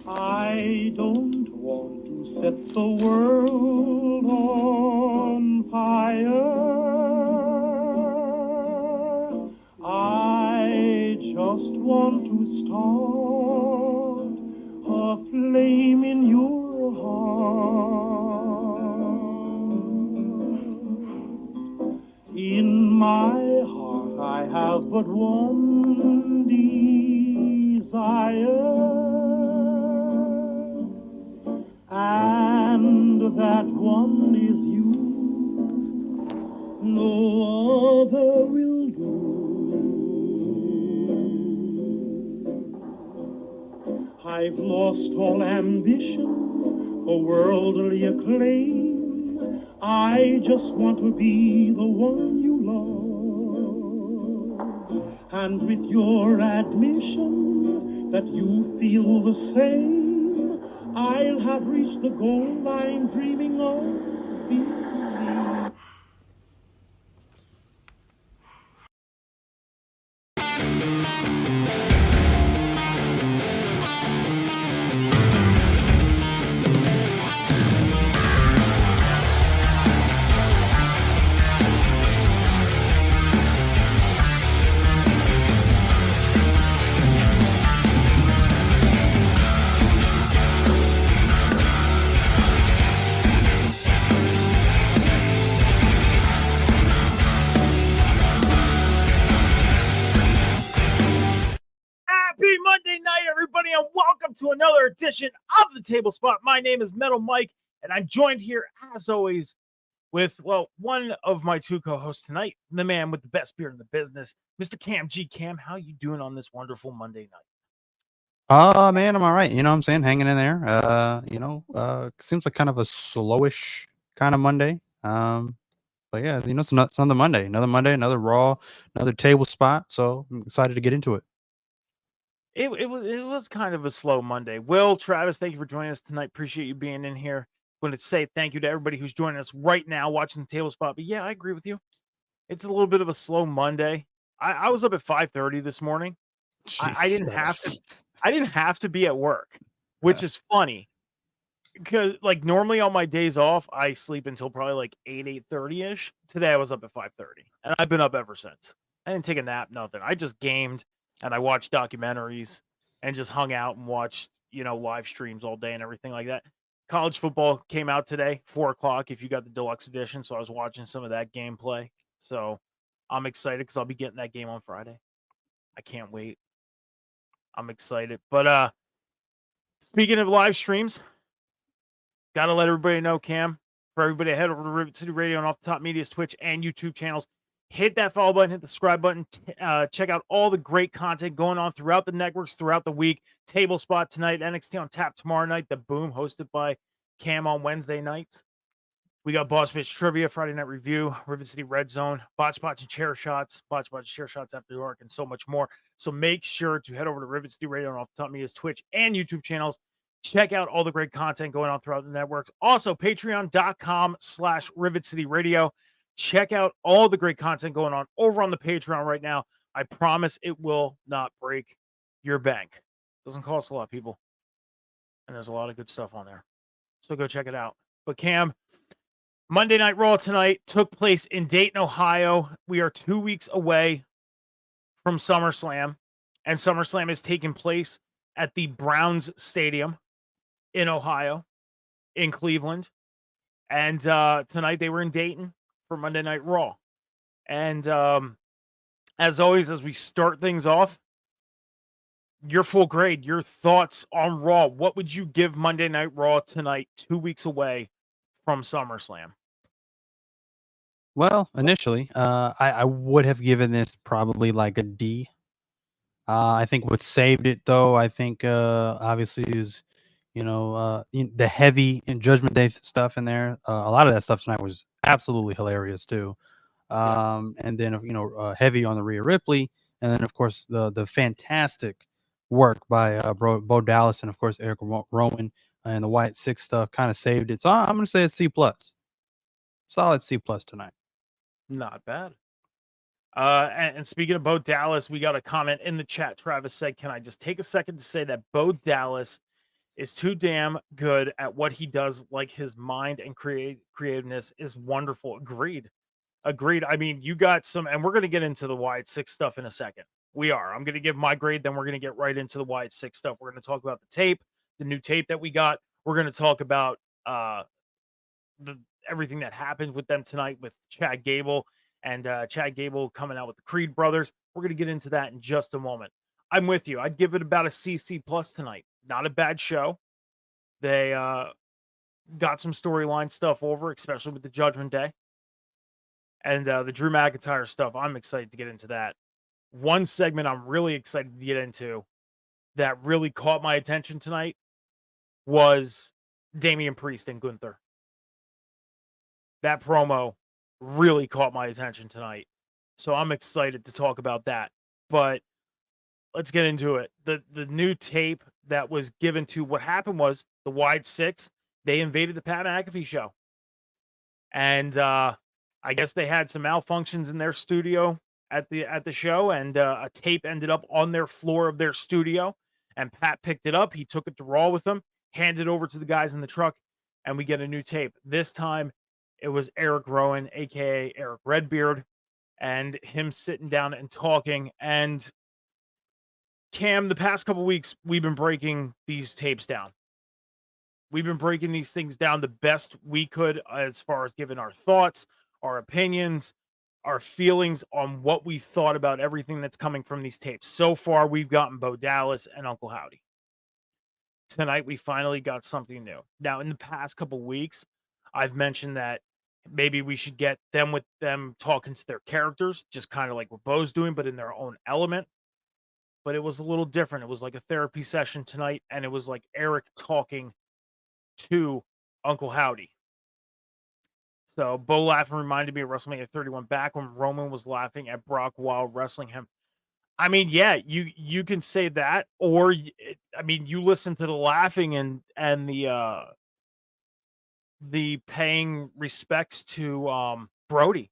I don't want to set the world on fire. I just want to start a flame in your heart. In my heart I have but one desire, and that one is you. No other will do. I've lost all ambition for worldly acclaim. I just want to be the one you love. And with your admission that you feel the same, I'll have reached the goal I'm dreaming of. Believe. Happy Monday night, everybody, and welcome to another edition of the Table Spot. My name is Metal Mike, and I'm joined here, as always, with, well, one of my two co-hosts tonight, the man with the best beard in the business, Mr. Cam G. Cam, how you doing on this wonderful Monday night? Man, I'm all right. You know what I'm saying? Hanging in there. Seems like kind of a slowish kind of Monday. But yeah, it's another Monday, another Raw, another Table Spot. So I'm excited to get into it. It was kind of a slow Monday. Will, Travis, thank you for joining us tonight. Appreciate you being in here. I'm going to say thank you to everybody who's joining us right now watching the Table Spot. But yeah, I agree with you. It's a little bit of a slow Monday. I was up at 5:30 this morning. I didn't have to. I didn't have to be at work, which is funny because, like, normally on my days off, I sleep until probably like 8:30 ish. Today I was up at 5:30, and I've been up ever since. I didn't take a nap, nothing. I just gamed and I watched documentaries and just hung out and watched, live streams all day and everything like that. College football came out today, 4 o'clock. If you got the deluxe edition, so I was watching some of that gameplay. So I'm excited because I'll be getting that game on Friday. I can't wait. I'm excited. But speaking of live streams, gotta let everybody know, Cam, for everybody to head over to Rivet City Radio and Off the Top Media's Twitch and YouTube channels. Hit that follow button, hit the subscribe button, check out all the great content going on throughout the networks throughout the week. Table Spot tonight, NXT on Tap tomorrow night, The Boom hosted by Cam on Wednesday nights. We got Boss Bitch Trivia, Friday Night Review, Rivet City Red Zone, Bot Spots and Chair Shots, Bot Spots and Chair Shots After Dark, and so much more. So make sure to head over to Rivet City Radio and Off the Top Media's Twitch and YouTube channels. Check out all the great content going on throughout the networks. Also, patreon.com/Rivet City Radio. Check out all the great content going on over on the Patreon right now. I promise it will not break your bank. Doesn't cost a lot, people. And there's a lot of good stuff on there. So go check it out. But Cam, Monday Night Raw tonight took place in Dayton, Ohio. We are 2 weeks away from SummerSlam, and SummerSlam is taking place at the Browns Stadium in Ohio, in Cleveland. And tonight they were in Dayton for Monday Night Raw. And as always, as we start things off, your full grade, your thoughts on Raw. What would you give Monday Night Raw tonight, 2 weeks away from SummerSlam? Well, initially, I would have given this probably like a D. I think what saved it, though, I think obviously is the heavy and Judgment Day stuff in there. A lot of that stuff tonight was absolutely hilarious too. And then heavy on the Rhea Ripley, and then of course the fantastic work by Bo Dallas and of course Eric Rowan and the White Six stuff kind of saved it. So I'm gonna say a C plus, solid C plus tonight. Not bad. And speaking of Bo Dallas, we got a comment in the chat. Travis said, "Can I just take a second to say that Bo Dallas is too damn good at what he does. Like, his mind and creativeness is wonderful. Agreed. I mean, you got some, and we're going to get into the Wyatt Six stuff in a second. We are. I'm going to give my grade, then we're going to get right into the Wyatt Six stuff. We're going to talk about the tape, the new tape that we got. We're going to talk about the everything that happened with them tonight with Chad Gable and Chad Gable coming out with the Creed brothers. We're going to get into that in just a moment. I'm with you. I'd give it about a CC plus tonight. Not a bad show. They got some storyline stuff over, especially with the Judgment Day. And the Drew McIntyre stuff, I'm excited to get into that. One segment I'm really excited to get into that really caught my attention tonight was Damian Priest and Gunther. That promo really caught my attention tonight. So I'm excited to talk about that. But let's get into it. The new tape that was given to what happened was the Wyatt Six, they invaded the Pat McAfee show. And I guess they had some malfunctions in their studio at the show, and a tape ended up on their floor of their studio. And Pat picked it up. He took it to Raw with him, handed it over to the guys in the truck, and we get a new tape. This time, it was Eric Rowan, aka Eric Redbeard, and him sitting down and talking. And Cam, the past couple weeks, we've been breaking these tapes down. We've been breaking these things down the best we could as far as giving our thoughts, our opinions, our feelings on what we thought about everything that's coming from these tapes. So far, we've gotten Bo Dallas and Uncle Howdy. Tonight, we finally got something new. Now, in the past couple weeks, I've mentioned that maybe we should get them with them talking to their characters, just kind of like what Bo's doing, but in their own element. But it was a little different. It was like a therapy session tonight, and it was like Eric talking to Uncle Howdy. So Bo laughing reminded me of WrestleMania 31 back when Roman was laughing at Brock while wrestling him. I mean, yeah, you can say that, or I mean, you listen to the laughing and the paying respects to Brody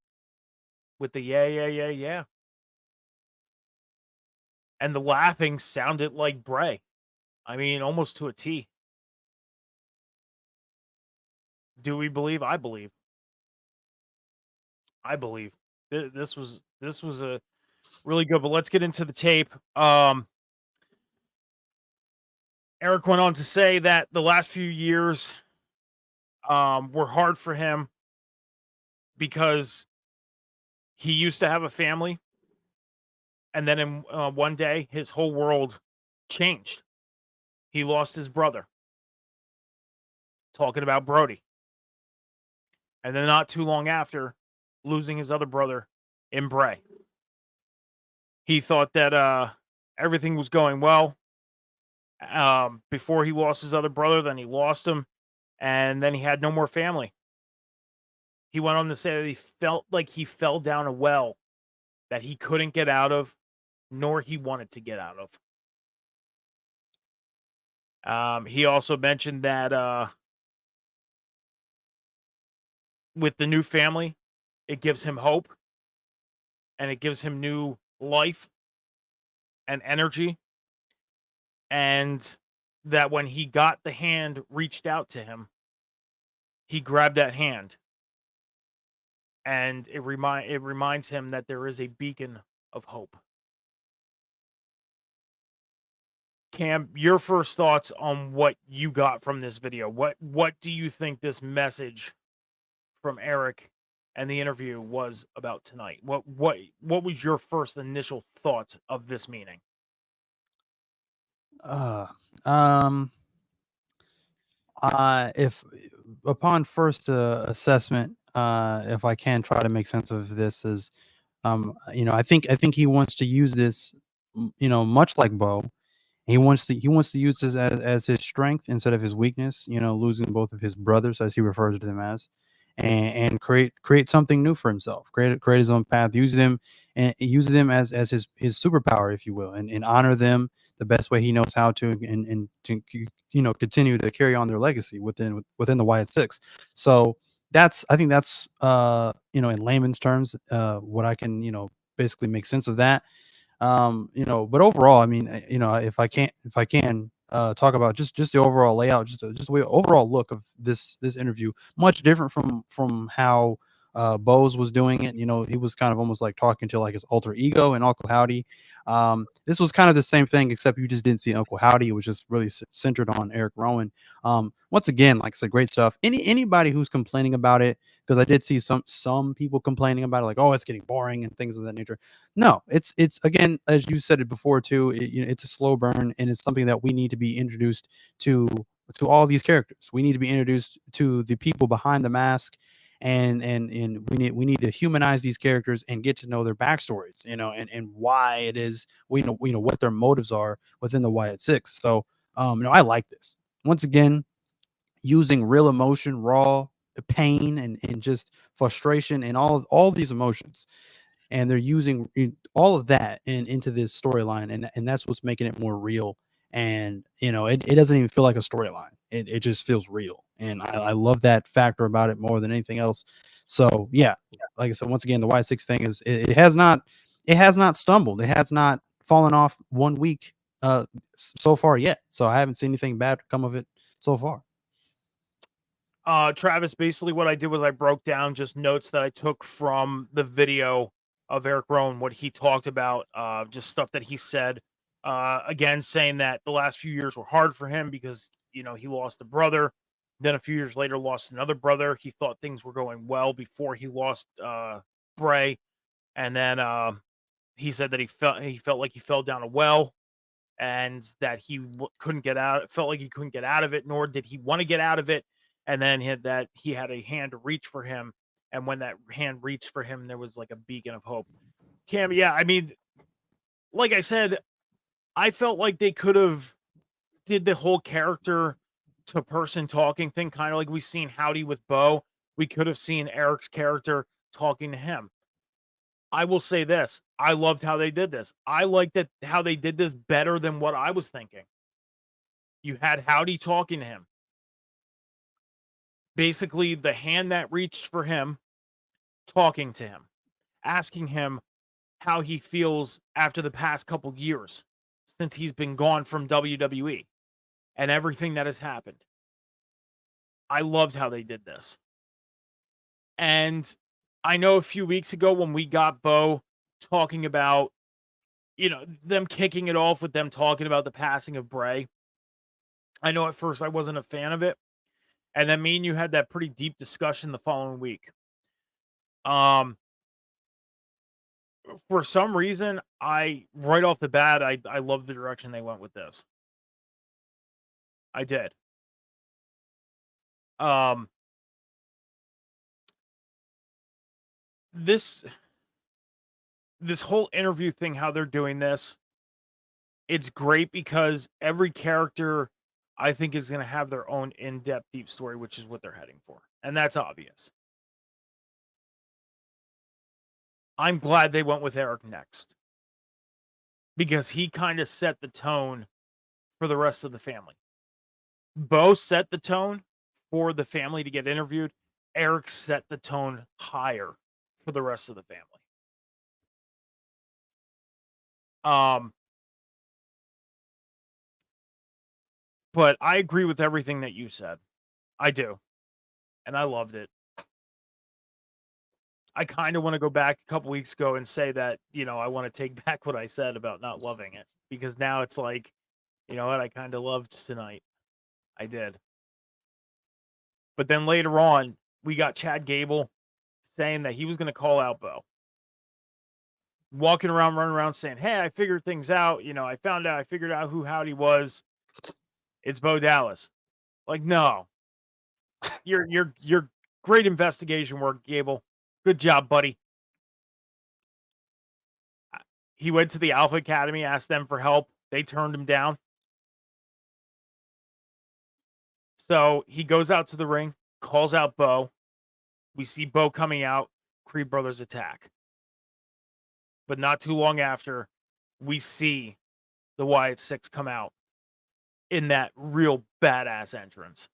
with the yeah, and the laughing sounded like Bray. I mean, almost to a T. Do we believe? I believe. This was a really good. But let's get into the tape. Eric went on to say that the last few years were hard for him because he used to have a family, and then in one day his whole world changed. He lost his brother. Talking about Brody. And then not too long after, losing his other brother in Bray. He thought that everything was going well before he lost his other brother. Then he lost him, and then he had no more family. He went on to say that he felt like he fell down a well that he couldn't get out of, nor he wanted to get out of. He also mentioned that with the new family, it gives him hope, and it gives him new life and energy, and that when he got the hand reached out to him, he grabbed that hand, and it reminds him that there is a beacon of hope. Cam, your first thoughts on what you got from this video? What do you think this message from Eric and the interview was about tonight? What was your first initial thoughts of this meeting? If upon first assessment, if I can try to make sense of this, is I think he wants to use this, much like Bo. He wants to use this as his strength instead of his weakness. Losing both of his brothers, as he refers to them as, and create something new for himself. Create his own path. Use them as his superpower, if you will, and honor them the best way he knows how to, and to continue to carry on their legacy within the Wyatt Six. So I think that's in layman's terms what I can basically make sense of that. But overall, I mean, if I can talk about just the overall layout, just the way overall look of this interview. Much different from how Bose was doing it. You know, he was kind of almost like talking to like his alter ego and Uncle Howdy. This was kind of the same thing, except you just didn't see Uncle Howdy. It was just really centered on Eric Rowan. Once again, like I said, great stuff. Anybody who's complaining about it, because I did see some people complaining about it, like, oh, it's getting boring and things of that nature. No, it's again, as you said it before too, it's a slow burn, and it's something that we need to be introduced to all these characters. We need to be introduced to the people behind the mask, and we need to humanize these characters and get to know their backstories, and why it is we know what their motives are within the Wyatt Six. So I like this. Once again, using real emotion, raw pain, and just frustration, and all these emotions, and they're using all of that into this storyline, and that's what's making it more real. And it doesn't even feel like a storyline. It just feels real, and I love that factor about it more than anything else. So yeah, like I said, once again, the Y6 thing is it has not stumbled. It has not fallen off 1 week so far yet. So I haven't seen anything bad come of it so far. Travis, basically what I did was I broke down just notes that I took from the video of Eric Rowan, what he talked about, just stuff that he said. Again, saying that the last few years were hard for him because, he lost a brother. Then a few years later, lost another brother. He thought things were going well before he lost Bray. And then he said that he felt like he fell down a well, and that he couldn't get out. Felt like he couldn't get out of it, nor did he want to get out of it. And then he had a hand to reach for him, and when that hand reached for him, there was like a beacon of hope. Cam, yeah, I mean, like I said, I felt like they could have did the whole character to person talking thing, kind of like we've seen Howdy with Bo. We could have seen Eric's character talking to him. I will say this: I loved how they did this. I liked that how they did this better than what I was thinking. You had Howdy talking to him. Basically, the hand that reached for him, talking to him, asking him how he feels after the past couple years since he's been gone from WWE and everything that has happened. I loved how they did this. And I know a few weeks ago when we got Bo talking about, them kicking it off with them talking about the passing of Bray, I know at first I wasn't a fan of it. And then me and you had that pretty deep discussion the following week. For some reason, right off the bat, I love the direction they went with this. I did. This whole interview thing, how they're doing this, it's great because every character, I think, is going to have their own in-depth, deep story, which is what they're heading for. And that's obvious. I'm glad they went with Eric next, because he kind of set the tone for the rest of the family. Bo set the tone for the family to get interviewed. Eric set the tone higher for the rest of the family. But I agree with everything that you said. I do. And I loved it. I kind of want to go back a couple weeks ago and say that, I want to take back what I said about not loving it, because now it's like, you know what? I kind of loved tonight. I did. But then later on, we got Chad Gable saying that he was going to call out Bo. Walking around, running around saying, hey, I figured things out. I figured out who Howdy was. It's Bo Dallas. Like, no. You're great investigation work, Gable. Good job, buddy. He went to the Alpha Academy, asked them for help. They turned him down. So he goes out to the ring, calls out Bo. We see Bo coming out. Creed Brothers attack. But not too long after, we see the Wyatt Six come out in that real badass entrance.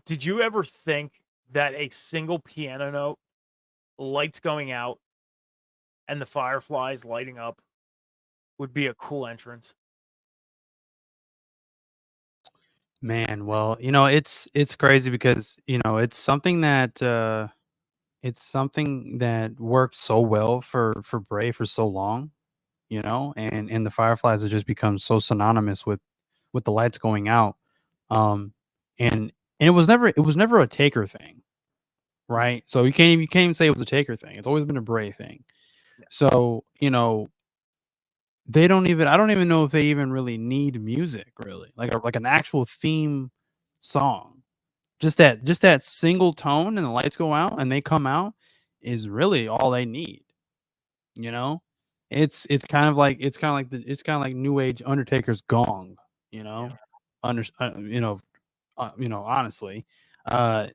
Did you ever think that a single piano note, lights going out, and the fireflies lighting up would be a cool entrance. Man, well, it's crazy because, it's something that worked so well for Bray for so long, and the Fireflies have just become so synonymous with the lights going out. Um, and it was never a Taker thing, right? So you can't even say it was a Taker thing. It's always been a Bray thing. Yeah. So, I don't even know if they even really need music, really. Like an actual theme song. Just that single tone and the lights go out and they come out is really all they need, you know? It's kind of like new age Undertaker's gong, you know? Yeah. Under honestly.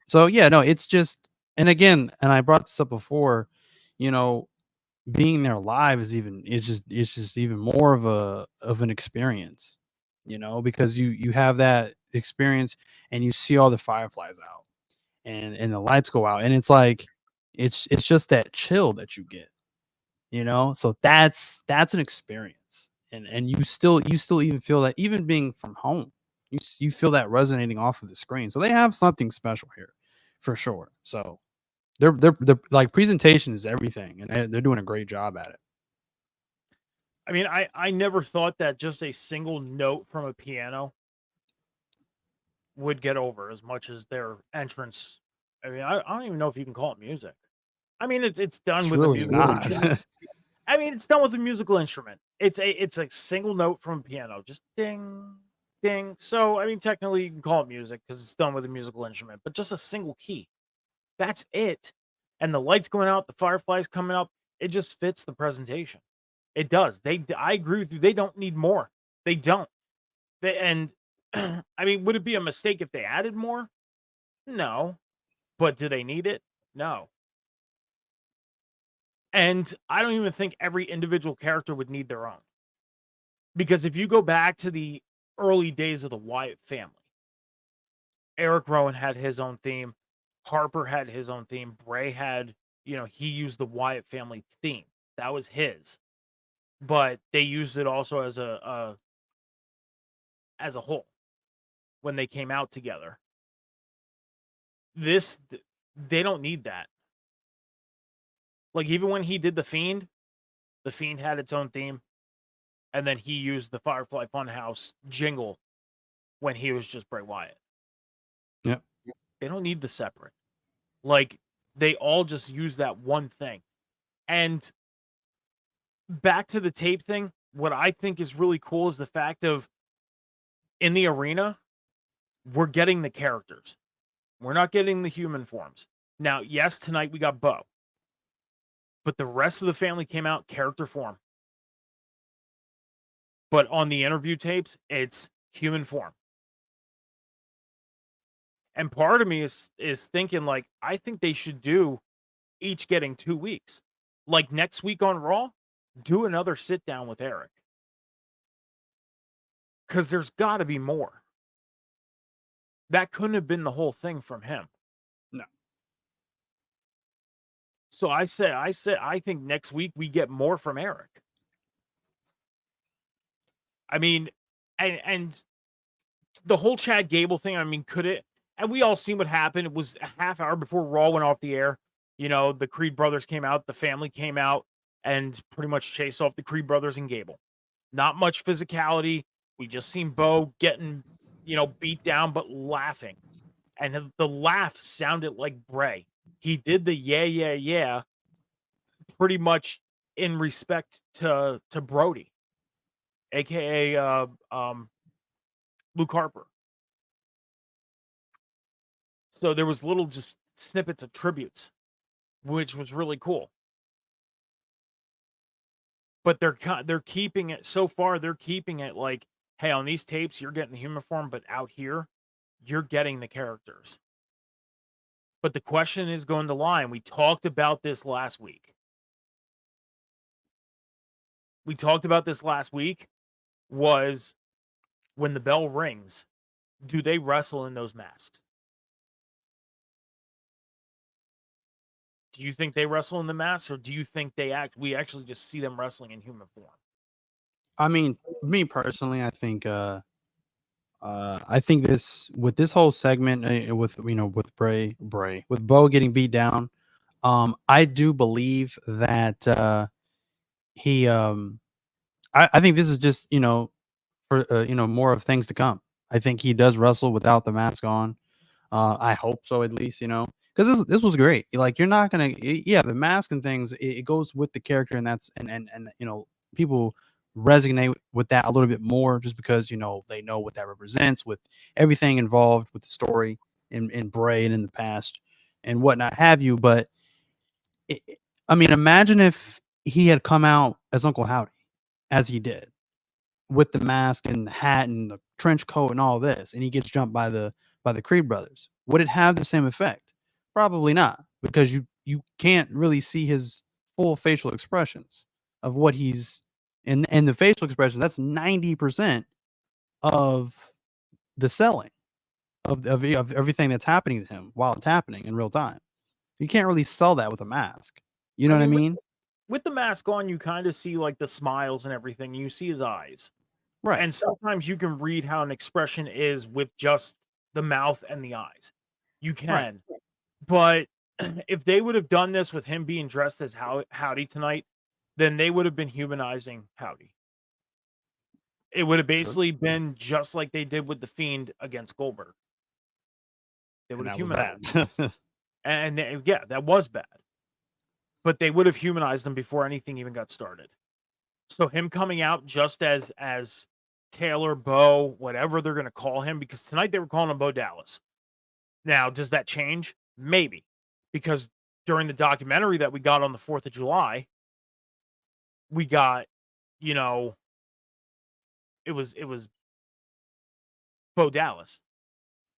So yeah, no, it's just, and again, and I brought this up before, you know, being there live it's just even more of an experience, because you have that experience and you see all the Fireflies out and the lights go out and it's like it's just that chill that you get, so that's an experience, and you still even feel that even being from home, you feel that resonating off of the screen, so they have something special here for sure. So they're like, presentation is everything, and they're doing a great job at it. I mean, I never thought that just a single note from a piano would get over as much as their entrance. I mean, I don't even know if you can call it music. I mean, it's done It's with a really musical not. instrument. I mean, it's done with a musical instrument. It's a single note from a piano, just ding, ding. So I mean, technically you can call it music because it's done with a musical instrument, but just a single key. That's it. And the lights going out, the fireflies coming up, it just fits the presentation. It does. I agree with you. They don't need more. They don't. And I mean, would it be a mistake if they added more? No. But do they need it? No. And I don't even think every individual character would need their own. Because if you go back to the early days of the Wyatt family, Eric Rowan had his own theme, Harper had his own theme, Bray had, he used the Wyatt family theme. That was his. But they used it also as a whole when they came out together. This they don't need that. Like even when he did the Fiend had its own theme, and then he used the Firefly Funhouse jingle when he was just Bray Wyatt. Yep. They don't need the separate. Like they all just use that one thing. And back to the tape thing, what I think is really cool is the fact of in the arena, we're getting the characters. We're not getting the human forms. Now, yes, tonight we got Bo, but the rest of the family came out character form. But on the interview tapes, it's human form. And part of me is thinking like I think they should do each getting 2 weeks. Like next week on Raw, do another sit down with Eric. Cuz there's got to be more. That couldn't have been the whole thing from him. No. So I think next week we get more from Eric. I mean, and the whole Chad Gable thing, I mean, could it? And we all seen what happened. It was a half hour before Raw went off the air. The Creed brothers came out, the family came out, and pretty much chased off the Creed brothers and Gable. Not much physicality. We just seen Bo getting, beat down, but laughing. And the laugh sounded like Bray. He did the yeah, yeah, yeah, pretty much in respect to Brody, aka Luke Harper. So there was little just snippets of tributes, which was really cool. But they're keeping it so far. They're keeping it like, hey, on these tapes you're getting the human form, but out here you're getting the characters. But the question is going to lie, and we talked about this last week. Was when the bell rings, do they wrestle in those masks? Do you think they wrestle in the masks, or do you think we actually just see them wrestling in human form? I mean, me personally, I think this with this whole segment with with Bray with Bo getting beat down, I do believe that he I think this is just for more of things to come. I think he does wrestle without the mask on. I hope so, at least, because this was great. Like, you're not gonna, yeah, the mask and things, it goes with the character, and that's and people resonate with that a little bit more, just because they know what that represents, with everything involved with the story in Bray and in the past and whatnot have you. But I mean, imagine if he had come out as Uncle Howdy, as he did, with the mask and the hat and the trench coat and all this, and he gets jumped by the Creed brothers. Would it have the same effect? Probably not, because you can't really see his full facial expressions of what he's and the facial expressions. That's 90% of the selling of everything that's happening to him while it's happening in real time. You can't really sell that with a mask. You know I what I mean, mean? with the mask on, you kind of see like the smiles and everything. You see his eyes. Right. And sometimes you can read how an expression is with just the mouth and the eyes. You Right. can. But if they would have done this with him being dressed as Howdy tonight, then they would have been humanizing Howdy. It would have True. basically been just like they did with the Fiend against Goldberg. They would And have that was humanized. bad. And yeah, that was bad. But they would have humanized him before anything even got started. So him coming out just as Taylor, Bo, whatever they're going to call him, because tonight they were calling him Bo Dallas. Now, does that change? Maybe, because during the documentary that we got on the 4th of July, we got, it was Bo Dallas,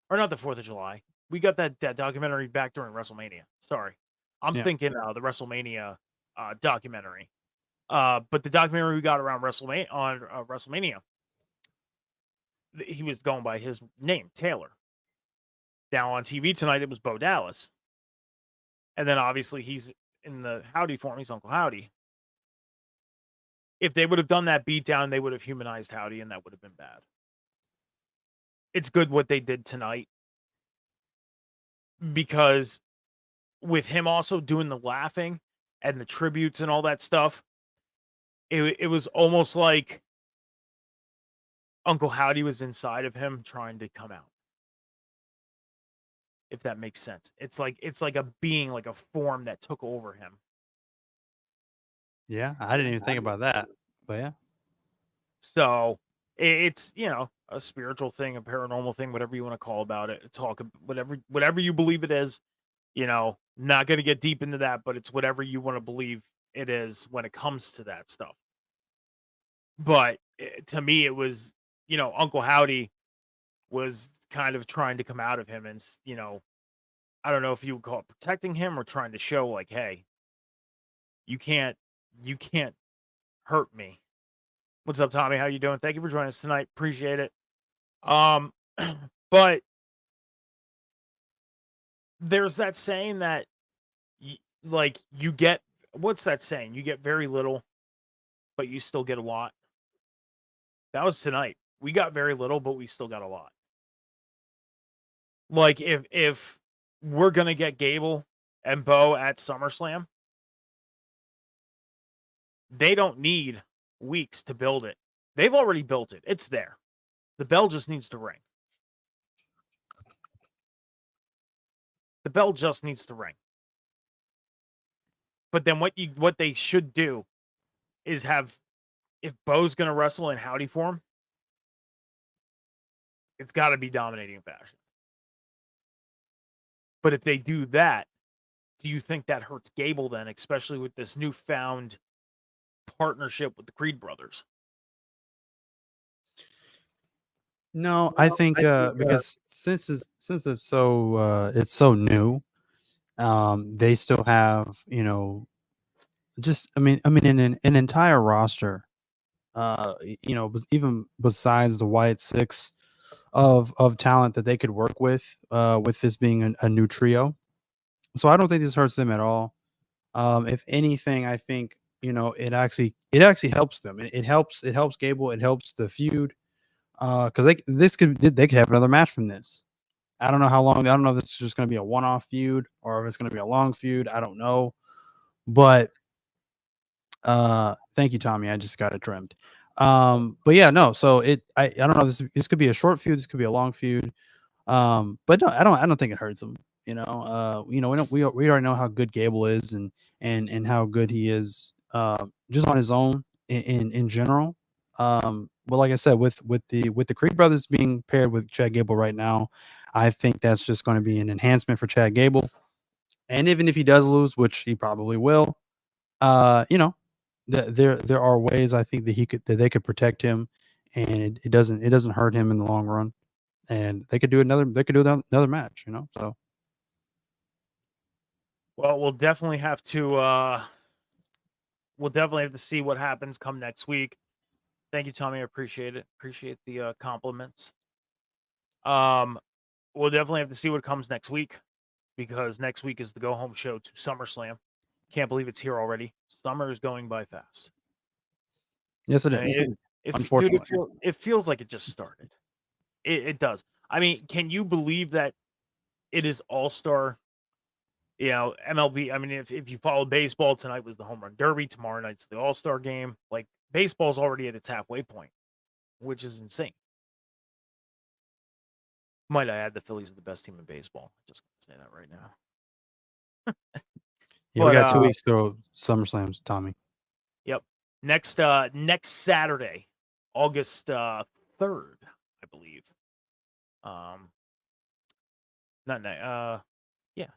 or not the 4th of July. We got that documentary back during WrestleMania. Sorry, I'm Yeah. thinking the WrestleMania documentary. But the documentary we got around WrestleMania, he was going by his name, Taylor. Now on TV tonight, it was Bo Dallas. And then obviously he's in the Howdy form. He's Uncle Howdy. If they would have done that beatdown, they would have humanized Howdy, and that would have been bad. It's good what they did tonight, because with him also doing the laughing and the tributes and all that stuff, it was almost like Uncle Howdy was inside of him trying to come out. If that makes sense. It's like a being, like a form that took over him. Yeah, I didn't even think about that. But yeah. So it's, a spiritual thing, a paranormal thing, whatever you want to call about it. Talk whatever you believe it is. Not going to get deep into that, but it's whatever you want to believe it is when it comes to that stuff. But to me, it was, Uncle Howdy was kind of trying to come out of him, and I don't know if you would call it protecting him or trying to show like, hey, you can't hurt me. What's up, Tommy? How you doing? Thank you for joining us tonight. Appreciate it. But there's that saying that you get, what's that saying? You get very little, but you still get a lot. That was tonight. We got very little, but we still got a lot. Like if we're gonna get Gable and Bo at SummerSlam, they don't need weeks to build it. They've already built it. It's there. The bell just needs to ring. The bell just needs to ring. But then what they should do is have, if Bo's going to wrestle in Howdy form, it's got to be dominating fashion. But if they do that, do you think that hurts Gable then, especially with this newfound partnership with the Creed brothers? No, I think because since it's so new, they still have just an entire roster, even besides the Wyatt Six of talent that they could work with this being a new trio. So I don't think this hurts them at all. If anything, I think it actually helps them. It helps Gable. It helps the feud. Because they could have another match from this. I don't know how long. I don't know if this is just going to be a one-off feud or if it's going to be a long feud. I don't know. But thank you, Tommy. I just got it trimmed. But yeah, no. So I don't know. This could be a short feud. This could be a long feud. But no, I don't think it hurts him. We already know how good Gable is and how good he is just on his own in general. But like I said, with the Creed brothers being paired with Chad Gable right now, I think that's just going to be an enhancement for Chad Gable. And even if he does lose, which he probably will, there are ways I think that they could protect him, and it doesn't hurt him in the long run. And they could do another match, So Well, we'll definitely have to see what happens come next week. Thank you, Tommy. I appreciate it. Appreciate the compliments. We'll definitely have to see what comes next week, because next week is the go home show to SummerSlam. Can't believe it's here already. Summer is going by fast. Yes, it is. Unfortunately, dude, it feels like it just started. It does. I mean, can you believe that it is All-Star? MLB. I mean, if you follow baseball, tonight was the Home Run Derby. Tomorrow night's the All-Star game. Like, baseball's already at its halfway point, which is insane. Might I add, the Phillies are the best team in baseball. Just gonna say that right now. Yeah, we got 2 weeks to SummerSlams, Tommy. Yep. Next Saturday, August 3rd, I believe.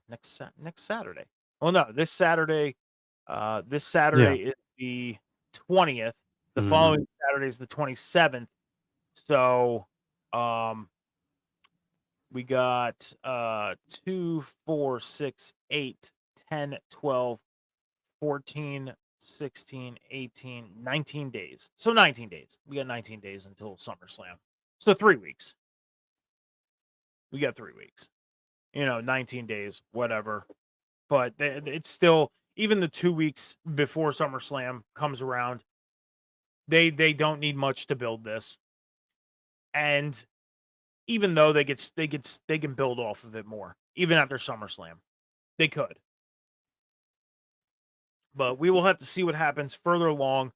Next Saturday. Well, no, this Saturday. This Saturday is the 20th. The following Saturday is the 27th. So, we got 2, 4, 6, 8, 10, 12, 14, 16, 18, 19 days. So 19 days. We got 19 days until SummerSlam. So 3 weeks. We got 3 weeks. 19 days, whatever. But it's still, even the 2 weeks before SummerSlam comes around, they don't need much to build this. And even though they can build off of it more, even after SummerSlam, they could. But we will have to see what happens further along.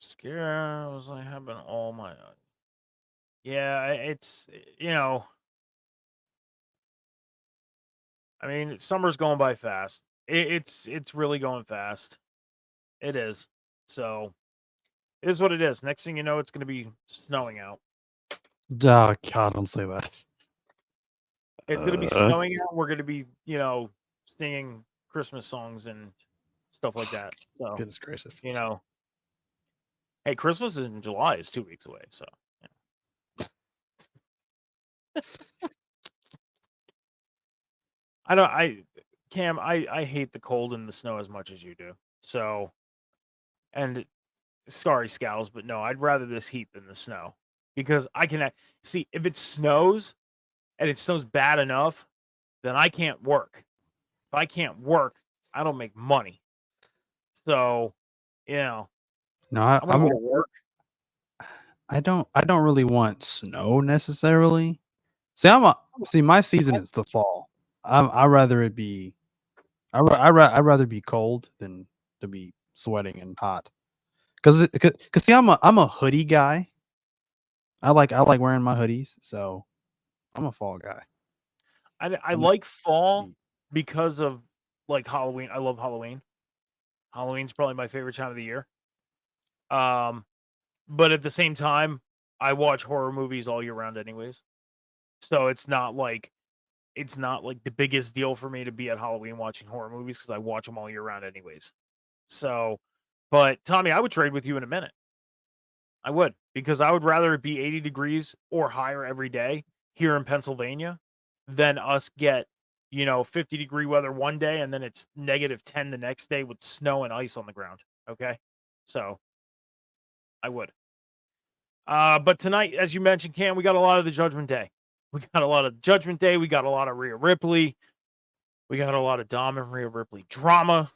Scare was like having all my. Yeah, it's I mean, summer's going by fast. It's really going fast. It is. So it is what it is. Next thing you know, it's going to be snowing out. Oh God, don't say that. It's going to be snowing out. We're going to be, singing Christmas songs and stuff like that. So, goodness gracious. Hey, Christmas in July is 2 weeks away. So, Cam, I hate the cold and the snow as much as you do. So, and sorry, Scowls, but no, I'd rather this heat than the snow, because I can see if it snows and it snows bad enough, then I can't work. If I can't work, I don't make money. So, no, I'm gonna go to work. I don't really want snow necessarily. See, my season is the fall. I'd rather it be. I'd rather be cold than to be sweating and hot. Cause see, I'm a hoodie guy. I like wearing my hoodies, so I'm a fall guy. I like fall because of like Halloween. I love Halloween. Halloween's probably my favorite time of the year. But at the same time, I watch horror movies all year round anyways. So it's not like the biggest deal for me to be at Halloween watching horror movies, because I watch them all year round anyways. So, but Tommy, I would trade with you in a minute. I would, because I would rather it be 80 degrees or higher every day here in Pennsylvania than us get, 50-degree weather one day and then it's -10 the next day with snow and ice on the ground. Okay. So I would. But tonight, as you mentioned, Cam, we got a lot of the Judgment Day. We got a lot of Rhea Ripley. We got a lot of Dom and Rhea Ripley drama.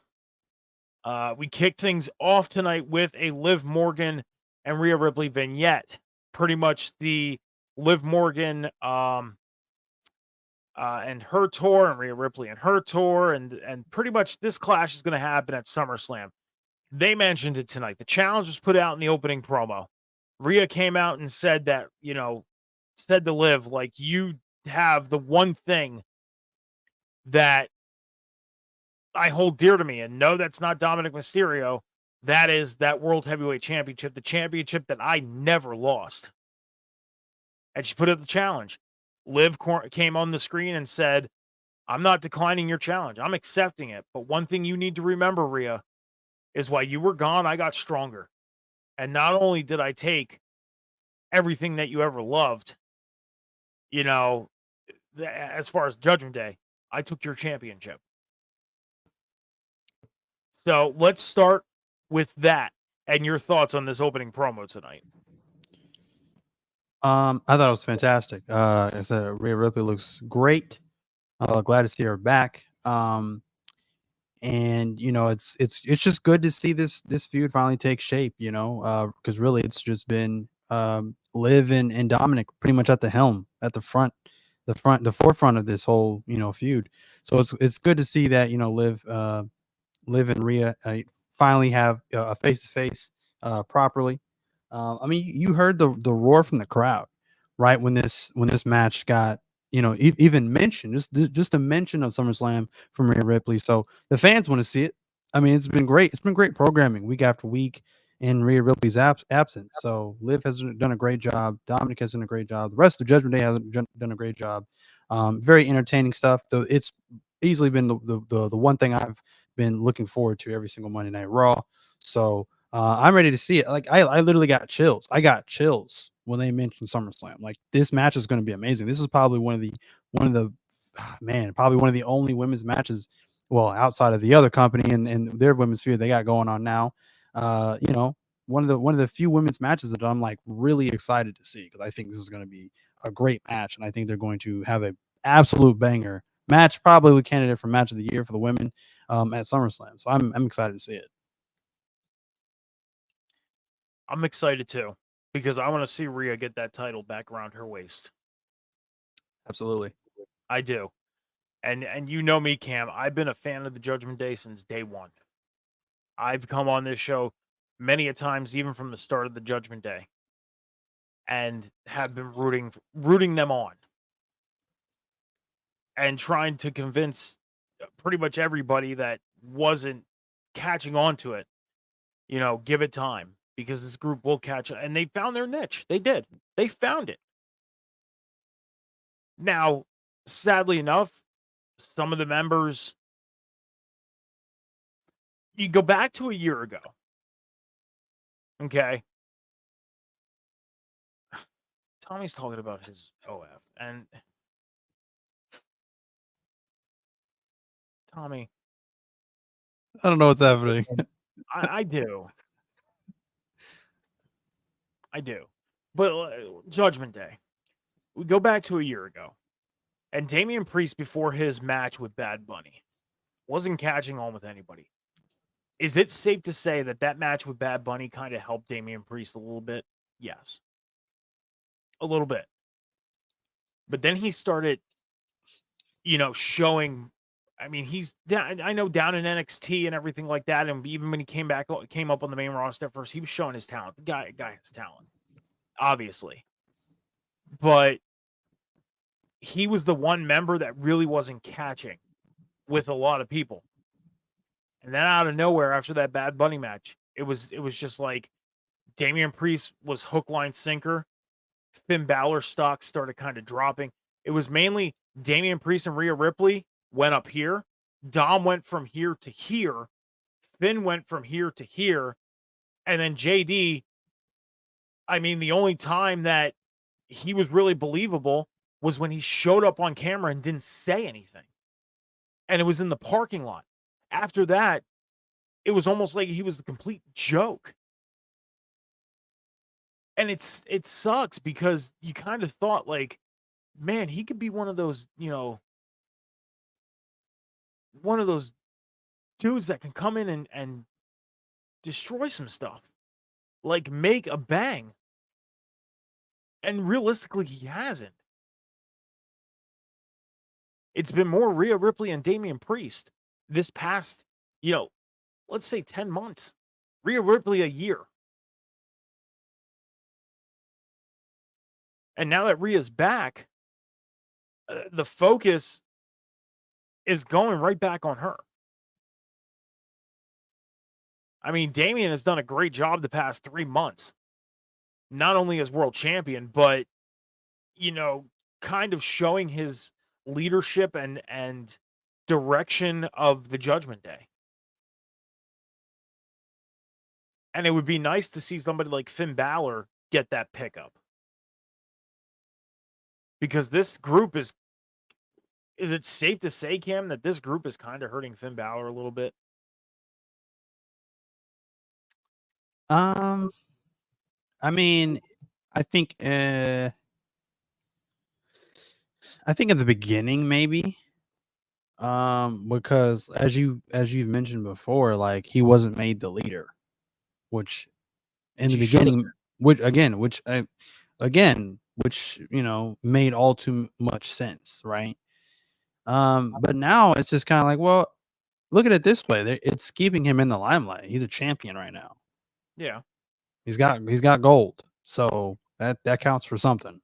We kicked things off tonight with a Liv Morgan and Rhea Ripley vignette. Pretty much the Liv Morgan and her tour, and Rhea Ripley and her tour, and pretty much this clash is going to happen at SummerSlam. They mentioned it tonight. The challenge was put out in the opening promo. Rhea came out and said that, said to Liv, like, you have the one thing that I hold dear to me, and no, that's not Dominic Mysterio. That is that World Heavyweight Championship, the championship that I never lost. And she put up the challenge. Liv came on the screen and said, I'm not declining your challenge. I'm accepting it. But one thing you need to remember, Rhea, is while you were gone, I got stronger. And not only did I take everything that you ever loved, as far as Judgment Day, I took your championship. So let's start with that and your thoughts on this opening promo tonight. I thought it was fantastic. Like I said, Rhea Ripley looks great. Glad to see her back. And it's just good to see this feud finally take shape. Because really it's just been Liv and Dominic pretty much at the helm, at the forefront of this whole feud. So it's good to see that Liv and Rhea finally have a face to face properly. I mean, you heard the roar from the crowd, right? When this match got even mentioned, just a mention of SummerSlam from Rhea Ripley. So the fans want to see it. I mean, it's been great. It's been great programming week after week in Rhea Ripley's absence. So Liv has done a great job. Dominic has done a great job. The rest of Judgment Day has done a great job. Very entertaining stuff. Though it's easily been the one thing I've been looking forward to every single Monday Night Raw. So I'm ready to see it. Like I literally got chills. I got chills when they mentioned SummerSlam. Like this match is going to be amazing. This is probably one of the probably one of the only women's matches, well, outside of the other company and their women's feud they got going on now. One of the few women's matches that I'm like really excited to see, because I think this is going to be a great match, and I think they're going to have a absolute banger match, probably the candidate for match of the year for the women at SummerSlam. So I'm excited to see it. I'm excited too, because I want to see Rhea get that title back around her waist. Absolutely. I do. And you know me, Cam. I've been a fan of the Judgment Day since day one. I've come on this show many a times, even from the start of the Judgment Day, and have been rooting them on and trying to convince pretty much everybody that wasn't catching on to it, give it time, because this group will catch. And they found their niche. They did. They found it. Now, sadly enough, some of the members, you go back to a year ago. Okay. Tommy's talking about his OF, and Tommy, I don't know what's happening. I do. But Judgment Day, we go back to a year ago, and Damian Priest, before his match with Bad Bunny, wasn't catching on with anybody. Is it safe to say that match with Bad Bunny kind of helped Damian Priest a little bit? Yes. A little bit. But then he started, showing. I mean, he's down, I know, down in NXT and everything like that. And even when he came up on the main roster first, he was showing his talent. The guy has talent, obviously. But he was the one member that really wasn't catching with a lot of people. And then out of nowhere, after that Bad Bunny match, it was just like Damian Priest was hook, line, sinker. Finn Balor stock started kind of dropping. It was mainly Damian Priest and Rhea Ripley went up here. Dom went from here to here. Finn went from here to here. And then JD, I mean, the only time that he was really believable was when he showed up on camera and didn't say anything. And it was in the parking lot. After that, it was almost like he was the complete joke. And it sucks, because you kind of thought, like, man, he could be one of those, one of those dudes that can come in and destroy some stuff, like make a bang. And realistically, he hasn't. It's been more Rhea Ripley and Damian Priest this past, let's say 10 months. Rhea Ripley a year. And now that Rhea's back, the focus is going right back on her. I mean, Damian has done a great job the past 3 months, not only as world champion, but, kind of showing his leadership and direction of the Judgment Day. And it would be nice to see somebody like Finn Balor get that pickup. Because this group is it safe to say, Cam, that this group is kind of hurting Finn Balor a little bit? I mean, I think in the beginning maybe, because as you've mentioned before, like he wasn't made the leader, which in the beginning, which made all too much sense, right? But now it's just kind of like, well, look at it this way: it's keeping him in the limelight. He's a champion right now. Yeah. He's got gold, so that counts for something.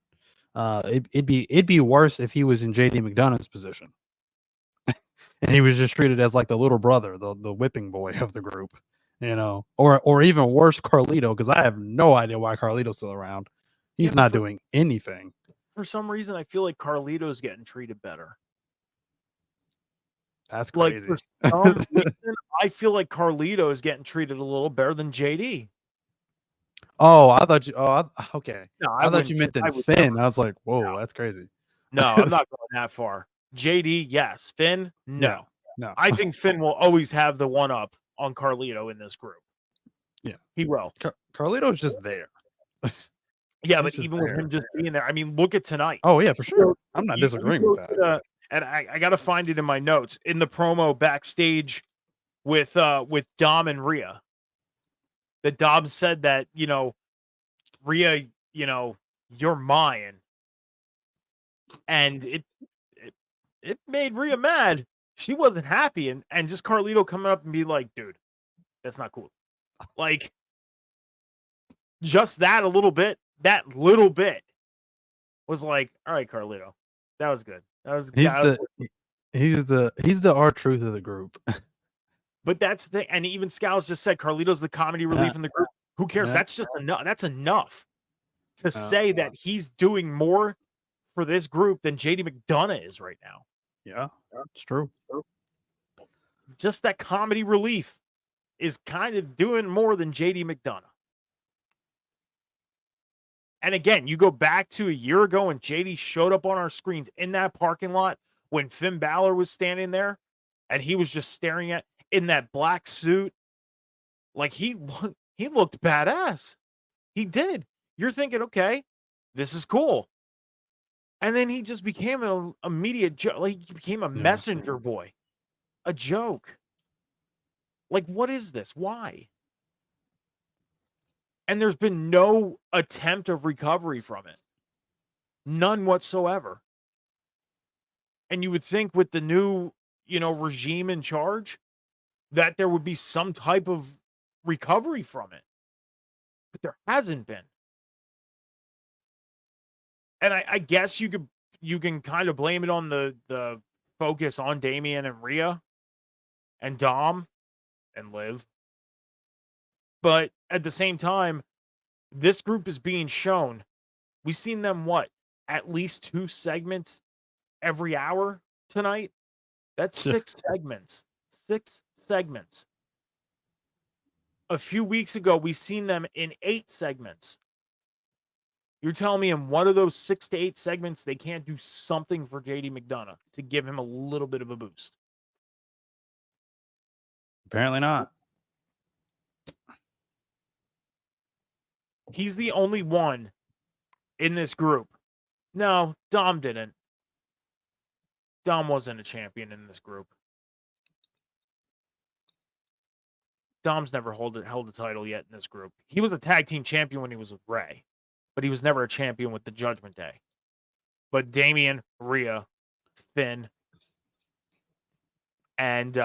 It'd be worse if he was in JD McDonough's position, and he was just treated as like the little brother, the whipping boy of the group, or even worse, Carlito, because I have no idea why Carlito's still around. He's not doing anything. For some reason, I feel like Carlito's getting treated better. That's crazy. Like, for some reason, I feel like Carlito is getting treated a little better than JD. Oh, I thought you. Okay. No, I thought you meant than Finn. I was like, whoa, no. That's crazy. No, I'm not going that far. JD, yes. Finn, no. No. I think Finn will always have the one up on Carlito in this group. Yeah, he will. Carlito's just there. Yeah, but even with him just being there, I mean, look at tonight. Oh yeah, for sure. I'm not disagreeing with that. And I got to find it in my notes in the promo backstage with Dom and Rhea. That Dom said that, Rhea, you're mine. And it made Rhea mad. She wasn't happy, and just Carlito coming up and be like, dude, that's not cool. Like, just that little bit was like, all right, Carlito, that was good. He's the R-Truth of the group. But that's the thing, and even Scouts just said Carlito's the comedy relief in the group. Who cares? That's just enough. That's enough to say that he's doing more for this group than JD McDonough is right now. Yeah, it's true. Just that comedy relief is kind of doing more than JD McDonough. And again, you go back to a year ago when JD showed up on our screens in that parking lot when Finn Balor was standing there and he was just staring at in that black suit. Like he looked badass. He did. You're thinking, okay, this is cool. And then he just became an immediate joke. Like he became a messenger boy, a joke. Like, what is this? Why? And there's been no attempt of recovery from it. None whatsoever. And you would think with the new, regime in charge that there would be some type of recovery from it. But there hasn't been. And I guess you can kind of blame it on the focus on Damian and Rhea and Dom and Liv. But at the same time, this group is being shown. We've seen them, at least 2 segments every hour tonight? That's 6 segments. 6 segments. A few weeks ago, we've seen them in 8 segments. You're telling me in one of those 6 to 8 segments, they can't do something for JD McDonough to give him a little bit of a boost? Apparently not. He's the only one in this group. No, Dom didn't. Dom wasn't a champion in this group. Dom's never held a title yet in this group. He was a tag team champion when he was with Ray, but he was never a champion with the Judgment Day. But Damian, Rhea, Finn, and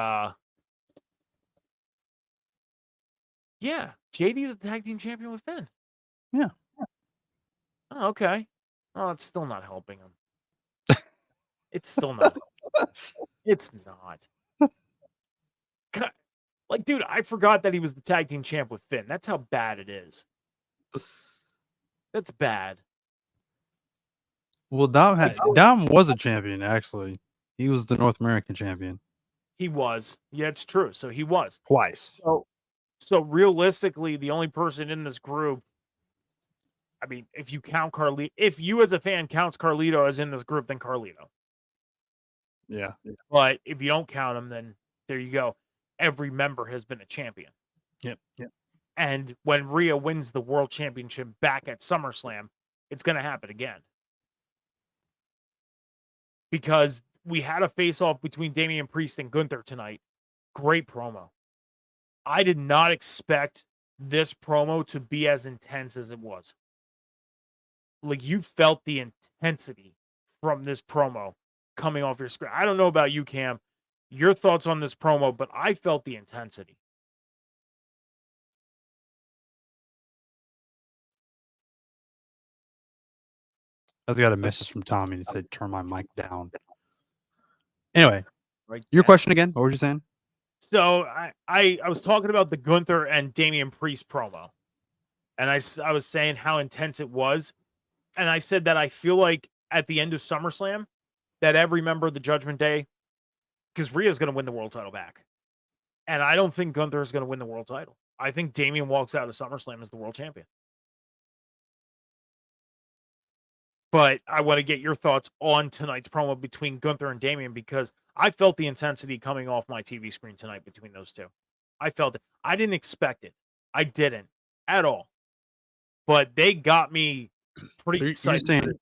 yeah, JD's a tag team champion with Finn. Yeah. Oh, okay. Oh, it's still not helping him. It's still not. It's not. Like, dude, I forgot that he was the tag team champ with Finn. That's how bad it is. That's bad. Well, Dom was a champion, actually. He was the North American champion. He was. Yeah, it's true. So he was. Twice. So realistically, the only person in this group, I mean, if you count Carlito, if you as a fan counts Carlito as in this group, then Carlito. Yeah. But if you don't count him, then there you go. Every member has been a champion. Yep. And when Rhea wins the world championship back at SummerSlam, it's going to happen again. Because we had a face-off between Damian Priest and Gunther tonight. Great promo. I did not expect this promo to be as intense as it was. Like, you felt the intensity from this promo coming off your screen. I don't know about you, Cam, your thoughts on this promo, but I felt the intensity. I just got a message from Tommy and said, turn my mic down. Anyway, Right your now. question again? What were you saying? So I was talking about the Gunther and Damian Priest promo. And I was saying how intense it was. And I said that I feel like at the end of SummerSlam, that every member of the Judgment Day, because Rhea's going to win the world title back. And I don't think Gunther is going to win the world title. I think Damian walks out of SummerSlam as the world champion. But I want to get your thoughts on tonight's promo between Gunther and Damian, because I felt the intensity coming off my TV screen tonight between those two. I felt it. I didn't expect it. I didn't at all. But they got me pretty excited.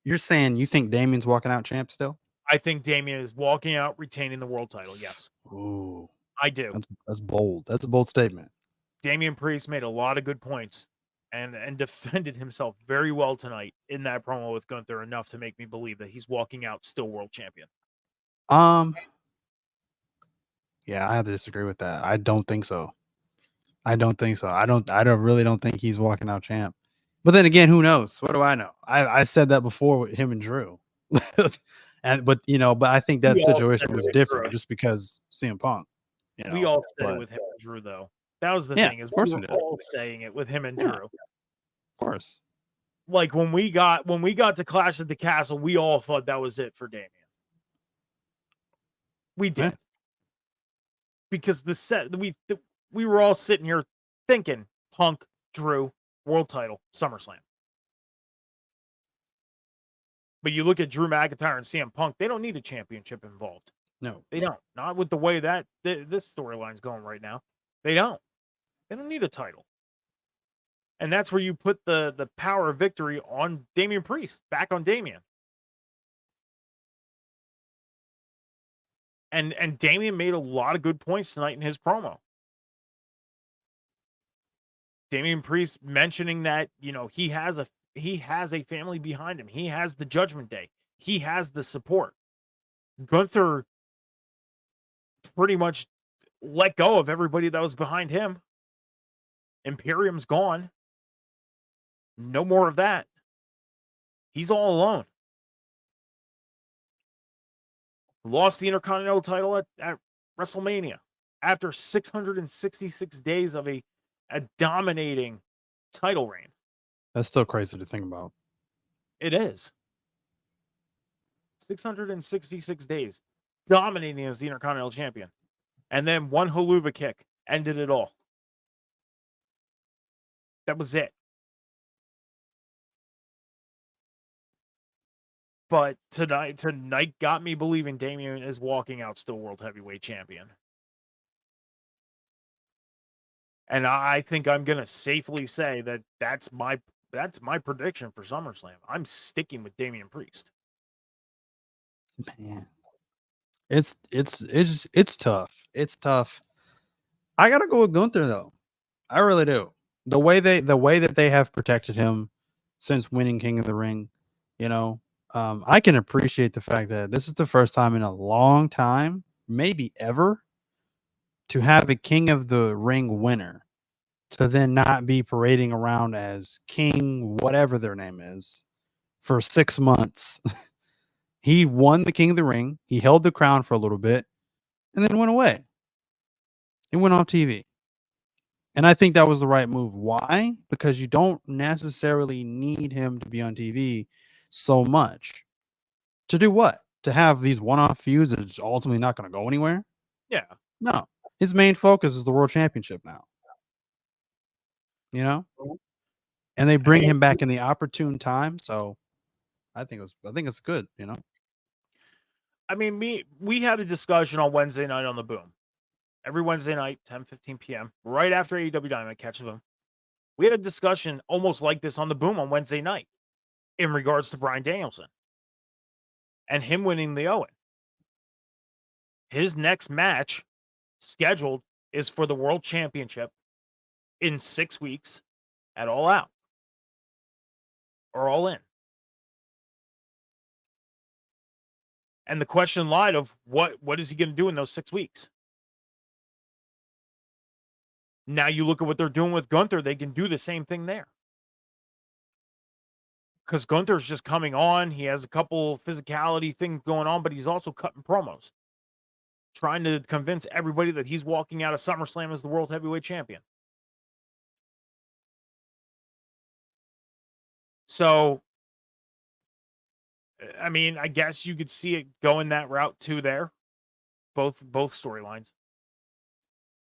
You're saying you think Damian's walking out champ still? I think Damian is walking out retaining the world title, yes. Ooh. I do. That's bold. That's a bold statement. Damian Priest made a lot of good points and defended himself very well tonight in that promo with Gunther, enough to make me believe that he's walking out still world champion. Yeah, I have to disagree with that. I don't think so. I really don't think he's walking out champ. But then again, who knows? What do I know? I said that before with him and Drew. But I think that situation was different just because CM Punk. We all said it with him and Drew, though. That was the thing, is we were all saying it with him and Drew. Of course. Like when we got to Clash at the Castle, we all thought that was it for Damian. We did. Yeah. Because we were all sitting here thinking Punk, Drew, world title, SummerSlam. But you look at Drew McIntyre and CM Punk, they don't need a championship involved. No. They don't. Not with the way that this storyline's going right now. They don't. They don't need a title. And that's where you put the power of victory on Damian Priest, back on Damian. And Damian made a lot of good points tonight in his promo. Damian Priest mentioning that, he has a family behind him. He has the Judgment Day. He has the support. Gunther pretty much let go of everybody that was behind him. Imperium's gone. No more of that. He's all alone. Lost the Intercontinental title at WrestleMania after 666 days of a dominating title reign. That's still crazy to think about. It is. 666 days dominating as the Intercontinental Champion. And then one haluva kick ended it all. That was it. But tonight got me believing Damian is walking out still World Heavyweight Champion. And I think I'm going to safely say that that's my prediction for SummerSlam. I'm sticking with Damian Priest. Man. It's tough. It's tough. I gotta go with Gunther though. I really do. The way that they have protected him since winning King of the Ring, you know, I can appreciate the fact that this is the first time in a long time, maybe ever, to have a King of the Ring winner to then not be parading around as King, whatever their name is, for 6 months. He won the King of the Ring. He held the crown for a little bit and then went away. He went off TV. And I think that was the right move. Why? Because you don't necessarily need him to be on TV so much. To do what? To have these one-off feuds that's ultimately not going to go anywhere? Yeah. No. His main focus is the World Championship now. You know? And they bring him back in the opportune time, so I think it's good, you know? I mean, we had a discussion on Wednesday night on the Boom. Every Wednesday night, 10:15 p.m., right after AEW Dynamite, catch the Boom. We had a discussion almost like this on the Boom on Wednesday night in regards to Bryan Danielson and him winning the Owen. His next match scheduled is for the World Championship in 6 weeks at All Out or All In. And the question lied of what is he going to do in those 6 weeks? Now you look at what they're doing with Gunther, they can do the same thing there. Because Gunther's just coming on. He has a couple physicality things going on, but he's also cutting promos, trying to convince everybody that he's walking out of SummerSlam as the World Heavyweight Champion. So, I mean, I guess you could see it going that route too there. Both storylines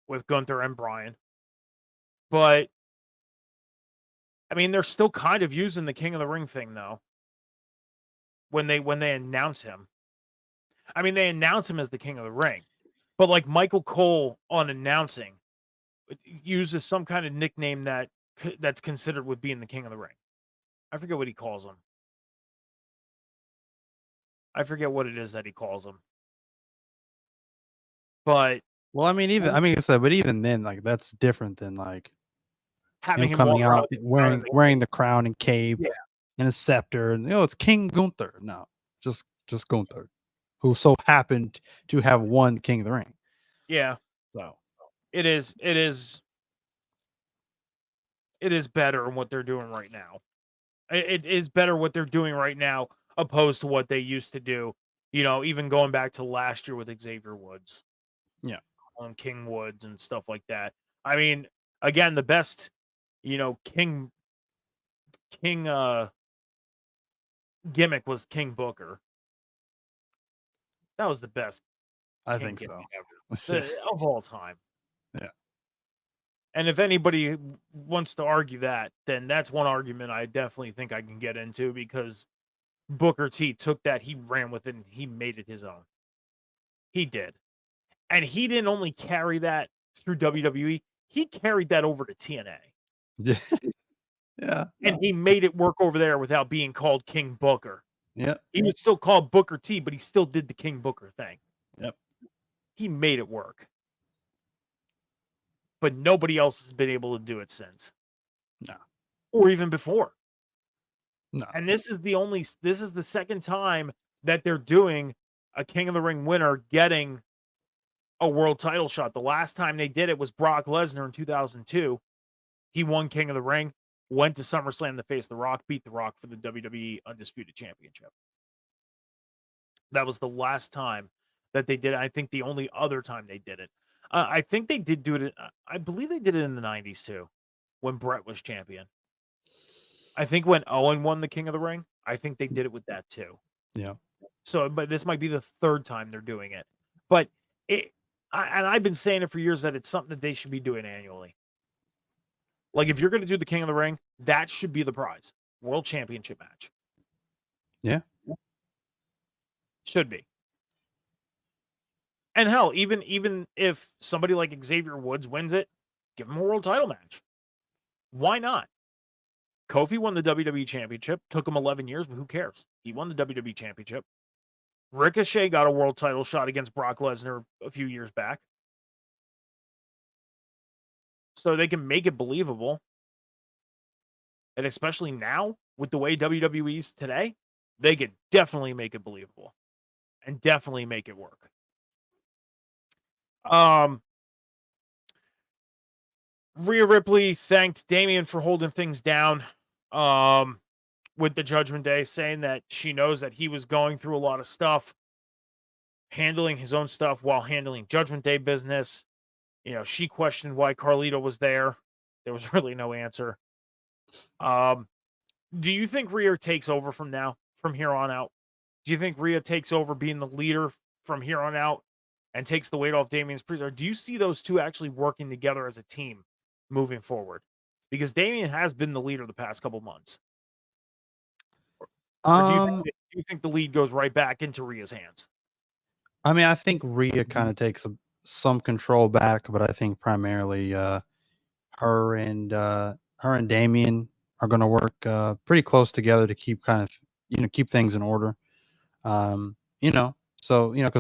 with Gunther and Bryan. But, I mean, they're still kind of using the King of the Ring thing, though, when they announce him. I mean, they announce him as the King of the Ring. But like Michael Cole on announcing uses some kind of nickname that's considered with being the King of the Ring. I forget what he calls him. I forget what it is that he calls him. But well, I mean, I said, but even then, like that's different than like having him him coming walk out around wearing the crown and cape Yeah. and a scepter, and it's King Gunther. No, just Gunther, who so happened to have won King of the Ring. Yeah. So it is better in what they're doing right now. It is better what they're doing right now opposed to what they used to do. You know, even going back to last year with Xavier Woods. Yeah. On King Woods and stuff like that. I mean, again, the best, King gimmick was King Booker. That was the best I King think so. ever, of all time. Yeah. And if anybody wants to argue that, then that's one argument I definitely think I can get into, because Booker T took that, he ran with it, and he made it his own. He did. And he didn't only carry that through WWE, he carried that over to TNA. Yeah. And he made it work over there without being called King Booker. Yeah. He was still called Booker T, but he still did the King Booker thing. Yep. He made it work. But nobody else has been able to do it since. No. Or even before. No. And this is the second time that they're doing a King of the Ring winner getting a world title shot. The last time they did it was Brock Lesnar in 2002. He won King of the Ring, went to SummerSlam to face The Rock, beat The Rock for the WWE Undisputed Championship. That was the last time that they did it. I think the only other time they did it. I think they did do it. I believe they did it in the 90s too, when Brett was champion. I think when Owen won the King of the Ring, I think they did it with that too. Yeah. So, but this might be the third time they're doing it. But I've been saying it for years that it's something that they should be doing annually. Like, if you're going to do the King of the Ring, that should be the prize. World Championship match. Yeah. Should be. And hell, even if somebody like Xavier Woods wins it, give him a world title match. Why not? Kofi won the WWE Championship. Took him 11 years, but who cares? He won the WWE Championship. Ricochet got a world title shot against Brock Lesnar a few years back. so they can make it believable. And especially now with the way WWE's today, they could definitely make it believable and definitely make it work. Rhea Ripley thanked Damian for holding things down with the Judgment Day, saying that she knows that he was going through a lot of stuff, handling his own stuff while handling Judgment Day business. She questioned why Carlito was there. There was really no answer. Do you think Rhea takes over from here on out? Do you think Rhea takes over being the leader from here on out and takes the weight off Damian's Priest? Or do you see those two actually working together as a team moving forward? Because Damian has been the leader the past couple months. Or do you think the lead goes right back into Rhea's hands? I mean, I think Rhea kind of takes some control back, but I think primarily her and Damian are going to work pretty close together to keep keep things in order. Because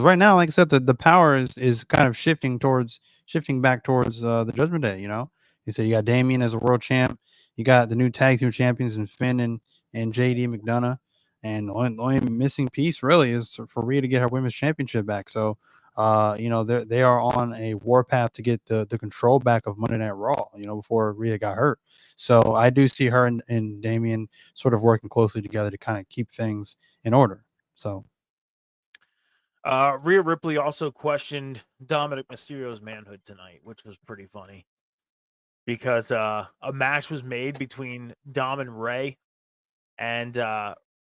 right now, like I said, the power is kind of shifting back towards the Judgment Day. You say you got Damian as a world champ, you got the new tag team champions in Finn and JD McDonough, and the only missing piece really is for Rhea to get her women's championship back. So, they are on a warpath to get the control back of Monday Night Raw. Before Rhea got hurt. So I do see her and Damian sort of working closely together to kind of keep things in order. So. Rhea Ripley also questioned Dominic Mysterio's manhood tonight, which was pretty funny because a match was made between Dom and Ray, and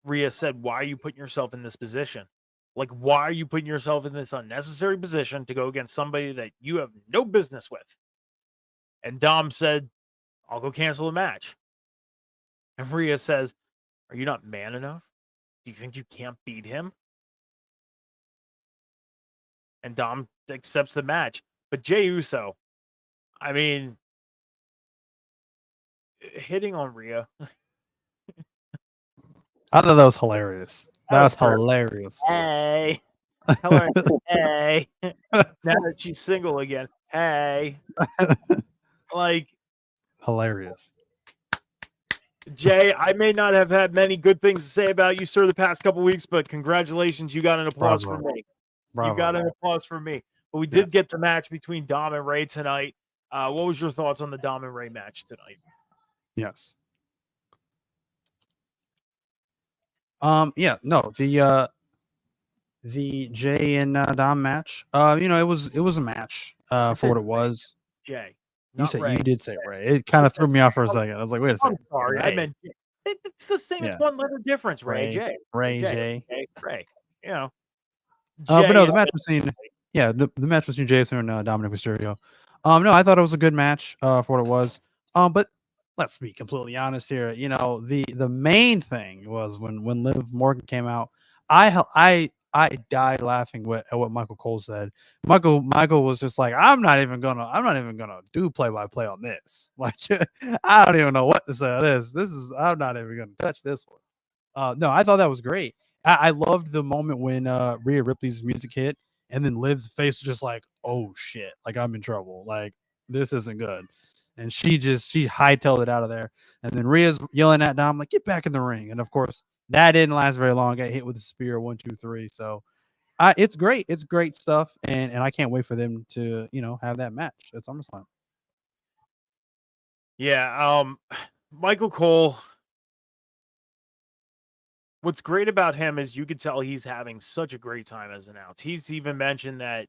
Rhea said, "Why are you putting yourself in this position? Like, why are you putting yourself in this unnecessary position to go against somebody that you have no business with?" And Dom said, "I'll go cancel the match." And Rhea says, "Are you not man enough? Do you think you can't beat him?" And Dom accepts the match. But Jey Uso, I mean, hitting on Rhea. I thought that was hilarious. That was hilarious. Hey. Tell her, hey. Now that she's single again. Hey. Like, hilarious. Jay, I may not have had many good things to say about you, sir, the past couple weeks, but congratulations. You got an applause from me. Bravo. You got an applause from me. But we did get the match between Dom and Ray tonight. What was your thoughts on the Dom and Ray match tonight? Yes. The Jay and Dom match. It was a match for what it was. Jay. You did say Ray. It kind of threw me off for a second. I was like, wait a second. I'm sorry. Ray. I meant it's the same as one letter difference, Ray. Jay. Ray. Ray. Jay, but no, the match between the match between Jason and Dominic Mysterio. No, I thought it was a good match for what it was. But let's be completely honest here. The main thing was when Liv Morgan came out. I died laughing at what Michael Cole said. Michael was just like, I'm not even gonna do play-by-play on this. Like, I don't even know what to say on this. I'm not even gonna touch this one. No, I thought that was great. I loved the moment when Rhea Ripley's music hit, and then Liv's face was just like, oh shit, like I'm in trouble. Like, this isn't good. And she hightailed it out of there. And then Rhea's yelling at Dom, like, get back in the ring. And of course, that didn't last very long. Got hit with a spear, 1, 2, 3. So it's great. It's great stuff. And I can't wait for them to, have that match at SummerSlam. Yeah. Michael Cole. What's great about him is you could tell he's having such a great time as an announcer. He's even mentioned that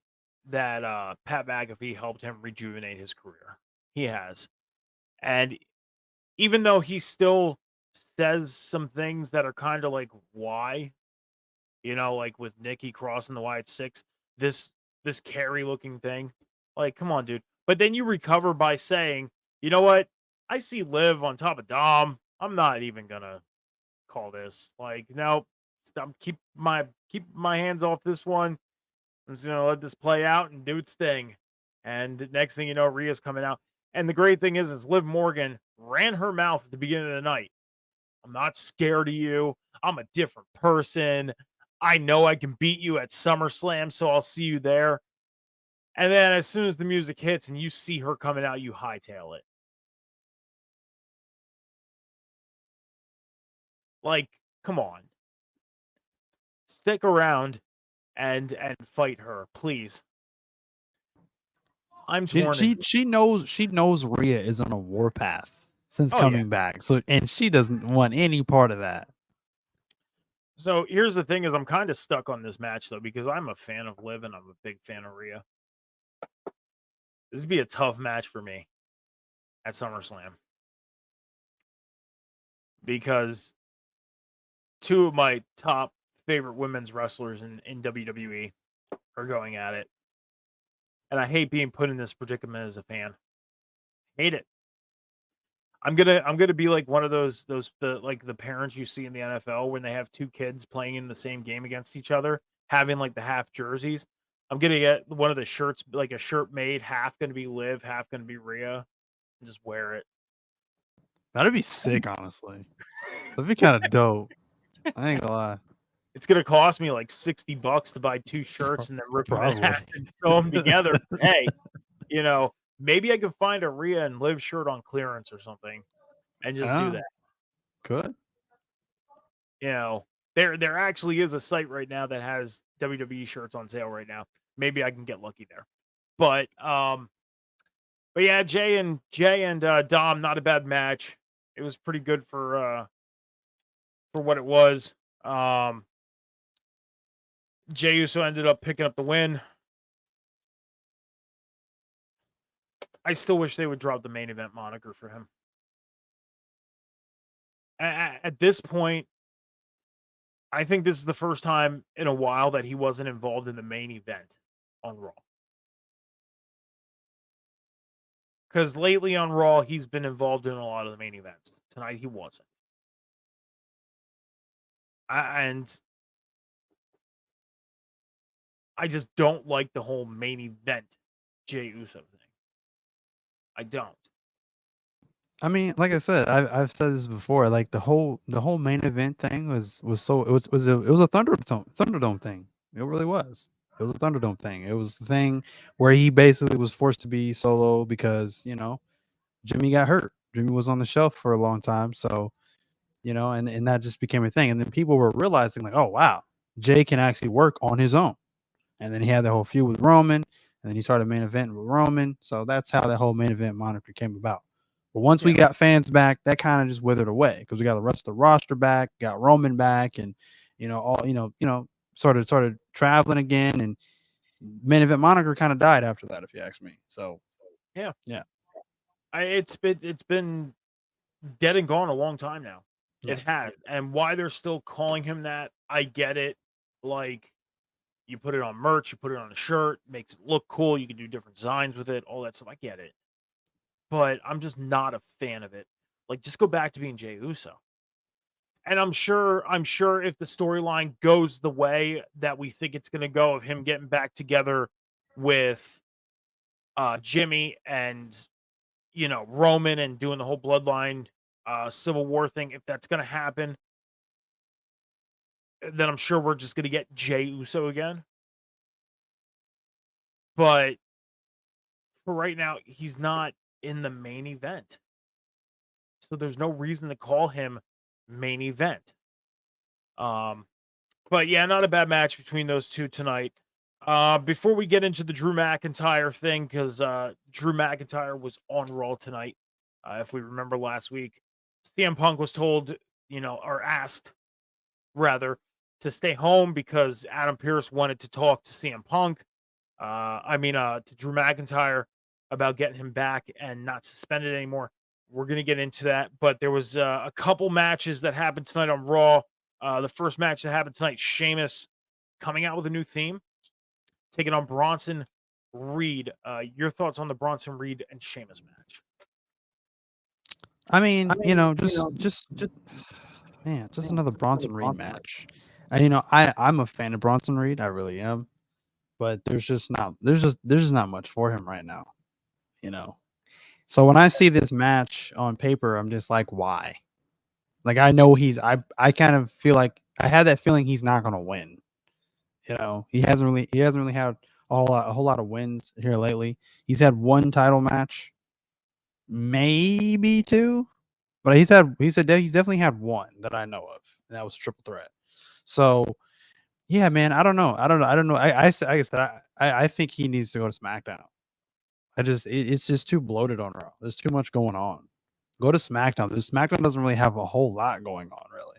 Pat McAfee helped him rejuvenate his career. He has. And even though he still says some things that are kind of like, why? Like with Nikki crossing the Wyatt 6, this Carrie looking thing. Like, come on, dude. But then you recover by saying, you know what? I see Liv on top of Dom. I'm not even gonna call this. Like, no, stop, keep my hands off this one. I'm just gonna let this play out and do its thing. And the next thing you know, Rhea's coming out. And the great thing is Liv Morgan ran her mouth at the beginning of the night. I'm not scared of you. I'm a different person. I know I can beat you at SummerSlam, so I'll see you there. And then as soon as the music hits and you see her coming out, you hightail it. Like, come on. Stick around and fight her, please. I'm torn. She knows Rhea is on a warpath since Oh, yeah. coming back. So and she doesn't want any part of that. So here's the thing: is I'm kind of stuck on this match though because I'm a fan of Liv and I'm a big fan of Rhea. This would be a tough match for me at SummerSlam because two of my top favorite women's wrestlers in WWE are going at it, and I hate being put in this predicament as a fan. Hate it. I'm gonna be like one of the parents you see in the NFL when they have two kids playing in the same game against each other, having like the half jerseys. I'm gonna get one of the shirts, like a shirt made, half gonna be Liv, half gonna be Rhea, and just wear it. That'd be sick, honestly. That'd be kind of dope. I ain't gonna lie. It's gonna cost me like $60 to buy two shirts and then rip them in half and sew them together. Hey, maybe I could find a Rhea and Liv shirt on clearance or something, and just do that. Good. There actually is a site right now that has WWE shirts on sale right now. Maybe I can get lucky there. But yeah, Jay and Dom, not a bad match. It was pretty good for what it was. Jey Uso ended up picking up the win. I still wish they would drop the main event moniker for him. At this point, I think this is the first time in a while that he wasn't involved in the main event on Raw. Because lately on Raw, he's been involved in a lot of the main events. Tonight, he wasn't. And I just don't like the whole main event Jey Uso thing. I don't. I mean, like I said, I've said this before. Like the whole main event thing was a Thunderdome thing. It really was. It was a Thunderdome thing. It was the thing where he basically was forced to be solo because Jimmy got hurt. Jimmy was on the shelf for a long time, so and that just became a thing. And then people were realizing like, oh wow, Jay can actually work on his own. And then he had the whole feud with Roman, and then he started main event with Roman. So that's how that whole main event moniker came about. But once we got fans back, that kind of just withered away because we got the rest of the roster back, got Roman back, and started traveling again, and main event moniker kind of died after that, if you ask me. So yeah. It's been dead and gone a long time now. Yeah. It has, and why they're still calling him that, I get it. Like, you put it on merch, you put it on a shirt, makes it look cool. You can do different designs with it, all that stuff. I get it. But I'm just not a fan of it. Like, just go back to being Jey Uso. And I'm sure if the storyline goes the way that we think it's going to go, of him getting back together with Jimmy and Roman and doing the whole bloodline Civil War thing, if that's going to happen, then I'm sure we're just going to get Jey Uso again. But for right now, he's not in the main event. So there's no reason to call him main event. But yeah, not a bad match between those two tonight. Before we get into the Drew McIntyre thing, because Drew McIntyre was on Raw tonight. If we remember last week, CM Punk was told, or asked rather, to stay home because Adam Pearce wanted to talk to CM Punk. To Drew McIntyre about getting him back and not suspended anymore. We're going to get into that, but there was a couple matches that happened tonight on Raw. The first match that happened tonight, Sheamus coming out with a new theme, taking on Bronson Reed. Your thoughts on the Bronson Reed and Sheamus match? Just another Bronson Reed match. I'm a fan of Bronson Reed. I really am. But there's just not much for him right now. So when I see this match on paper, I'm just like, why? Like, I know I kind of feel like I had that feeling he's not going to win. He hasn't really had a whole lot of wins here lately. He's had one title match, maybe two, but he's definitely had one that I know of, and that was Triple Threat. So yeah, man, I don't know. Like I said, I think he needs to go to SmackDown. It's just too bloated on Raw. There's too much going on. Go to SmackDown. SmackDown doesn't really have a whole lot going on, really.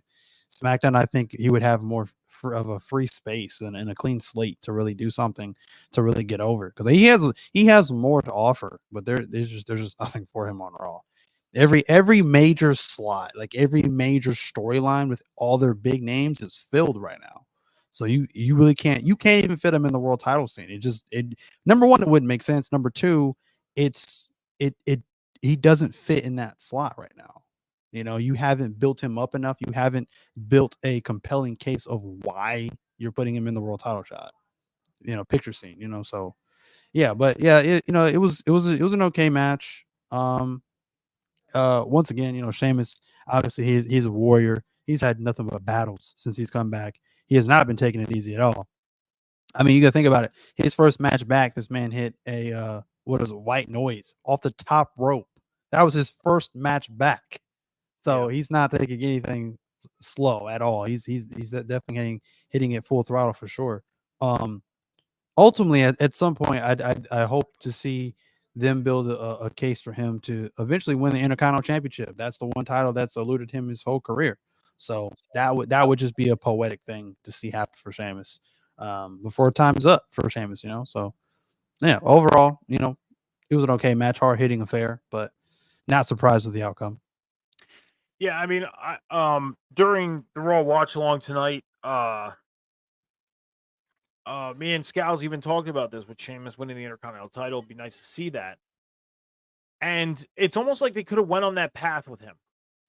SmackDown, I think he would have more of a free space and a clean slate to really do something to really get over, because he has more to offer, but there's just nothing for him on Raw. Every major slot, like every major storyline with all their big names, is filled right now. So you really can't even fit him in the world title scene. It number one, it wouldn't make sense. Number two, it he doesn't fit in that slot right now. You know, you haven't built him up enough. You haven't built a compelling case of why you're putting him in the world title shot. You know, picture scene. You know, so yeah, but yeah, it was an okay match. Once again, Sheamus, obviously he's a warrior. He's had nothing but battles since he's come back. He has not been taking it easy at all. I mean, you got to think about it. His first match back, this man hit a white noise off the top rope. That was his first match back. So he's not taking anything slow at all. He's definitely hitting it full throttle for sure. Ultimately, at some point, I hope to see them build a case for him to eventually win the Intercontinental Championship. That's the one title that's eluded him his whole career. So that would just be a poetic thing to see happen for Sheamus before time's up for Sheamus. So yeah, overall, it was an okay match, hard hitting affair, but not surprised with the outcome. Yeah, I mean, during the Raw watch along tonight, me and Scals even talked about this with Sheamus winning the Intercontinental title. It'd be nice to see that. And it's almost like they could have went on that path with him.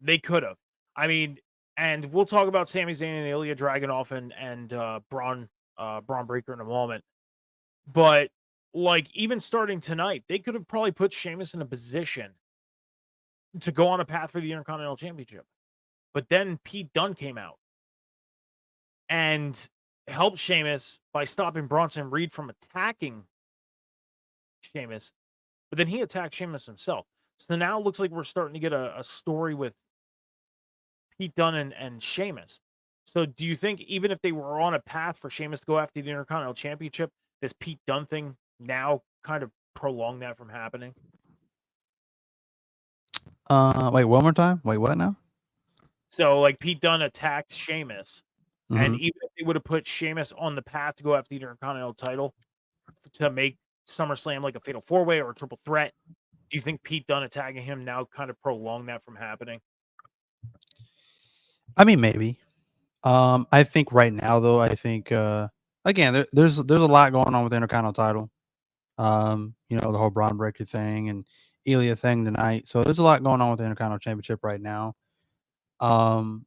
They could have. I mean, and we'll talk about Sami Zayn and Ilya Dragunov and Braun Breaker in a moment. But like even starting tonight, they could have probably put Sheamus in a position to go on a path for the Intercontinental Championship. But then Pete Dunne came out and helped Sheamus by stopping Bronson Reed from attacking Sheamus. But then he attacked Sheamus himself. So now it looks like we're starting to get a story with Pete Dunne and Sheamus. So do you think even if they were on a path for Sheamus to go after the Intercontinental Championship, this Pete Dunne thing now kind of prolong that from happening? Wait, one more time. Wait, what now? So like Pete Dunne attacked Sheamus, and even if they would have put Sheamus on the path to go after the Intercontinental title to make SummerSlam like a fatal four-way or a triple threat, do you think Pete Dunne attacking him now kind of prolong that from happening? I mean, maybe. I think right now, though, again, there's a lot going on with the Intercontinental title. The whole Braun Breaker thing and Ilya thing tonight. So there's a lot going on with the Intercontinental Championship right now. So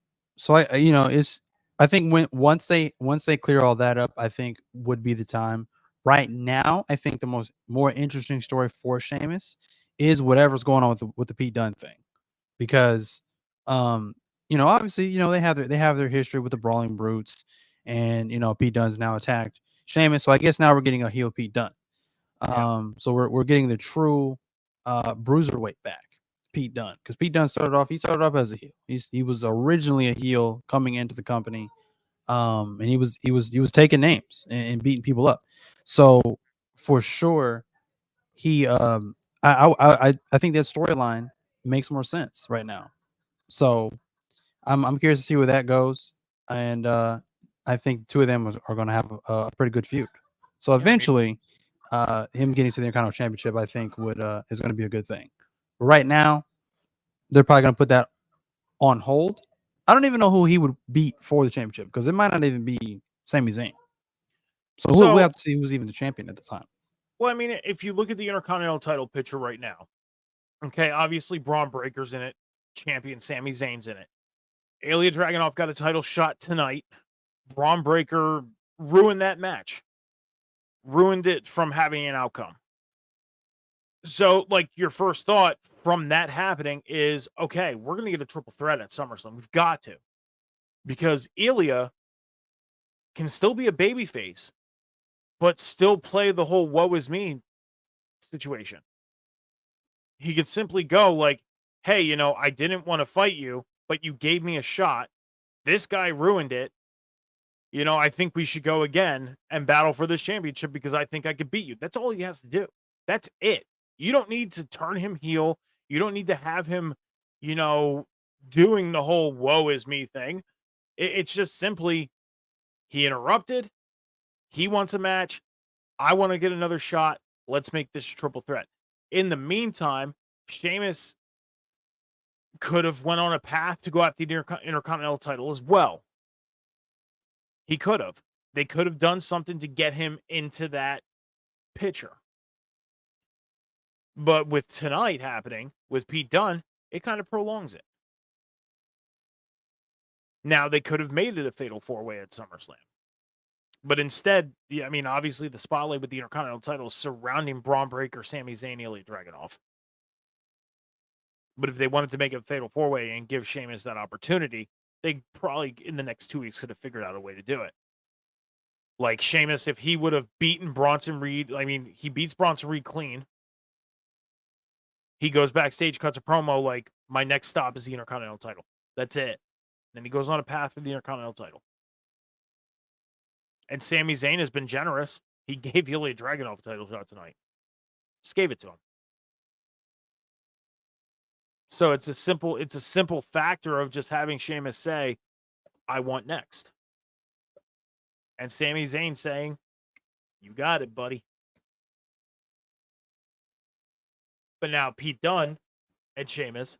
I think once they clear all that up, I think would be the time. Right now, I think the more interesting story for Sheamus is whatever's going on with the Pete Dunne thing, because obviously they have their history with the Brawling Brutes, and Pete Dunne's now attacked Sheamus, so I guess now we're getting a heel Pete Dunne. So we're getting the true bruiserweight back, Pete Dunne, because Pete Dunne started off as a heel. He was originally a heel coming into the company, and he was taking names and beating people up. So for sure, he I think that storyline makes more sense right now. So I'm curious to see where that goes, and I think two of them are going to have a pretty good feud. So eventually, him getting to the Intercontinental Championship, I think is going to be a good thing. But right now, they're probably going to put that on hold. I don't even know who he would beat for the championship, because it might not even be Sami Zayn. So we'll have to see who's even the champion at the time. Well, I mean, if you look at the Intercontinental title picture right now, okay, obviously Braun Breaker's in it, champion Sami Zayn's in it. Ilya Dragunov got a title shot tonight. Braun Breaker ruined that match. Ruined it from having an outcome. So, like, your first thought from that happening is, okay, we're going to get a triple threat at SummerSlam. We've got to. Because Ilya can still be a babyface but still play the whole woe is me situation. He could simply go like, hey, you know, I didn't want to fight you, but you gave me a shot. This guy ruined it. You know, I think we should go again and battle for this championship because I think I could beat you. That's all he has to do. That's it. You don't need to turn him heel. You don't need to have him, you know, doing the whole woe is me thing. It's just simply he interrupted. He wants a match. I want to get another shot. Let's make this a triple threat. In the meantime, Sheamus could have went on a path to go after the Intercontinental title as well. He could have. They could have done something to get him into that picture. But with tonight happening, with Pete Dunne, it kind of prolongs it. Now, they could have made it a fatal four-way at SummerSlam. But instead, I mean, obviously the spotlight with the Intercontinental title surrounding Braun Breaker, Sami Zayn, Ilya Dragunov. But if they wanted to make it a fatal four-way and give Sheamus that opportunity, they probably in the next 2 weeks could have figured out a way to do it. Like Sheamus, if he would have beaten Bronson Reed, I mean, he beats Bronson Reed clean. He goes backstage, cuts a promo like, my next stop is the Intercontinental title. That's it. Then he goes on a path for the Intercontinental title. And Sami Zayn has been generous. He gave Ilya Dragunov a title shot tonight. Just gave it to him. So it's a simple factor of just having Sheamus say, I want next. And Sami Zayn saying, you got it, buddy. But now Pete Dunne and Sheamus,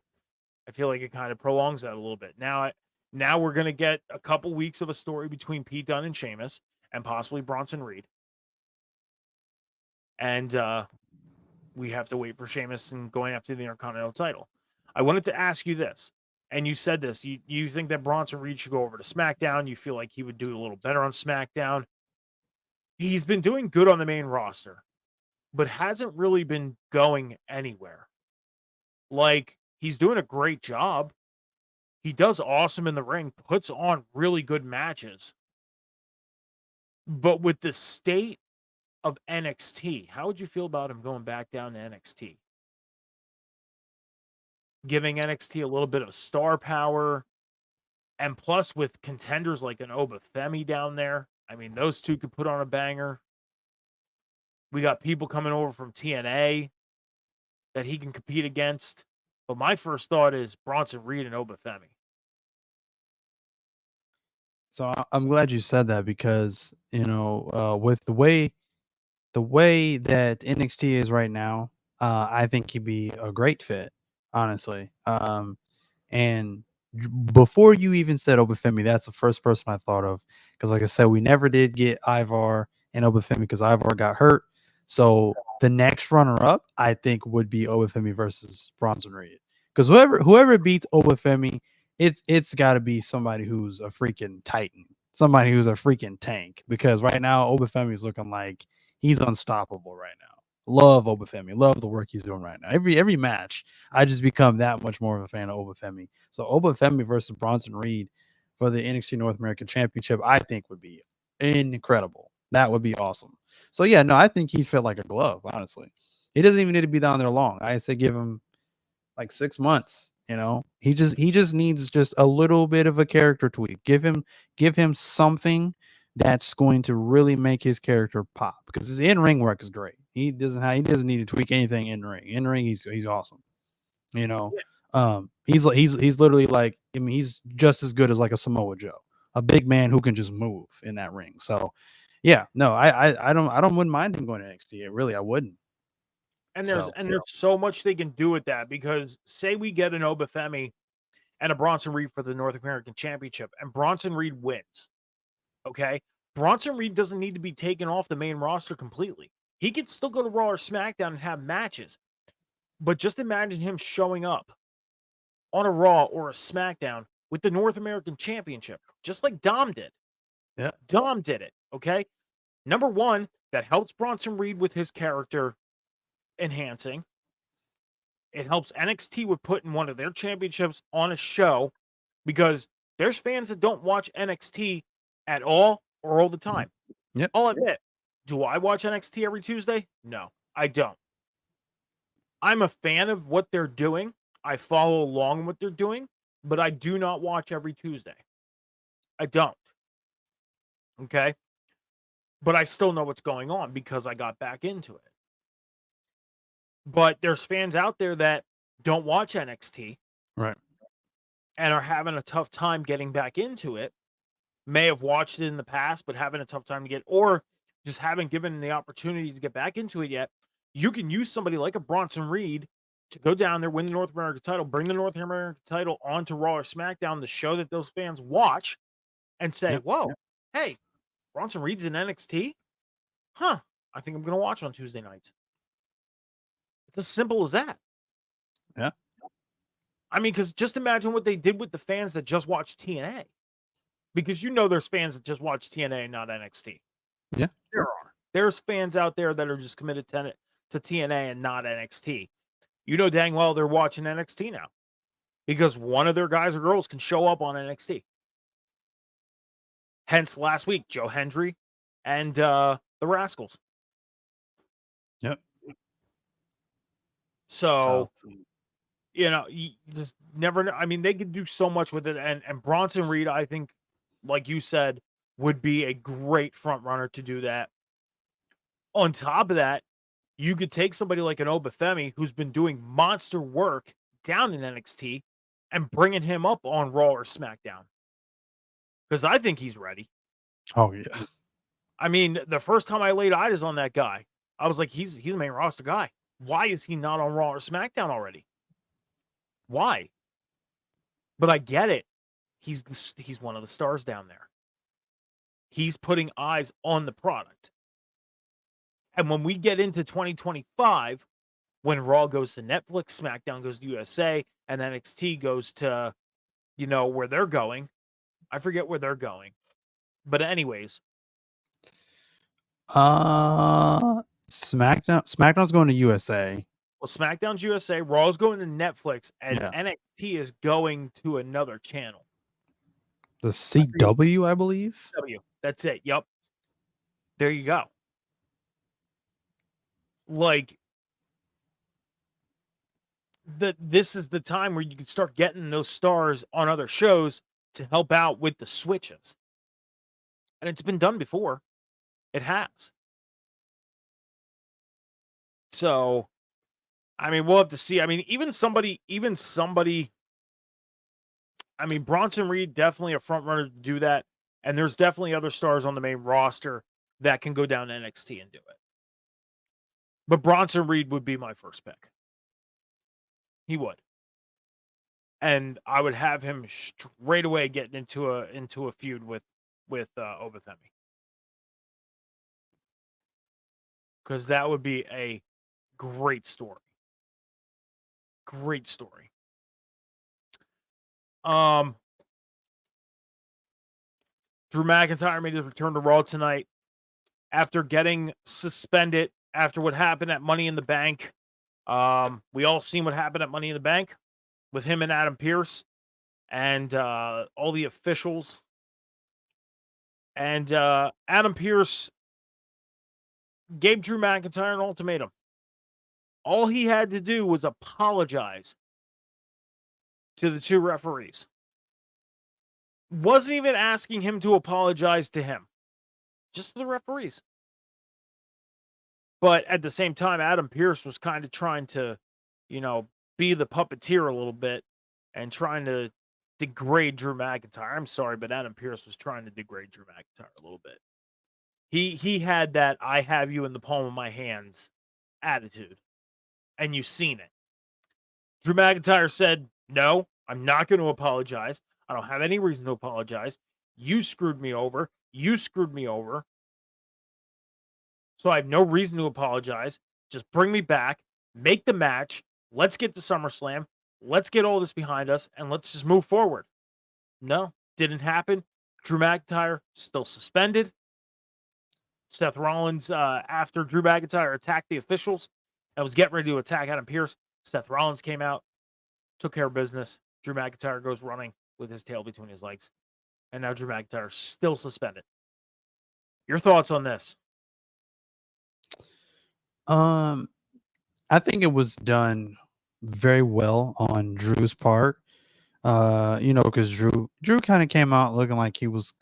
I feel like it kind of prolongs that a little bit. Now we're going to get a couple weeks of a story between Pete Dunne and Sheamus and possibly Bronson Reed. And we have to wait for Sheamus and going after the Intercontinental title. I wanted to ask you this, and you said this. You think that Bronson Reed should go over to SmackDown. You feel like he would do a little better on SmackDown. He's been doing good on the main roster, but hasn't really been going anywhere. Like, he's doing a great job. He does awesome in the ring, puts on really good matches. But with the state of NXT, how would you feel about him going back down to NXT? Giving NXT a little bit of star power. And plus with contenders like an Obafemi down there. I mean, those two could put on a banger. We got people coming over from TNA that he can compete against. But my first thought is Bronson Reed and Obafemi. So I'm glad you said that because, you know, with the way that NXT is right now, I think he'd be a great fit, honestly. And before you even said Obafemi, that's the first person I thought of. Because like I said, we never did get Ivar and Obafemi because Ivar got hurt. So the next runner-up, I think, would be Obafemi versus Bronson Reed. Because whoever beats Obafemi, it's got to be somebody who's a freaking titan, somebody who's a freaking tank. Because right now, Obafemi is looking like he's unstoppable right now. Love Obafemi. Love the work he's doing right now. Every match, I just become that much more of a fan of Obafemi. So Obafemi versus Bronson Reed for the NXT North American Championship, I think would be incredible. That would be awesome. So yeah, no, I think he fit like a glove, honestly. He doesn't even need to be down there long. I say give him like 6 months, you know. He just needs just a little bit of a character tweak. Give him something that's going to really make his character pop because his in-ring work is great. He doesn't need to tweak anything in ring. In ring, he's awesome. You know, he's literally like, I mean, he's just as good as like a Samoa Joe, a big man who can just move in that ring. So, yeah, no, I wouldn't mind him going to NXT. Really, I wouldn't. And there's so much they can do with that because say we get an Obafemi and a Bronson Reed for the North American Championship and Bronson Reed wins. Okay, Bronson Reed doesn't need to be taken off the main roster completely. He could still go to Raw or SmackDown and have matches. But just imagine him showing up on a Raw or a SmackDown with the North American Championship, just like Dom did. Yeah. Dom did it, okay? Number one, that helps Bronson Reed with his character enhancing. It helps NXT with putting one of their championships on a show because there's fans that don't watch NXT at all or all the time. Yep. I'll admit, Do I watch NXT every Tuesday? No, I don't. I'm a fan of what they're doing. I follow along what they're doing, but I do not watch every Tuesday. I don't. Okay? But I still know what's going on because I got back into it. But there's fans out there that don't watch NXT. Right. And are having a tough time getting back into it. May have watched it in the past, but having a tough time to get, or just haven't given the opportunity to get back into it yet. You can use somebody like a Bronson Reed to go down there, win the North American title, bring the North American title onto Raw or SmackDown, the show that those fans watch, and say, whoa, hey, Bronson Reed's in NXT? Huh, I think I'm going to watch on Tuesday nights. It's as simple as that. Yeah. I mean, because just imagine what they did with the fans that just watch TNA. Because there's fans that just watch TNA and not NXT. Yeah. There are. There's fans out there that are just committed to TNA and not NXT. You know dang well they're watching NXT now. Because one of their guys or girls can show up on NXT. Hence last week, Joe Hendry and the Rascals. Yep. So you just never know. I mean, they could do so much with it. And Bronson Reed, I think, like you said, would be a great front runner to do that. On top of that, you could take somebody like an Obafemi who's been doing monster work down in NXT and bringing him up on Raw or SmackDown. Because I think he's ready. Oh, yeah. I mean, the first time I laid eyes on that guy, I was like, he's the main roster guy. Why is he not on Raw or SmackDown already? Why? But I get it. He's one of the stars down there. He's putting eyes on the product. And when we get into 2025, when Raw goes to Netflix, SmackDown goes to USA, and NXT goes to, where they're going. I forget where they're going. But anyways. SmackDown's going to USA. Well, SmackDown's USA, Raw's going to Netflix, and NXT is going to another channel. The CW, I believe. CW. That's it. Yep. There you go. Like, this is the time where you can start getting those stars on other shows to help out with the switches. And it's been done before. It has. So, I mean, we'll have to see. I mean, even somebody, I mean, Bronson Reed, definitely a front runner to do that. And there's definitely other stars on the main roster that can go down to NXT and do it. But Bronson Reed would be my first pick. He would. And I would have him straight away getting into a feud with Obafemi. Because that would be a great story. Great story. Drew McIntyre made his return to Raw tonight after getting suspended after what happened at Money in the Bank. We all seen what happened at Money in the Bank with him and Adam Pearce and all the officials. And Adam Pearce gave Drew McIntyre an ultimatum. All he had to do was apologize to the two referees. Wasn't even asking him to apologize to him. Just the referees. But at the same time, Adam Pearce was kind of trying to, be the puppeteer a little bit and trying to degrade Drew McIntyre. I'm sorry, but Adam Pearce was trying to degrade Drew McIntyre a little bit. He had that I have you in the palm of my hands attitude. And you've seen it. Drew McIntyre said, no, I'm not going to apologize. I don't have any reason to apologize. You screwed me over. You screwed me over. So I have no reason to apologize. Just bring me back. Make the match. Let's get to SummerSlam. Let's get all this behind us. And let's just move forward. No, didn't happen. Drew McIntyre still suspended. Seth Rollins, after Drew McIntyre attacked the officials and was getting ready to attack Adam Pearce, Seth Rollins came out, took care of business. Drew McIntyre goes running with his tail between his legs. And now Drew McIntyre is still suspended. Your thoughts on this? Um, I think it was done very well on Drew's part. Because Drew kind of came out looking like he was,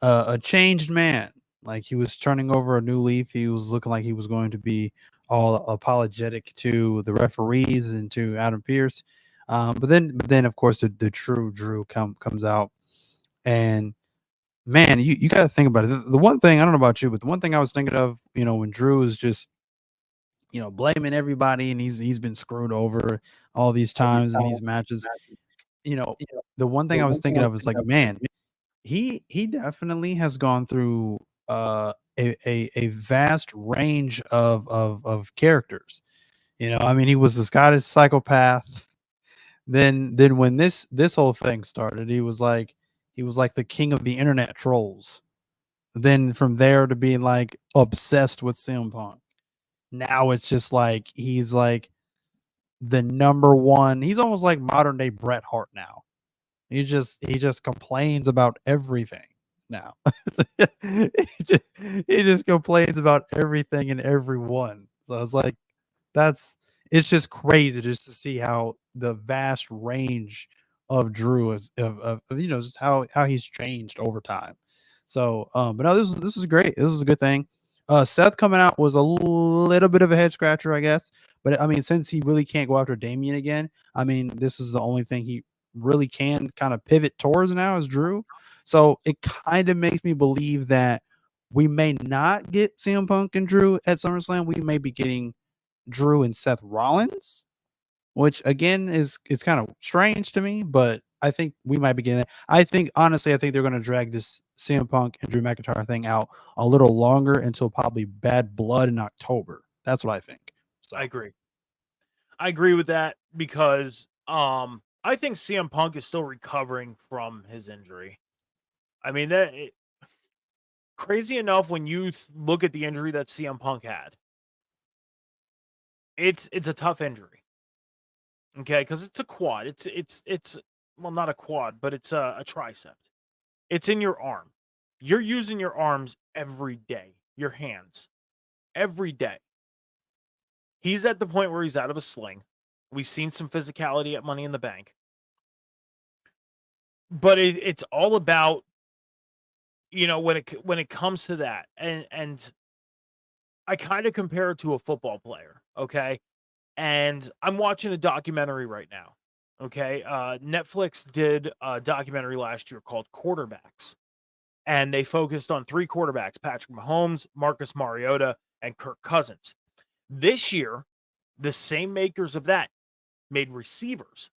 a changed man. Like he was turning over a new leaf. He was looking like he was going to be all apologetic to the referees and to Adam Pearce. But then of course the true Drew comes out, and man, you got to think about it. The one thing, I don't know about you, but the one thing I was thinking of, when Drew is just blaming everybody, and he's been screwed over all these times in these matches. You know, the one thing I was thinking of is like, man, he definitely has gone through a vast range of characters. I mean, he was the Scottish psychopath. Then when this whole thing started, he was like the king of the internet trolls. Then from there to being like obsessed with CM Punk. Now it's just like he's like the number one. He's almost like modern day Bret Hart now. He just complains about everything now. he just complains about everything and everyone. So it's like it's just crazy just to see how the vast range of Drew is of just how he's changed over time. So but no, this is great. This is a good thing. Seth coming out was a little bit of a head scratcher, I guess. But I mean, since he really can't go after Damien again, I mean, this is the only thing he really can kind of pivot towards now is Drew. So it kind of makes me believe that we may not get CM Punk and Drew at SummerSlam. We may be getting Drew and Seth Rollins, which again is kind of strange to me, but I think we might be getting it. I think honestly, I think they're going to drag this CM Punk and Drew McIntyre thing out a little longer until probably Bad Blood in October. That's what I think. So I agree. I agree with that because I think CM Punk is still recovering from his injury. I mean crazy enough when you look at the injury that CM Punk had. It's a tough injury. Okay, because it's a quad. It's well, not a quad, but it's a tricep. It's in your arm. You're using your arms every day, your hands every day. He's at the point where he's out of a sling. We've seen some physicality at Money in the Bank, but it's all about when it comes to that, and I kind of compare it to a football player. Okay, and I'm watching a documentary right now. Okay, Netflix did a documentary last year called Quarterbacks, and they focused on three quarterbacks: Patrick Mahomes, Marcus Mariota, and Kirk Cousins. This year, the same makers of that made receivers,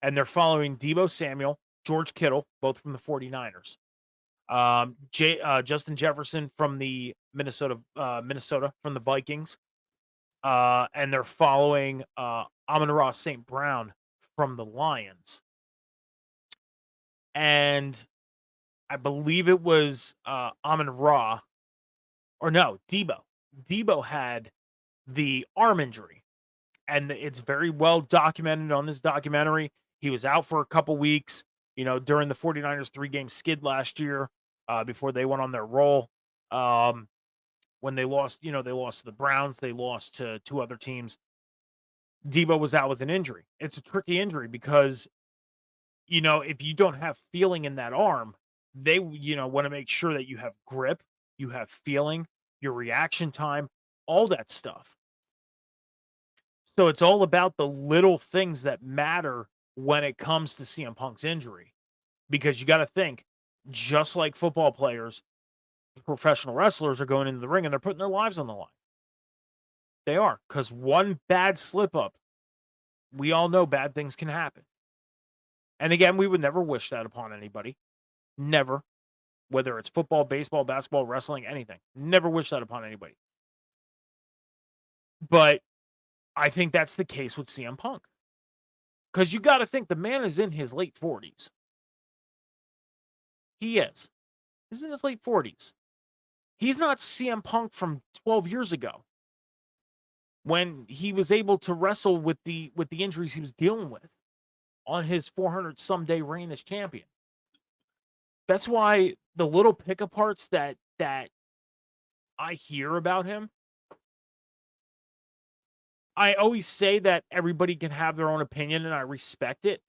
and they're following Deebo Samuel, George Kittle, both from the 49ers. Justin Jefferson from the Minnesota from the Vikings, and they're following Amon-Ra St. Brown from the Lions, and I believe it was Amon-Ra, or no, Deebo. Deebo had the arm injury, and it's very well documented on this documentary. He was out for a couple weeks, during the 49ers 3-game skid last year, before they went on their roll. When they lost, they lost to the Browns, they lost to two other teams. Deebo was out with an injury. It's a tricky injury because, if you don't have feeling in that arm, they, want to make sure that you have grip, you have feeling, your reaction time, all that stuff. So it's all about the little things that matter when it comes to CM Punk's injury. Because you got to think, just like football players, professional wrestlers are going into the ring and they're putting their lives on the line. They are, because one bad slip up, we all know bad things can happen. And again, we would never wish that upon anybody. Never. Whether it's football, baseball, basketball, wrestling, anything. Never wish that upon anybody. But I think that's the case with CM Punk. Because you got to think the man is in his late 40s. He is. He's in his late 40s. He's not CM Punk from 12 years ago when he was able to wrestle with the injuries he was dealing with on his 400 some day reign as champion. That's why the little pick aparts that I hear about him, I always say that everybody can have their own opinion and I respect it.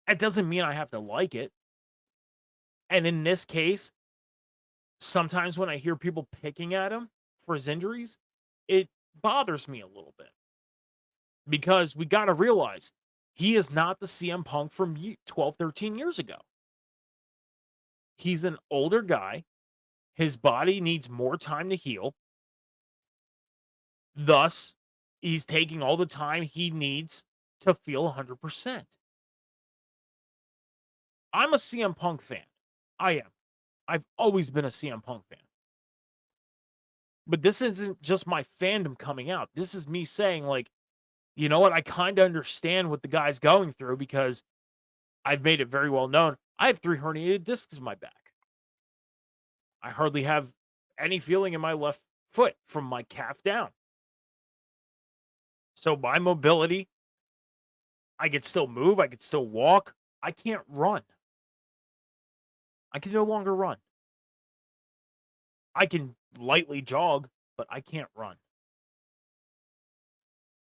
It doesn't mean I have to like it. And in this case, sometimes when I hear people picking at him for his injuries, it bothers me a little bit. Because we got to realize he is not the CM Punk from 12, 13 years ago. He's an older guy. His body needs more time to heal. Thus, he's taking all the time he needs to feel 100%. I'm a CM Punk fan. I am. I've always been a CM Punk fan. But this isn't just my fandom coming out. This is me saying, like, you know what? I kind of understand what the guy's going through because I've made it very well known. I have 3 herniated discs in my back. I hardly have any feeling in my left foot from my calf down. So my mobility, I could still move. I could still walk. I can't run. I can no longer run. I can lightly jog, but I can't run.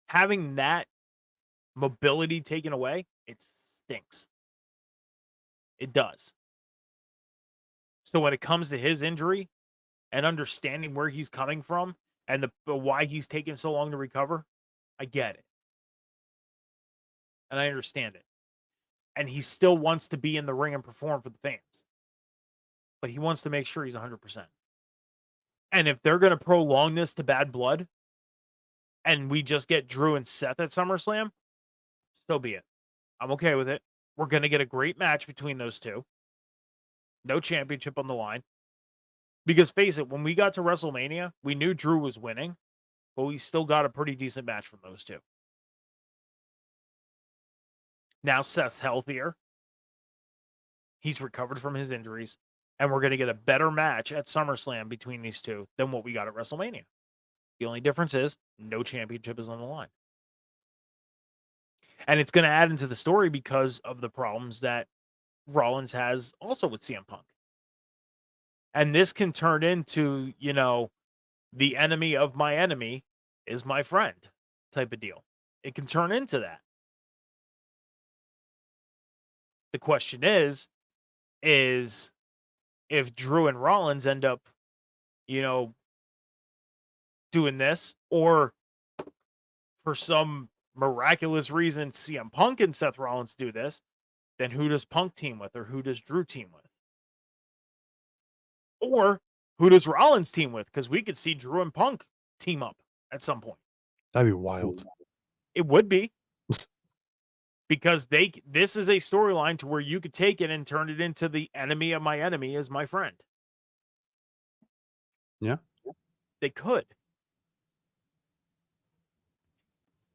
Having that mobility taken away, it stinks. It does. So when it comes to his injury and understanding where he's coming from and the why he's taking so long to recover, I get it. And I understand it. And he still wants to be in the ring and perform for the fans. But he wants to make sure he's 100%. And if they're going to prolong this to Bad Blood and we just get Drew and Seth at SummerSlam, so be it. I'm okay with it. We're going to get a great match between those two. No championship on the line. Because face it, when we got to WrestleMania, we knew Drew was winning, but we still got a pretty decent match from those two. Now Seth's healthier. He's recovered from his injuries. And we're going to get a better match at SummerSlam between these two than what we got at WrestleMania. The only difference is no championship is on the line. And it's going to add into the story because of the problems that Rollins has also with CM Punk. And this can turn into, you know, the enemy of my enemy is my friend type of deal. It can turn into that. The question is if Drew and Rollins end up, you know, doing this, or for some miraculous reason CM Punk and Seth Rollins do this, then who does Punk team with or who does Drew team with? Or who does Rollins team with? Because we could see Drew and Punk team up at some point. That'd be wild. It would be. Because this is a storyline to where you could take it and turn it into the enemy of my enemy is my friend. Yeah. They could.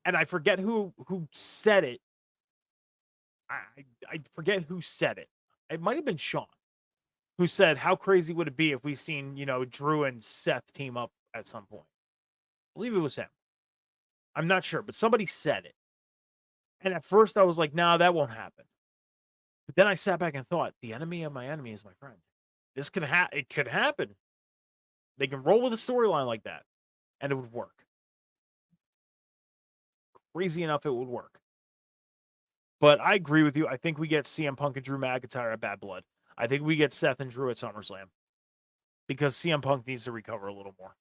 And I forget who said it. I forget who said it. It might have been Sean who said, how crazy would it be if we seen, you know, Drew and Seth team up at some point? I believe it was him. I'm not sure, but somebody said it. And at first I was like, no, that won't happen. But then I sat back and thought, the enemy of my enemy is my friend. This could it could happen. They can roll with a storyline like that, and it would work. Crazy enough, it would work. But I agree with you. I think we get CM Punk and Drew McIntyre at Bad Blood. I think we get Seth and Drew at SummerSlam. Because CM Punk needs to recover a little more.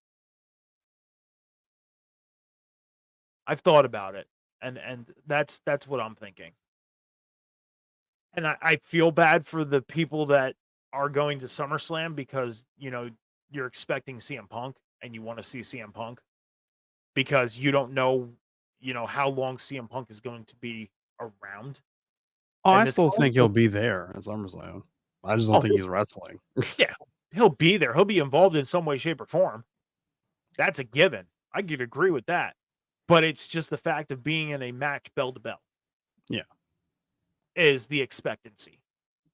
I've thought about it. And that's what I'm thinking. And I feel bad for the people that are going to SummerSlam because, you know, you're expecting CM Punk and you want to see CM Punk because you don't know, you know, how long CM Punk is going to be around. Oh, And I this still think he'll also- be there at SummerSlam. I just don't think he's wrestling. Yeah, he'll be there. He'll be involved in some way, shape, or form. That's a given. I could agree with that. But it's just the fact of being in a match bell to bell. Yeah. Is the expectancy.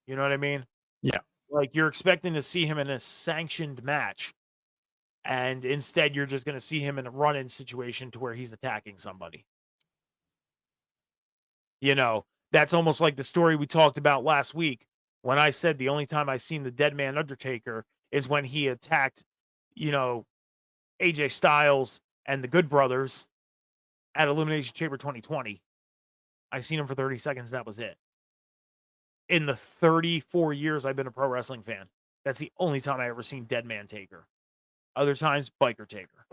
You know what I mean? Yeah. Like you're expecting to see him in a sanctioned match. And instead you're just going to see him in a run-in situation to where he's attacking somebody. You know, that's almost like the story we talked about last week when I said the only time I've seen the Dead Man Undertaker is when he attacked, you know, AJ Styles and the Good Brothers at Elimination Chamber 2020. I seen him for 30 seconds. That was it. In the 34 years I've been a pro wrestling fan, that's the only time I ever seen Dead Man Taker. Other times, Biker Taker.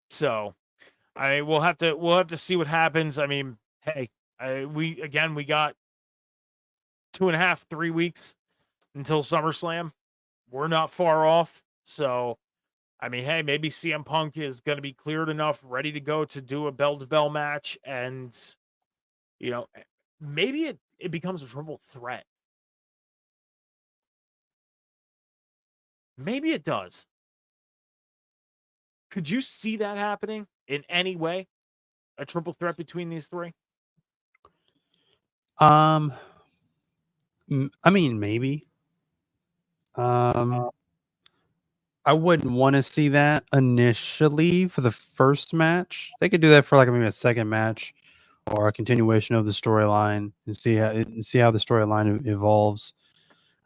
So, we'll have to see what happens. I mean, hey, we got 2.5, 3 weeks until SummerSlam. We're not far off. So, I mean, hey, maybe CM Punk is going to be cleared enough, ready to go to do a bell-to-bell match, and maybe it becomes a triple threat. Maybe it does. Could you see that happening in any way? A triple threat between these three? I mean, maybe. I wouldn't want to see that initially for the first match. They could do that for like maybe a second match or a continuation of the storyline and see how the storyline evolves.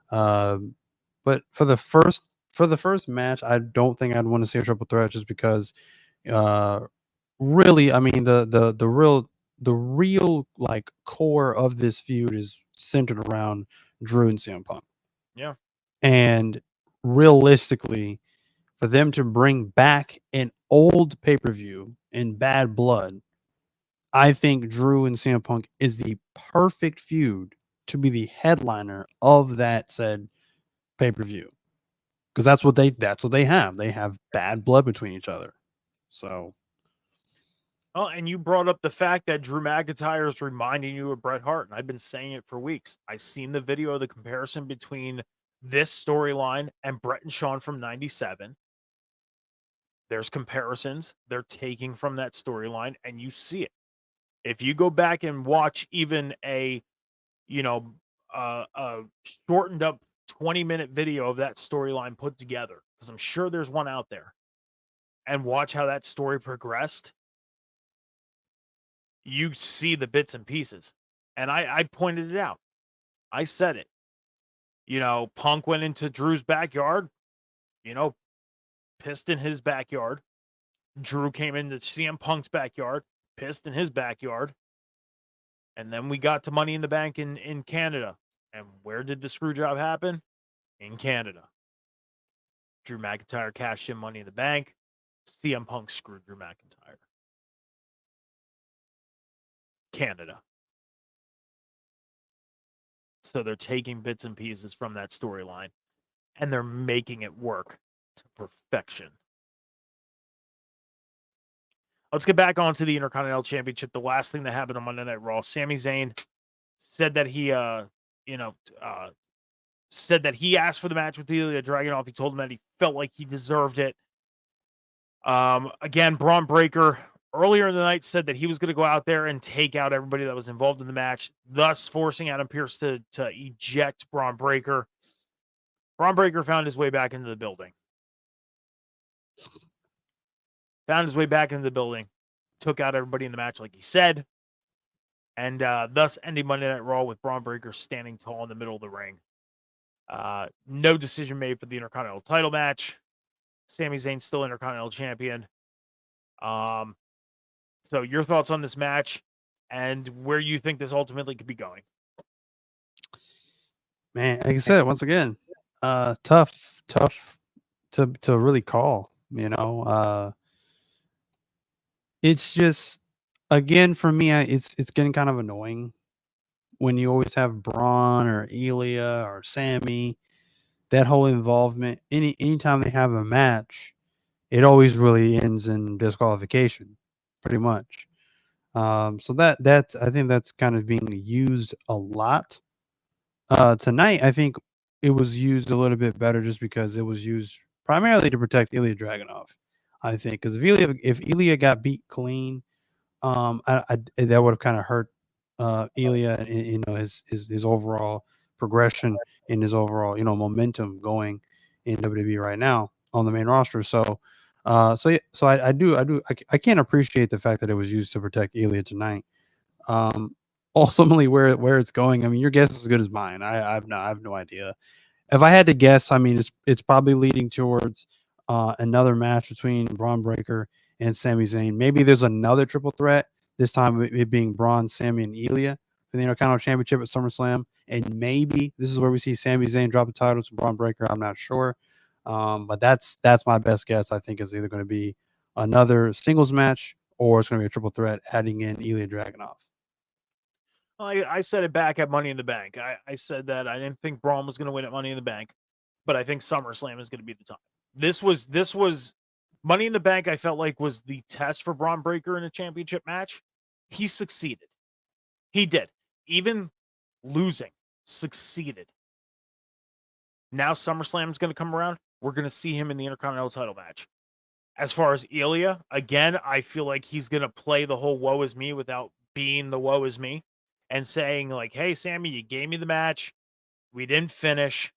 But for the first match, I don't think I'd want to see a triple threat just because really, I mean the real like core of this feud is centered around Drew and CM Punk. Yeah. And realistically, for them to bring back an old pay-per-view in Bad Blood, I think Drew and CM Punk is the perfect feud to be the headliner of that said pay-per-view. Because that's what they have. They have bad blood between each other. So Oh, and you brought up the fact that Drew McIntyre is reminding you of Bret Hart, and I've been saying it for weeks. I've seen the video of the comparison between this storyline and Bret and Shawn from 97. There's comparisons they're taking from that storyline, and you see it. If you go back and watch even a shortened up 20-minute video of that storyline put together, because I'm sure there's one out there, and watch how that story progressed, you see the bits and pieces. And I pointed it out. I said it. Punk went into Drew's backyard, pissed in his backyard. Drew came into CM Punk's backyard, pissed in his backyard. And then we got to Money in the Bank in Canada. And where did the screw job happen? In Canada. Drew McIntyre cashed in Money in the Bank. CM Punk screwed Drew McIntyre. Canada. So they're taking bits and pieces from that storyline, and they're making it work to perfection. Let's get back onto the Intercontinental Championship. The last thing that happened on Monday Night Raw, Sami Zayn said that he, said that he asked for the match with Ilya Dragunov. He told him that he felt like he deserved it. Again, Braun Breaker earlier in the night said that he was going to go out there and take out everybody that was involved in the match, thus forcing Adam Pearce to eject Braun Breaker. Braun Breaker found his way back into the building. Took out everybody in the match like he said, and thus ending Monday Night Raw with Braun Breaker standing tall in the middle of the ring. No decision made for the Intercontinental title match. Sami Zayn still Intercontinental Champion. So your thoughts on this match and where you think this ultimately could be going? Man, like I said, once again, tough to really call, it's just, again, for me, it's getting kind of annoying when you always have Braun or Ilya or Sammy, that whole involvement. Anytime they have a match, it always really ends in disqualification, pretty much. So that's I think that's kind of being used a lot. Tonight, I think it was used a little bit better just because it was used primarily to protect Ilya Dragunov. I think because if Ilya got beat clean, that would have kind of hurt Ilya, his overall progression in his overall momentum going in WWE right now on the main roster. So I can't appreciate the fact that it was used to protect Ilya tonight. Ultimately, where it's going, I mean, your guess is as good as mine. I have no idea. if I had to guess, I mean, it's probably leading towards another match between Braun Breaker and Sami Zayn. Maybe there's another triple threat, this time it being Braun, Sami, and Ilya for the Intercontinental Championship at SummerSlam. And maybe this is where we see Sami Zayn drop the title to Braun Breaker. I'm not sure. But that's my best guess. I think is either going to be another singles match or it's going to be a triple threat, adding in Ilya Dragunov. I said it back at Money in the Bank. I said that I didn't think Braun was going to win at Money in the Bank, but I think SummerSlam is going to be the time. This was Money in the Bank. I felt like was the test for Braun Breaker in a championship match. He succeeded. He did. Even losing, succeeded. Now SummerSlam is going to come around. We're going to see him in the Intercontinental title match. As far as Ilya, again, I feel like he's going to play the whole woe is me without being the woe is me and saying like, hey, Sami, you gave me the match. We didn't finish.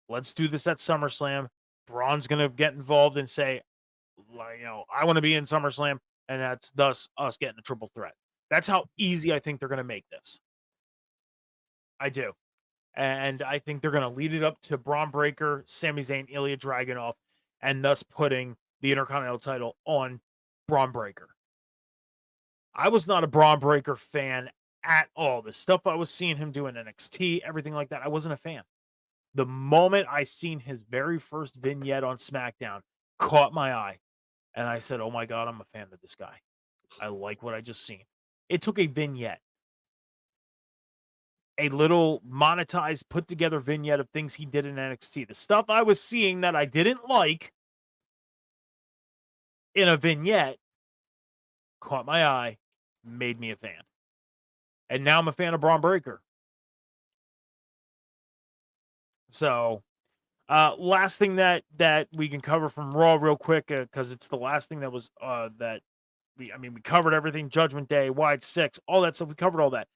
Let's do this at SummerSlam. Braun's going to get involved and say, I want to be in SummerSlam. And that's thus us getting a triple threat. That's how easy I think they're going to make this. I do. And I think they're going to lead it up to Braun Breaker, Sami Zayn, Ilya Dragunov, and thus putting the Intercontinental title on Braun Breaker. I was not a Braun Breaker fan at all. The stuff I was seeing him do in NXT, everything like that, I wasn't a fan. The moment I seen his very first vignette on SmackDown caught my eye, and I said, oh my God, I'm a fan of this guy. I like what I just seen. It took a vignette. A little monetized, put together vignette of things he did in NXT. The stuff I was seeing that I didn't like in a vignette caught my eye, made me a fan. And now I'm a fan of Braun Breaker. So, last thing that we can cover from Raw real quick, because it's the last thing that was that we covered everything. Judgment Day, Wide Six, all that stuff. We covered all that.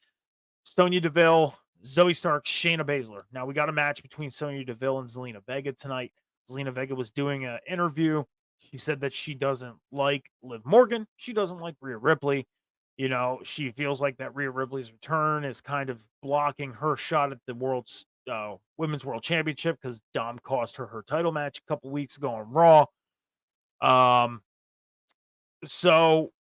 Sonya Deville, Zoe Stark, Shayna Baszler. Now we got a match between Sonya Deville and Zelina Vega tonight. Zelina Vega was doing an interview. She said that she doesn't like Liv Morgan. She doesn't like Rhea Ripley. She feels like that Rhea Ripley's return is kind of blocking her shot at the world's Women's World Championship because Dom cost her title match a couple weeks ago on Raw. So,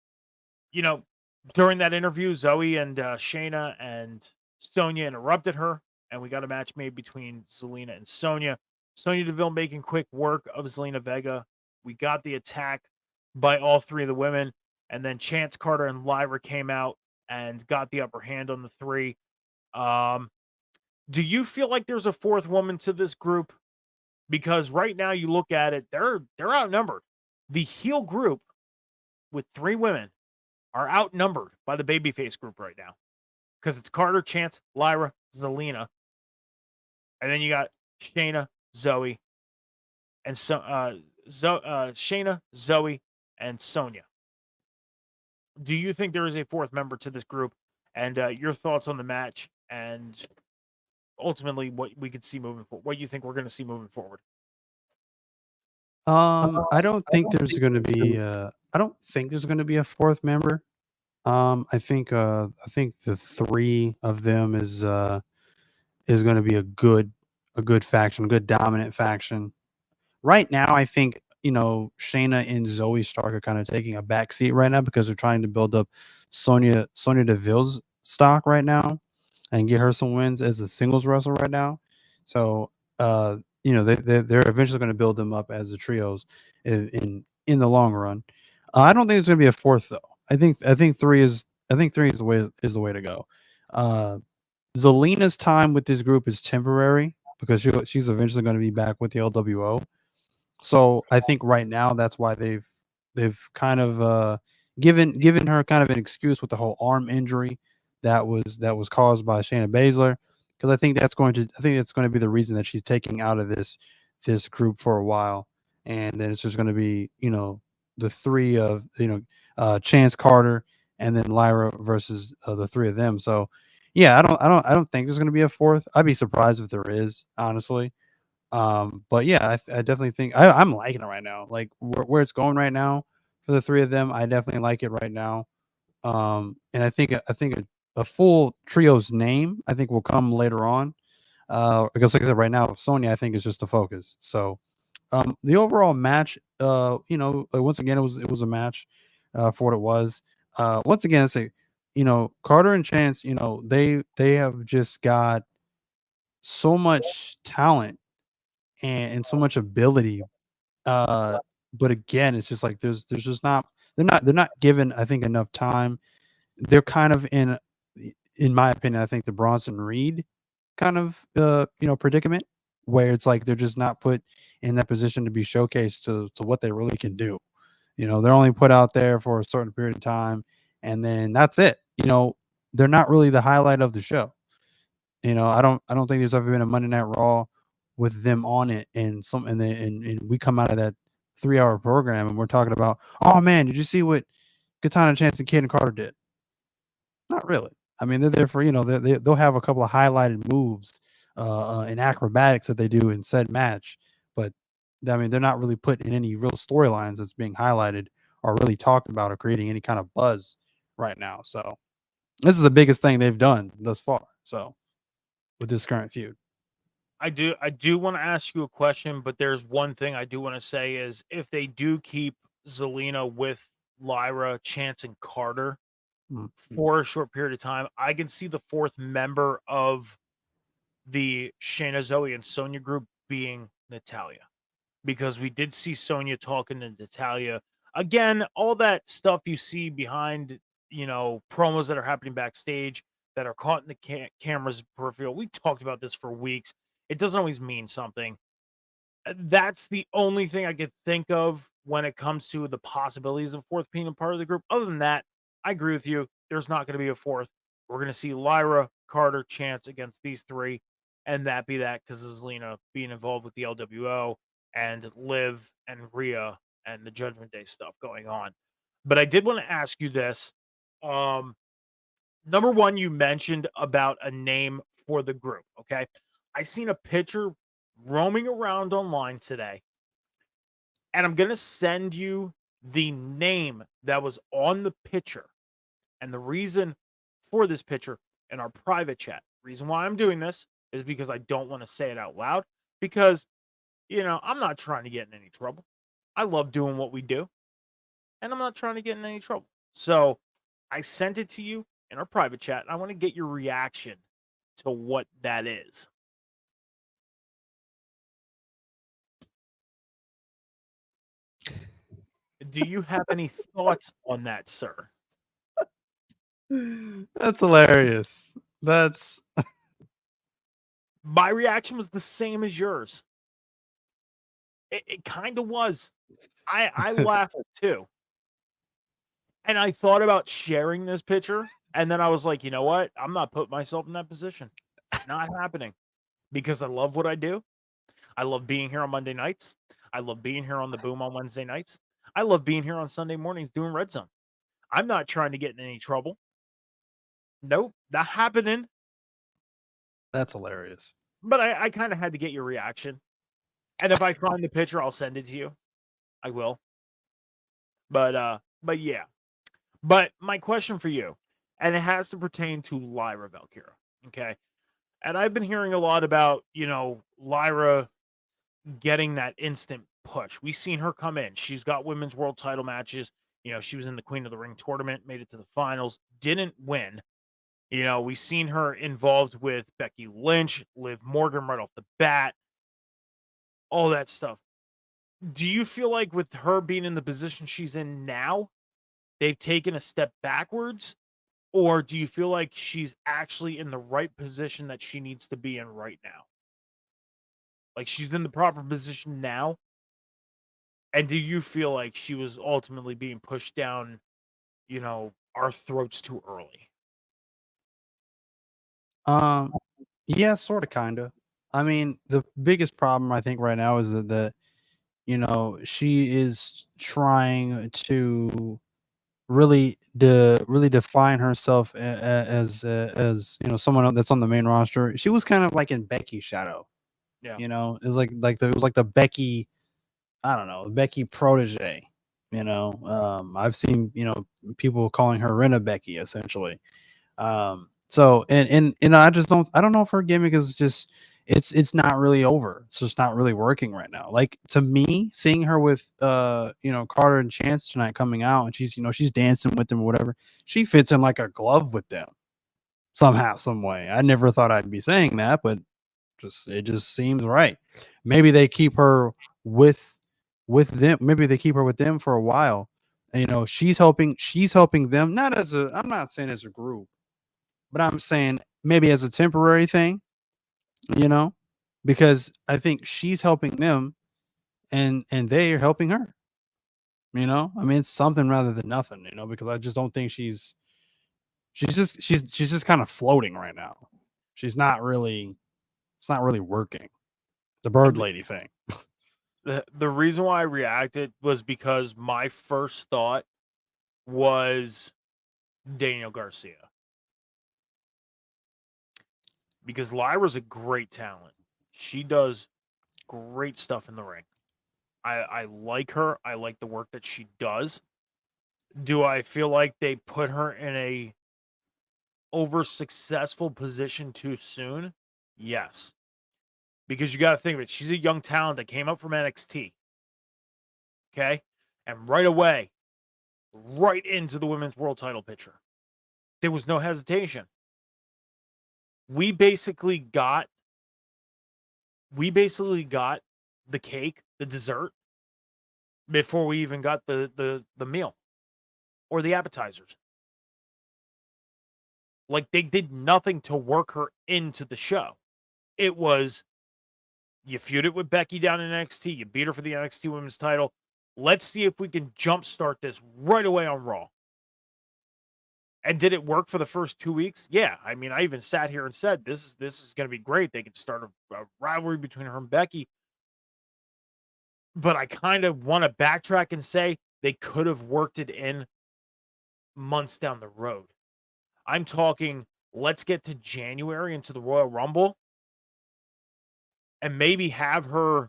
during that interview, Zoe and Shayna and Sonya interrupted her, and we got a match made between Zelina and Sonya. Sonya Deville making quick work of Zelina Vega. We got the attack by all three of the women, and then Chance Carter and Lyra came out and got the upper hand on the three. Do you feel like there's a fourth woman to this group? Because right now you look at it, they're outnumbered. The heel group with three women are outnumbered by the babyface group right now. Because it's Carter, Chance, Lyra, Zelina. And then you got Shayna, Zoe, and Shayna, Zoe, and Sonya. Do you think there is a fourth member to this group? And your thoughts on the match and ultimately what we could see moving forward? What you think we're going to see moving forward? I don't think there's going to be. I don't think there's going to be a fourth member. I think the three of them is going to be a good faction, a good dominant faction. Right now, I think Shayna and Zoe Stark are kind of taking a back seat right now because they're trying to build up Sonya Deville's stock right now and get her some wins as a singles wrestler right now. So they're eventually going to build them up as the trios in the long run. I don't think there's going to be a fourth though. I think three is the way to go. Zelina's time with this group is temporary because she's eventually going to be back with the LWO. So I think right now that's why they've kind of given her kind of an excuse with the whole arm injury that was caused by Shayna Baszler, because I think that's going to be the reason that she's taking out of this group for a while, and then it's just going to be the three of Chance Carter and then Lyra versus the three of them. So yeah, I don't think there's going to be a fourth. I'd be surprised if there is, honestly. But yeah, I definitely think I'm liking it right now. Like where it's going right now for the three of them, I definitely like it right now. And I think a full trio's name I think will come later on. Because like I said, right now, Sonya I think is just the focus. So the overall match, once again, it was a match for what it was. Once again, I say, Carter and Chance, they have just got so much talent and so much ability. Uh, but again, it's just like there's just not they're not given, I think, enough time. They're kind of in my opinion, I think the Bronson Reed kind of predicament where it's like they're just not put in that position to be showcased to what they really can do. They're only put out there for a certain period of time, and then that's it. They're not really the highlight of the show. I don't think there's ever been a Monday Night Raw with them on it, and we come out of that 3-hour program and we're talking about, oh man, did you see what Katana Chance and Kid and Carter did? Not really. I mean, they're there for, they'll have a couple of highlighted moves and acrobatics that they do in said match, but I mean, they're not really put in any real storylines that's being highlighted or really talked about or creating any kind of buzz right now. So this is the biggest thing they've done thus far. So with this current feud. I do want to ask you a question, but there's one thing I do want to say is if they do keep Zelina with Lyra, Chance, and Carter Mm. for a short period of time, I can see the fourth member of the Shayna, Zoe, and Sonya group being Natalya. Because we did see Sonya talking to Natalya. Again, all that stuff you see behind, promos that are happening backstage that are caught in the camera's peripheral. We talked about this for weeks. It doesn't always mean something. That's the only thing I could think of when it comes to the possibilities of fourth being a part of the group. Other than that, I agree with you. There's not going to be a fourth. We're going to see Lyra, Carter, Chance against these three, and that be that because of Zelina being involved with the LWO and Liv and Rhea and the Judgment Day stuff going on. But I did want to ask you this. Number one, you mentioned about a name for the group. Okay. I seen a picture roaming around online today, and I'm going to send you the name that was on the picture and the reason for this picture in our private chat. Reason why I'm doing this is because I don't want to say it out loud because, I'm not trying to get in any trouble. I love doing what we do, and I'm not trying to get in any trouble. So I sent it to you in our private chat, and I want to get your reaction to what that is. Do you have any thoughts on that, sir? That's hilarious. That's My reaction was the same as yours. It kind of was. I laughed too. And I thought about sharing this picture, and then I was like, you know what? I'm not putting myself in that position. Not happening. Because I love what I do. I love being here on Monday nights. I love being here on the Boom on Wednesday nights. I love being here on Sunday mornings doing Red Zone. I'm not trying to get in any trouble. Nope, not happening. That's hilarious. But I kind of had to get your reaction. And if I find the picture, I'll send it to you. I will. But yeah. But my question for you, and it has to pertain to Lyra Valkyra. Okay. And I've been hearing a lot about, Lyra getting that instant push. We've seen her come in. She's got women's world title matches. She was in the Queen of the Ring tournament, made it to the finals, didn't win. We've seen her involved with Becky Lynch, Liv Morgan right off the bat, all that stuff. Do you feel like with her being in the position she's in now, they've taken a step backwards? Or do you feel like she's actually in the right position that she needs to be in right now? Like she's in the proper position now? And do you feel like she was ultimately being pushed down, our throats too early? Yeah, sort of, kind of. I mean, the biggest problem I think right now is that she is trying to really define herself as someone that's on the main roster. She was kind of like in Becky's shadow. Yeah. It was it was like the Becky, I don't know, Becky protege. I've seen people calling her Rena Becky essentially. So and I don't know if her gimmick is just it's not really over. It's just not really working right now. Like, to me, seeing her with Carter and Chance tonight coming out, and she's dancing with them or whatever, she fits in like a glove with them somehow, some way. I never thought I'd be saying that, but it just seems right. Maybe they keep her with them. Maybe they keep her with them for a while. And, she's helping them, I'm not saying as a group, but I'm saying maybe as a temporary thing, because I think she's helping them and they are helping her. I mean, it's something rather than nothing, because I just don't think she's just kind of floating right now. It's not really working. The bird lady thing. The reason why I reacted was because my first thought was Daniel Garcia. Because Lyra's a great talent. She does great stuff in the ring. I like her. I like the work that she does. Do I feel like they put her in a over successful position too soon? Yes. Because you got to think of it. She's a young talent that came up from NXT. Okay? And right away, right into the women's world title picture. There was no hesitation. We basically got the cake, the dessert, before we even got the meal or the appetizers. Like, they did nothing to work her into the show. It was, you feuded with Becky down in NXT, you beat her for the NXT women's title. Let's see if we can jumpstart this right away on Raw. And did it work for the first 2 weeks? Yeah. I mean, I even sat here and said, this is going to be great. They could start a rivalry between her and Becky. But I kind of want to backtrack and say they could have worked it in months down the road. I'm talking, let's get to January into the Royal Rumble and maybe have her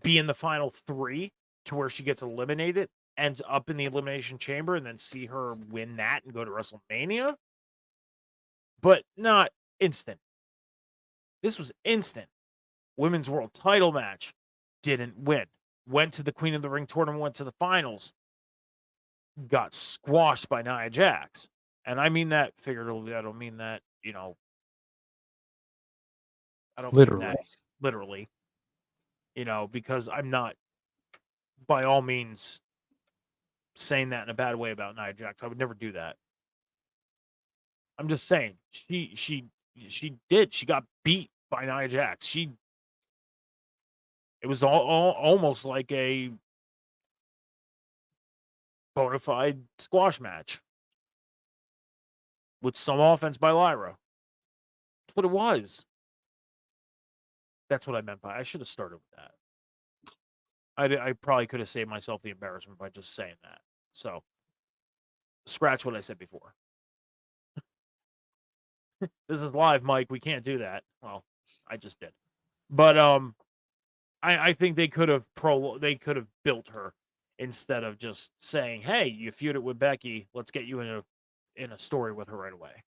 be in the final 3 to where she gets eliminated, ends up in the Elimination Chamber, and then see her win that and go to WrestleMania. But not instant. This was instant. Women's World Title match. Didn't win. Went to the Queen of the Ring tournament, went to the finals. Got squashed by Nia Jax. And I mean that figuratively. I don't mean that, I don't mean that literally. Because I'm not, by all means, saying that in a bad way about Nia Jax. I would never do that. I'm just saying she did. She got beat by Nia Jax. It was almost like a bona fide squash match with some offense by Lyra. That's what it was. That's what I meant by. I should have started with that. I probably could have saved myself the embarrassment by just saying that. So, scratch what I said before. This is live, Mike. We can't do that. Well, I just did. But I think they could have built her instead of just saying, "Hey, you feuded with Becky. Let's get you in a story with her right away."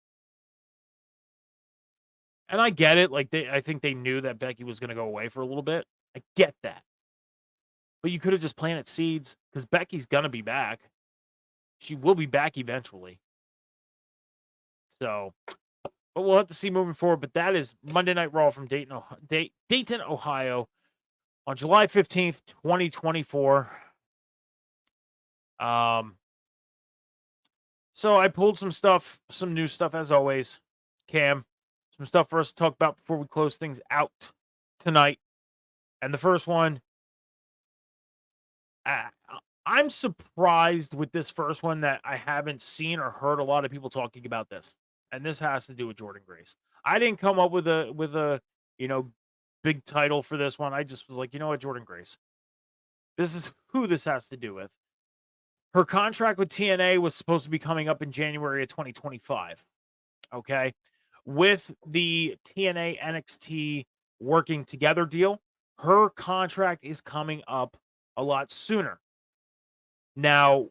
And I get it. Like, I think they knew that Becky was going to go away for a little bit. I get that. But you could have just planted seeds because Becky's going to be back. She will be back eventually. So, but we'll have to see moving forward. But that is Monday Night Raw from Dayton, Ohio on July 15th, 2024. So I pulled some new stuff as always. Cam, some stuff for us to talk about before we close things out tonight. And the first one, I'm surprised with this first one that I haven't seen or heard a lot of people talking about this. And this has to do with Jordynne Grace. I didn't come up with a big title for this one. I just was like, what, Jordynne Grace. This is who this has to do with. Her contract with TNA was supposed to be coming up in January of 2025. Okay. With the TNA NXT working together deal, her contract is coming up a lot sooner. Now,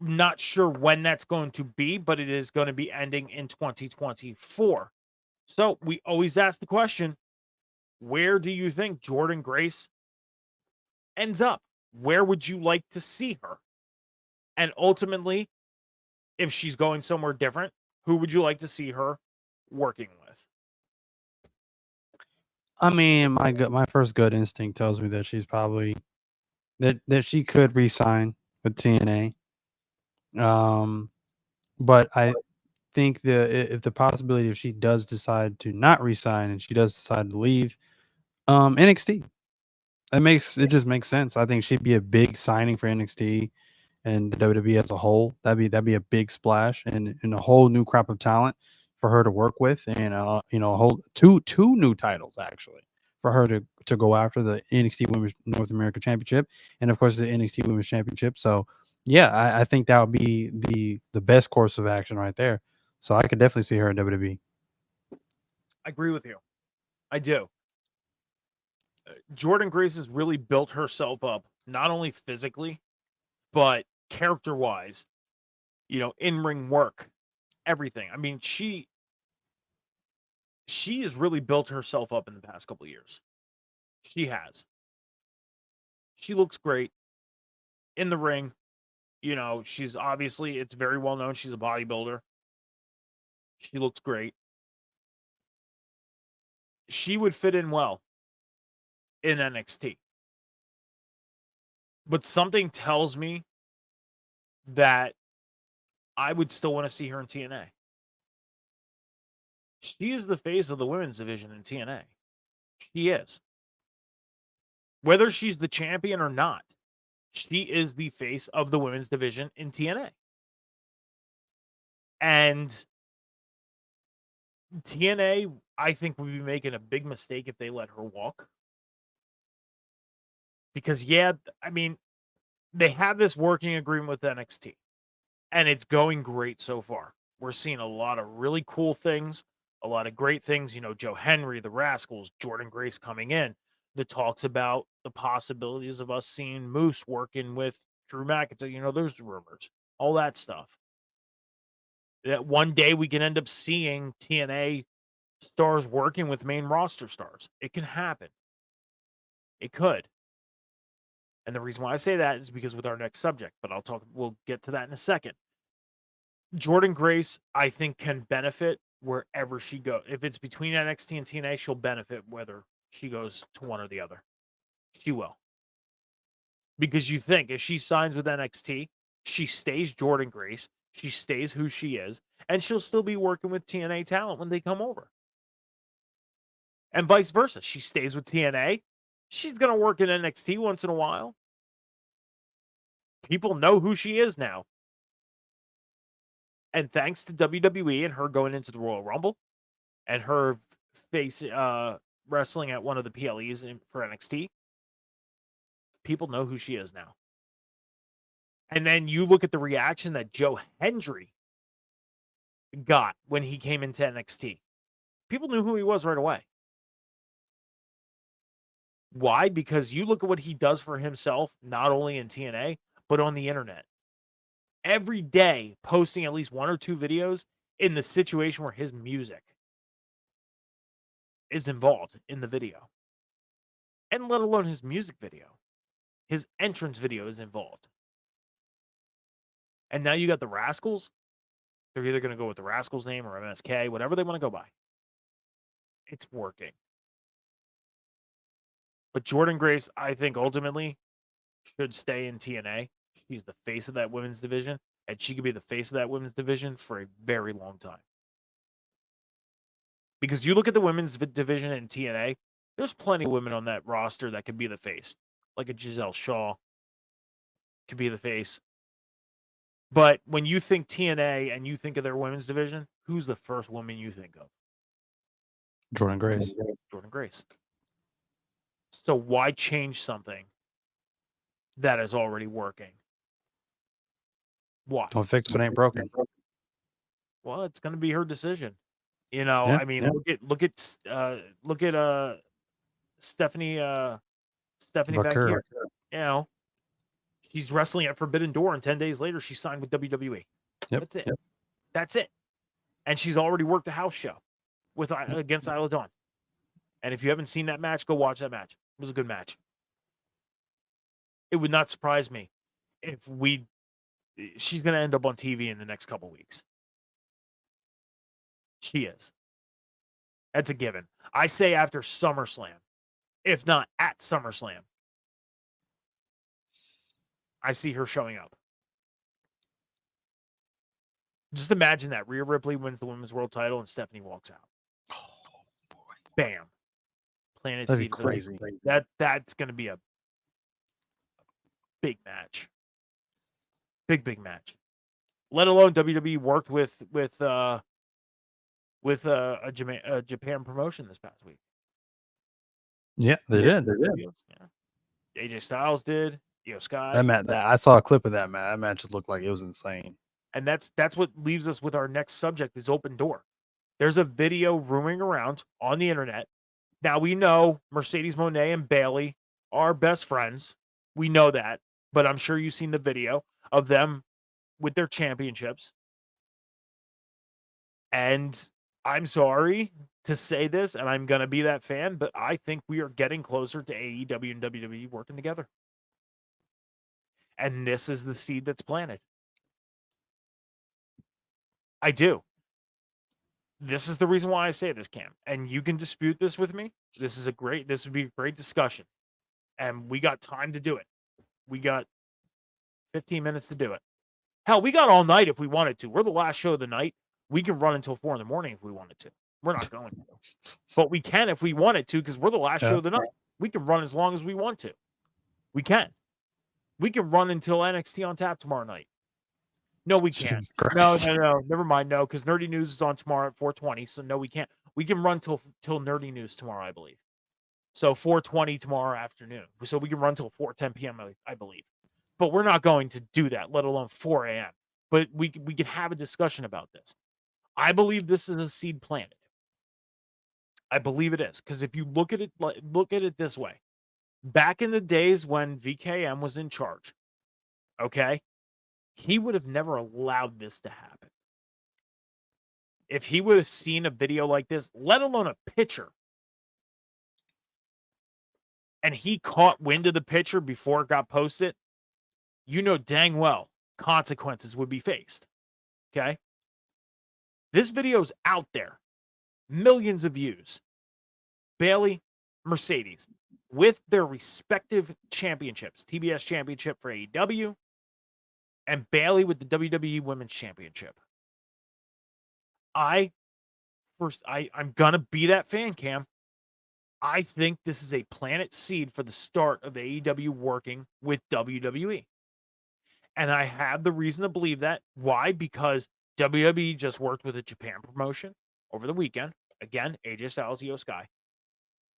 not sure when that's going to be, but it is going to be ending in 2024. So we always ask the question, Where do you think Jordynne Grace ends up? Where would you like to see her? And ultimately, if she's going somewhere different, who would you like to see her working with? I mean, my first gut instinct tells me that she's probably that she could re-sign with TNA. But I think if the possibility if she does decide to not resign and she does decide to leave, NXT. It just makes sense. I think she'd be a big signing for NXT and the WWE as a whole. That'd be a big splash and a whole new crop of talent for her to work with, and a whole two new titles actually for her to go after, the NXT Women's North America Championship and of course the NXT Women's Championship. So yeah, I think that would be the best course of action right there. So I could definitely see her in WWE. I agree with you. I do. Jordynne Grace has really built herself up, not only physically, but character-wise, in-ring work, everything. I mean, she has really built herself up in the past couple of years. She has. She looks great in the ring. She's obviously, it's very well known, she's a bodybuilder. She looks great. She would fit in well in NXT. But something tells me that I would still want to see her in TNA. She is the face of the women's division in TNA. She is. Whether she's the champion or not, she is the face of the women's division in TNA. And TNA, I think, would be making a big mistake if they let her walk. Because, I mean, they have this working agreement with NXT, and it's going great so far. We're seeing a lot of really cool things, a lot of great things. Joe Henry, the Rascals, Jordynne Grace coming in. That talks about the possibilities of us seeing Moose working with Drew McIntyre. There's rumors, all that stuff. That one day we can end up seeing TNA stars working with main roster stars. It can happen. It could. And the reason why I say that is because with our next subject, but we'll get to that in a second. Jordynne Grace, I think, can benefit wherever she goes. If it's between NXT and TNA, she'll benefit whether she goes to one or the other. She will. Because you think if she signs with NXT, she stays Jordynne Grace, she stays who she is, and she'll still be working with TNA talent when they come over. And vice versa. She stays with TNA, she's going to work in NXT once in a while. People know who she is now. And thanks to WWE and her going into the Royal Rumble and her wrestling at one of the PLEs for NXT, people know who she is now. And then you look at the reaction that Joe Hendry got when he came into NXT. People knew who he was right away. Why? Because you look at what he does for himself, not only in TNA, but on the internet. Every day posting at least one or two videos in the situation where his music is involved in the video. And let alone his music video. His entrance video is involved. And now you got the Rascals. They're either going to go with the Rascals name or MSK, whatever they want to go by. It's working. But Jordynne Grace, I think, ultimately should stay in TNA. She's the face of that women's division, and she could be the face of that women's division for a very long time. Because you look at the women's division in TNA, there's plenty of women on that roster that could be the face. Like a Giselle Shaw could be the face. But when you think TNA and you think of their women's division, who's the first woman you think of? Jordynne Grace. Jordynne Grace. So why change something that is already working? Why? Don't fix what ain't broken. Well, it's going to be her decision. Yeah, I mean, yeah. look at Stephanie Vaquer. Vaquer. She's wrestling at Forbidden Door, and 10 days later, she signed with WWE. Yep. That's it. That's it. And she's already worked a house show against Isla Dawn. And if you haven't seen that match, go watch that match. It was a good match. It would not surprise me if she's going to end up on TV in the next couple weeks. She is. That's a given. I say after SummerSlam, if not at SummerSlam, I see her showing up. Just imagine that. Rhea Ripley wins the Women's World title and Stephanie walks out. Oh boy, Bam. Planet that'd be Seed. crazy. That's going to be a big match. Big match. Let alone WWE worked with a Japan promotion this past week. Yeah, they did. Yeah. AJ Styles did. Io Sky. That match. I saw a clip of that match. That match just looked like it was insane. And that's what leaves us with our next subject is Open Door. There's a video roaming around on the internet. Now we know Mercedes Moné and Bayley are best friends. We know that, but I'm sure you've seen the video of them with their championships. And I'm sorry to say this, and I'm going to be that fan, but I think we are getting closer to AEW and WWE working together. And this is the seed that's planted. I do. This is the reason why I say this, Cam. And you can dispute this with me. This would be a great discussion. And we got time to do it. We got 15 minutes to do it. Hell, we got all night if we wanted to. We're the last show of the night. We can run until 4 a.m. if we wanted to. We're not going to. But we can if we wanted to, because we're the last show of the night. We can run as long as we want to. We can. We can run until NXT on Tap tomorrow night. No, we can't. No. Never mind. No, because Nerdy News is on tomorrow at 4:20. So no, we can't. We can run till Nerdy News tomorrow, I believe. So 4:20 tomorrow afternoon. So we can run till 4:10 p.m. I believe. But we're not going to do that, let alone 4 a.m. But we can have a discussion about this. I believe this is a seed planted. I believe it is, because if you look at it this way, back in the days when VKM was in charge, okay, he would have never allowed this to happen. If he would have seen a video like this, let alone a picture, and he caught wind of the picture before it got posted, you know dang well consequences would be faced. Okay? This video's out there. Millions of views. Bayley, Mercedes, with their respective championships. TBS Championship for AEW, and Bayley with the WWE Women's Championship. I'm gonna be that fan, Cam. I think this is a planet seed for the start of AEW working with WWE. And I have the reason to believe that. Why? Because WWE just worked with a Japan promotion over the weekend. Again, AJ Styles, Io Sky.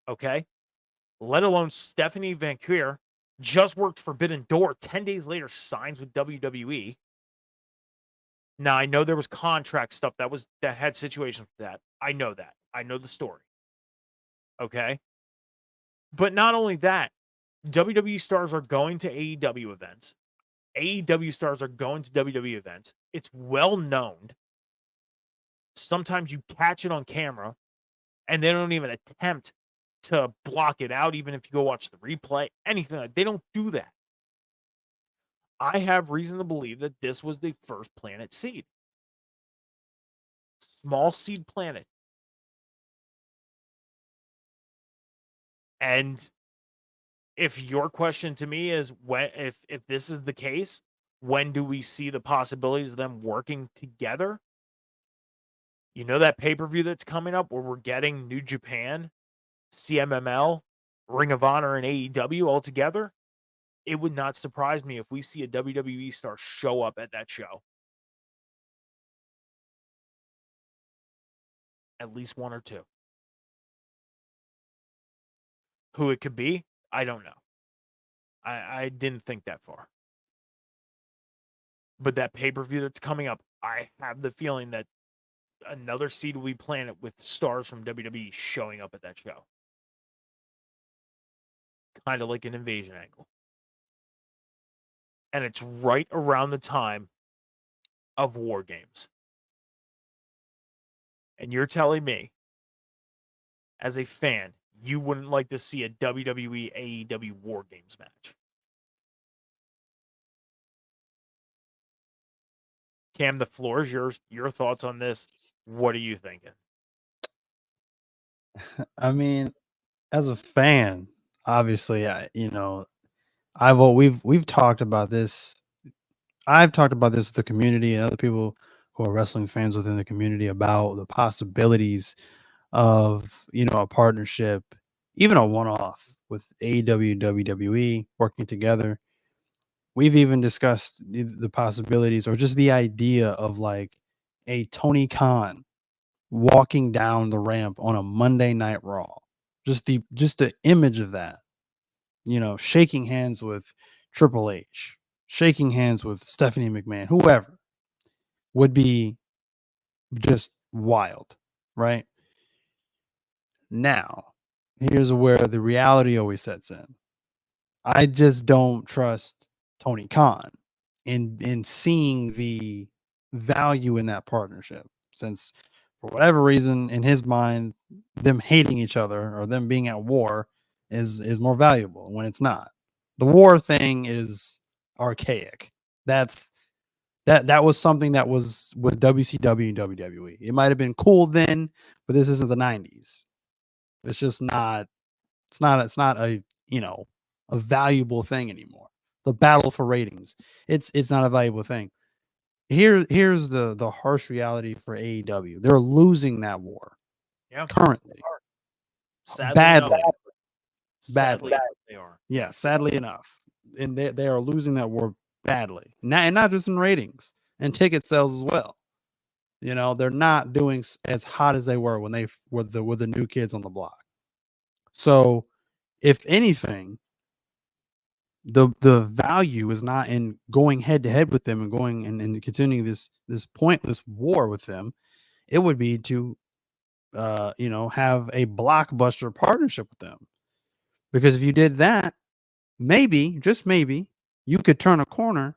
Okay? Let alone Stephanie Vaquer just worked Forbidden Door. 10 days later, signs with WWE. Now, I know there was contract stuff that had situations with that. I know that. I know the story. Okay? But not only that, WWE stars are going to AEW events. AEW stars are going to WWE events. It's well known. Sometimes you catch it on camera, and they don't even attempt to block it out, even if you go watch the replay, anything like that. They don't do that. I have reason to believe that this was the first planet seed. Small seed planet. And if your question to me is if this is the case, when do we see the possibilities of them working together? You know that pay-per-view that's coming up where we're getting New Japan, CMLL, Ring of Honor, and AEW all together? It would not surprise me if we see a WWE star show up at that show. At least one or two. Who it could be, I don't know. I didn't think that far. But that pay-per-view that's coming up, I have the feeling that another seed will be planted with stars from WWE showing up at that show. Kind of like an invasion angle. And it's right around the time of War Games. And you're telling me, as a fan, you wouldn't like to see a WWE AEW War Games match. Cam, the floor is yours. Your thoughts on this? What are you thinking? I mean, as a fan, obviously, we've talked about this. I've talked about this with the community and other people who are wrestling fans within the community about the possibilities of, a partnership, even a one-off with AEW, WWE working together. We've even discussed the possibilities or just the idea of like a Tony Khan walking down the ramp on a Monday Night Raw. Just the image of that, shaking hands with Triple H, shaking hands with Stephanie McMahon, whoever, would be just wild, right? Now, here's where the reality always sets in. I just don't trust Tony Khan in seeing the value in that partnership, since for whatever reason in his mind, them hating each other or them being at war is more valuable when it's not. The war thing is archaic. That was something that was with WCW and WWE. It might have been cool then, but this isn't the 90s. It's just not. It's not a a valuable thing anymore. The battle for ratings. It's not a valuable thing. Here's the harsh reality for AEW. They're losing that war Yeah, currently. sadly Badly. enough. Badly. They are. Yeah, sadly enough. And they are losing that war badly. And not just in ratings and ticket sales as well. They're not doing as hot as they were when they were the new kids on the block. So, if anything, the value is not in going head to head with them and going and continuing this pointless war with them. It would be to have a blockbuster partnership with them, because if you did that, maybe, just maybe, you could turn a corner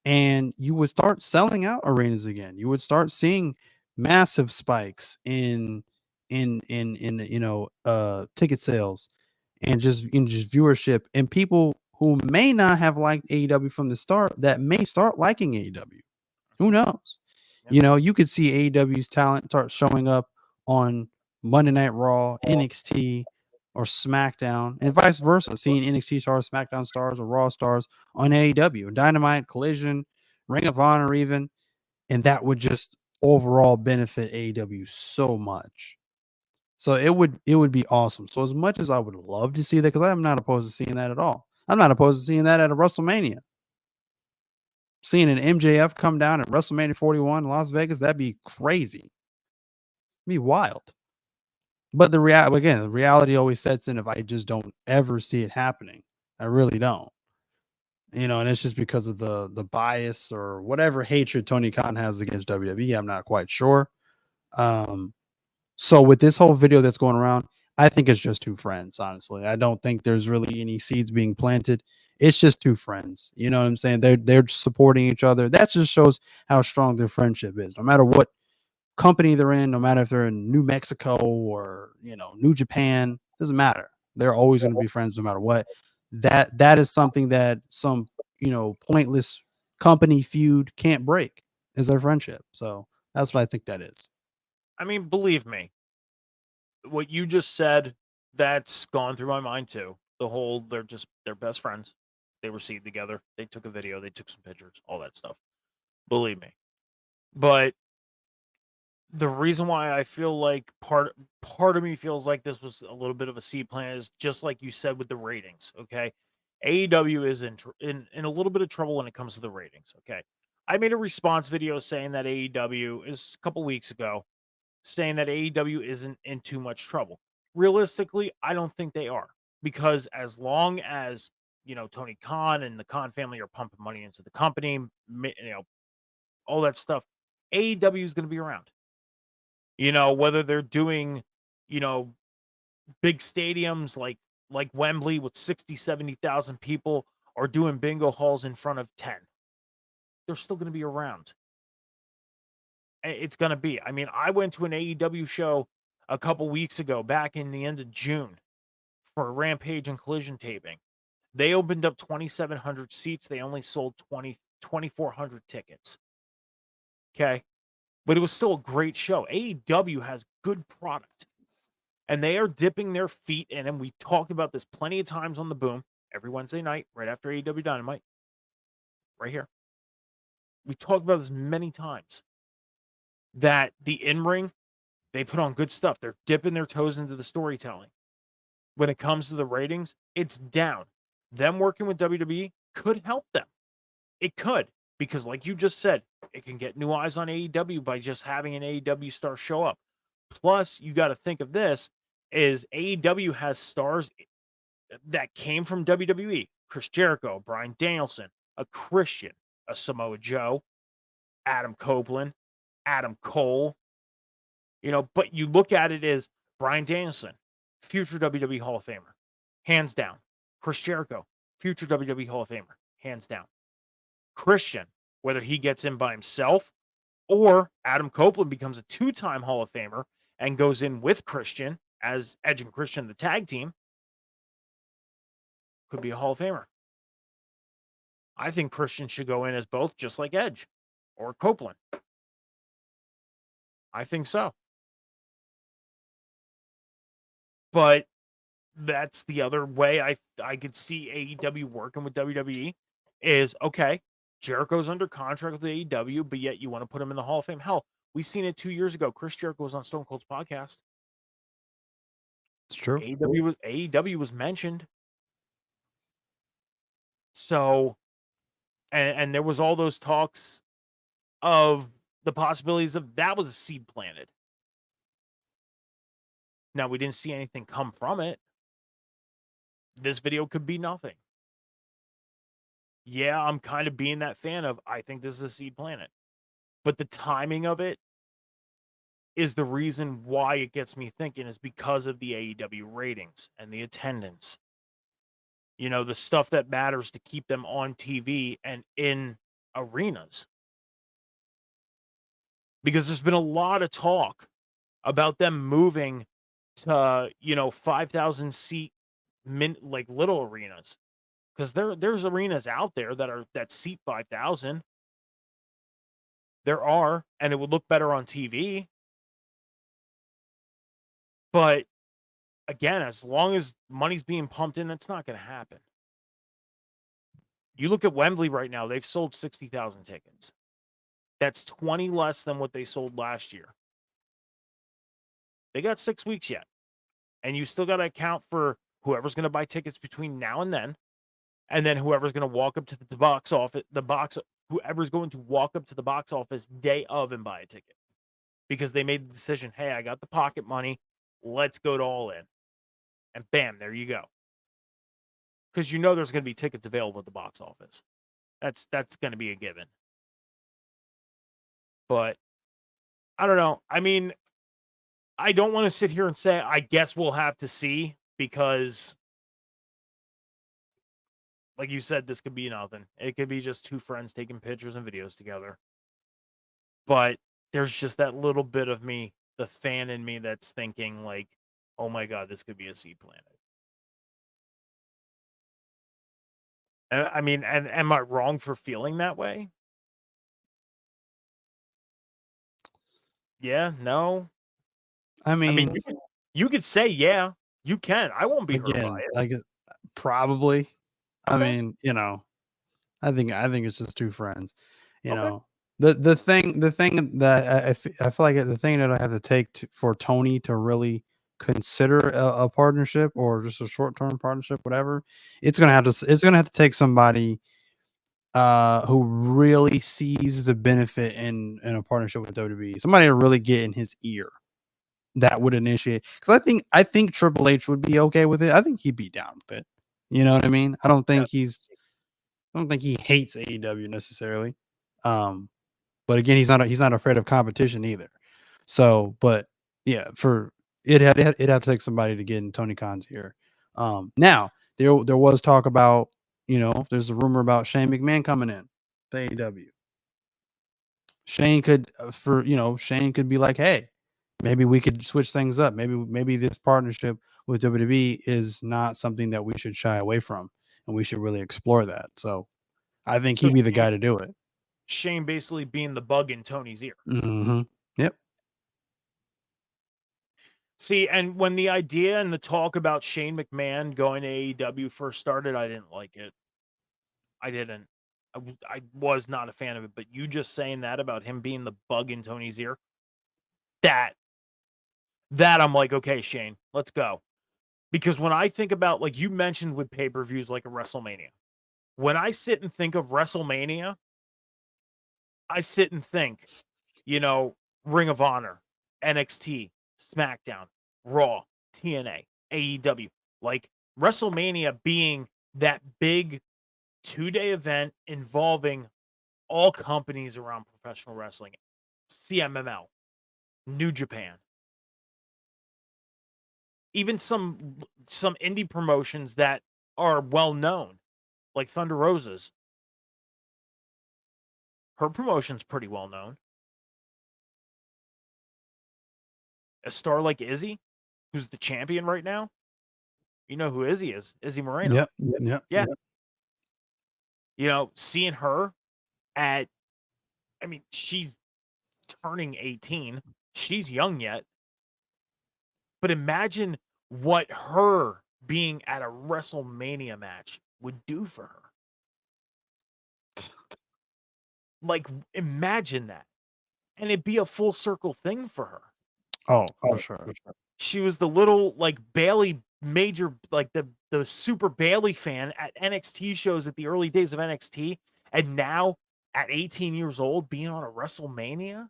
and you would start selling out arenas again. You would start seeing massive spikes in ticket sales and just viewership, and people who may not have liked AEW from the start that may start liking AEW. Who knows? Yeah. You could see AEW's talent start showing up on Monday Night Raw, NXT, or SmackDown, and vice versa. Seeing NXT stars, SmackDown stars, or Raw stars on AEW, Dynamite, Collision, Ring of Honor, even, and that would just overall benefit AEW so much. So it would be awesome. So as much as I would love to see that, because I'm not opposed to seeing that at all. I'm not opposed to seeing that at a WrestleMania. Seeing an MJF come down at WrestleMania 41 in Las Vegas, that'd be crazy. It'd be wild. But the reality always sets in if I just don't ever see it happening. I really don't. And it's just because of the bias or whatever hatred Tony Khan has against WWE. I'm not quite sure. So with this whole video that's going around, I think it's just two friends, honestly. I don't think there's really any seeds being planted. It's just two friends. You know what I'm saying? They're supporting each other. That just shows how strong their friendship is. No matter what company they're in, no matter if they're in New Mexico or, New Japan, doesn't matter. They're always going to be friends no matter what. That is something that some, pointless company feud can't break, is their friendship. So that's what I think that is. I mean, believe me, what you just said, that's gone through my mind too. The whole they're best friends. They were seen together. They took a video. They took some pictures. All that stuff. Believe me. But the reason why I feel like part of me feels like this was a little bit of a seed plan is just like you said with the ratings. Okay, AEW is in a little bit of trouble when it comes to the ratings. Okay, I made a response video saying that AEW is a couple weeks ago, saying that AEW isn't in too much trouble. Realistically, I don't think they are, because as long as Tony Khan and the Khan family are pumping money into the company, all that stuff, AEW is going to be around. Whether they're doing, big stadiums like Wembley with 60, 70,000 people, or doing bingo halls in front of 10, they're still going to be around. It's going to be. I mean, I went to an AEW show a couple weeks ago, back in the end of June. for Rampage and Collision taping. They opened up 2,700 seats. They only sold 2,400 tickets. Okay. But it was still a great show. AEW has good product. And they are dipping their feet in. And we talked about this plenty of times on the Boom every Wednesday night, right after AEW Dynamite. Right here. We talked about this many times. That the in-ring, they put on good stuff. They're dipping their toes into the storytelling. When it comes to the ratings, it's down. Them working with WWE could help them. It could. Because like you just said, it can get new eyes on AEW by just having an AEW star show up. Plus, you got to think of this, is AEW has stars that came from WWE. Chris Jericho, Bryan Danielson, a Christian, a Samoa Joe, Adam Copeland, Adam Cole. You know, but you look at it as Bryan Danielson, future WWE Hall of Famer, hands down. Chris Jericho, future WWE Hall of Famer, hands down. Christian, whether he gets in by himself or Adam Copeland becomes a two-time Hall of Famer and goes in with Christian as Edge and Christian, the tag team, could be a Hall of Famer. I think Christian should go in as both, just like Edge or Copeland. I think so. But that's the other way I could see AEW working with WWE is, okay, Jericho's under contract with AEW, but yet you want to put him in the Hall of Fame. Hell, we've seen it 2 years ago. Chris Jericho was on Stone Cold's podcast. It's true. AEW was mentioned. So, and there was all those talks of the possibilities of that was a seed planted. Now, we didn't see anything come from it. This video could be nothing. Yeah, I'm kind of being that fan of, I think this is a seed planet. But the timing of it is the reason why it gets me thinking, is because of the AEW ratings and the attendance. You know, the stuff that matters to keep them on TV and in arenas. Because there's been a lot of talk about them moving to, 5,000 seat like little arenas. Because there's arenas out there that seat 5,000. There are, and it would look better on TV. But again, as long as money's being pumped in, that's not going to happen. You look at Wembley right now, they've sold 60,000 tickets. That's 20 less than what they sold last year. They got 6 weeks yet. And you still got to account for whoever's going to buy tickets between now and then whoever's going to walk up to the box office, whoever's going to walk up to the box office day of and buy a ticket. Because they made the decision, hey, I got the pocket money. Let's go to All In. And bam, there you go. Because you know there's going to be tickets available at the box office. That's going to be a given. But I don't know. I mean, I don't want to sit here and say, I guess we'll have to see, because like you said, this could be nothing. It could be just two friends taking pictures and videos together. But there's just that little bit of me, the fan in me, that's thinking like, oh my God, this could be a seed planet. I mean, and am I wrong for feeling that way? Yeah, no. I mean, you could say yeah, you can. I won't be hurt by again, it. like probably. I Okay. mean, I think it's just two friends. You Okay. know, the thing that I feel like the thing that I have to take for Tony to really consider a partnership, or just a short-term partnership, whatever, it's gonna have to take somebody who really sees the benefit in a partnership with WWE. Somebody to really get in his ear that would initiate, because I think Triple H would be okay with it. I think he'd be down with it. You know what I mean? I don't think he hates AEW necessarily. But again, he's not afraid of competition either. So, but yeah, it'd have to take somebody to get in Tony Khan's ear. Now there was talk about, there's a rumor about Shane McMahon coming in to AEW. Shane could Shane could be like, hey, maybe we could switch things up. Maybe this partnership with WWE is not something that we should shy away from, and we should really explore that. So I think So he'd be the guy to do it. Shane basically being the bug in Tony's ear. Hmm. Yep. See, and when the idea and the talk about Shane McMahon going to AEW first started, I didn't like it. I didn't. I was not a fan of it. But you just saying that about him being the bug in Tony's ear, that I'm like, okay, Shane, let's go. Because when I think about, like you mentioned with pay-per-views like a WrestleMania, when I sit and think of WrestleMania, I sit and think, Ring of Honor, NXT, SmackDown, Raw, TNA, AEW. Like WrestleMania being that big 2-day event involving all companies around professional wrestling, CMML, New Japan, even some indie promotions that are well known, like Thunder Rosa's. Her promotion's pretty well known. A star like Izzy, who's the champion right now, you know who Izzy is? Izzy Moreno. Yep. Yep. Yeah. Seeing her I mean, she's turning 18. She's young yet. But imagine what her being at a WrestleMania match would do for her. Like, imagine that. And it'd be a full circle thing for her. Oh, for sure. She was the little, like, Bailey major, like the super Bailey fan at NXT shows at the early days of NXT. And now at 18 years old, being on a WrestleMania,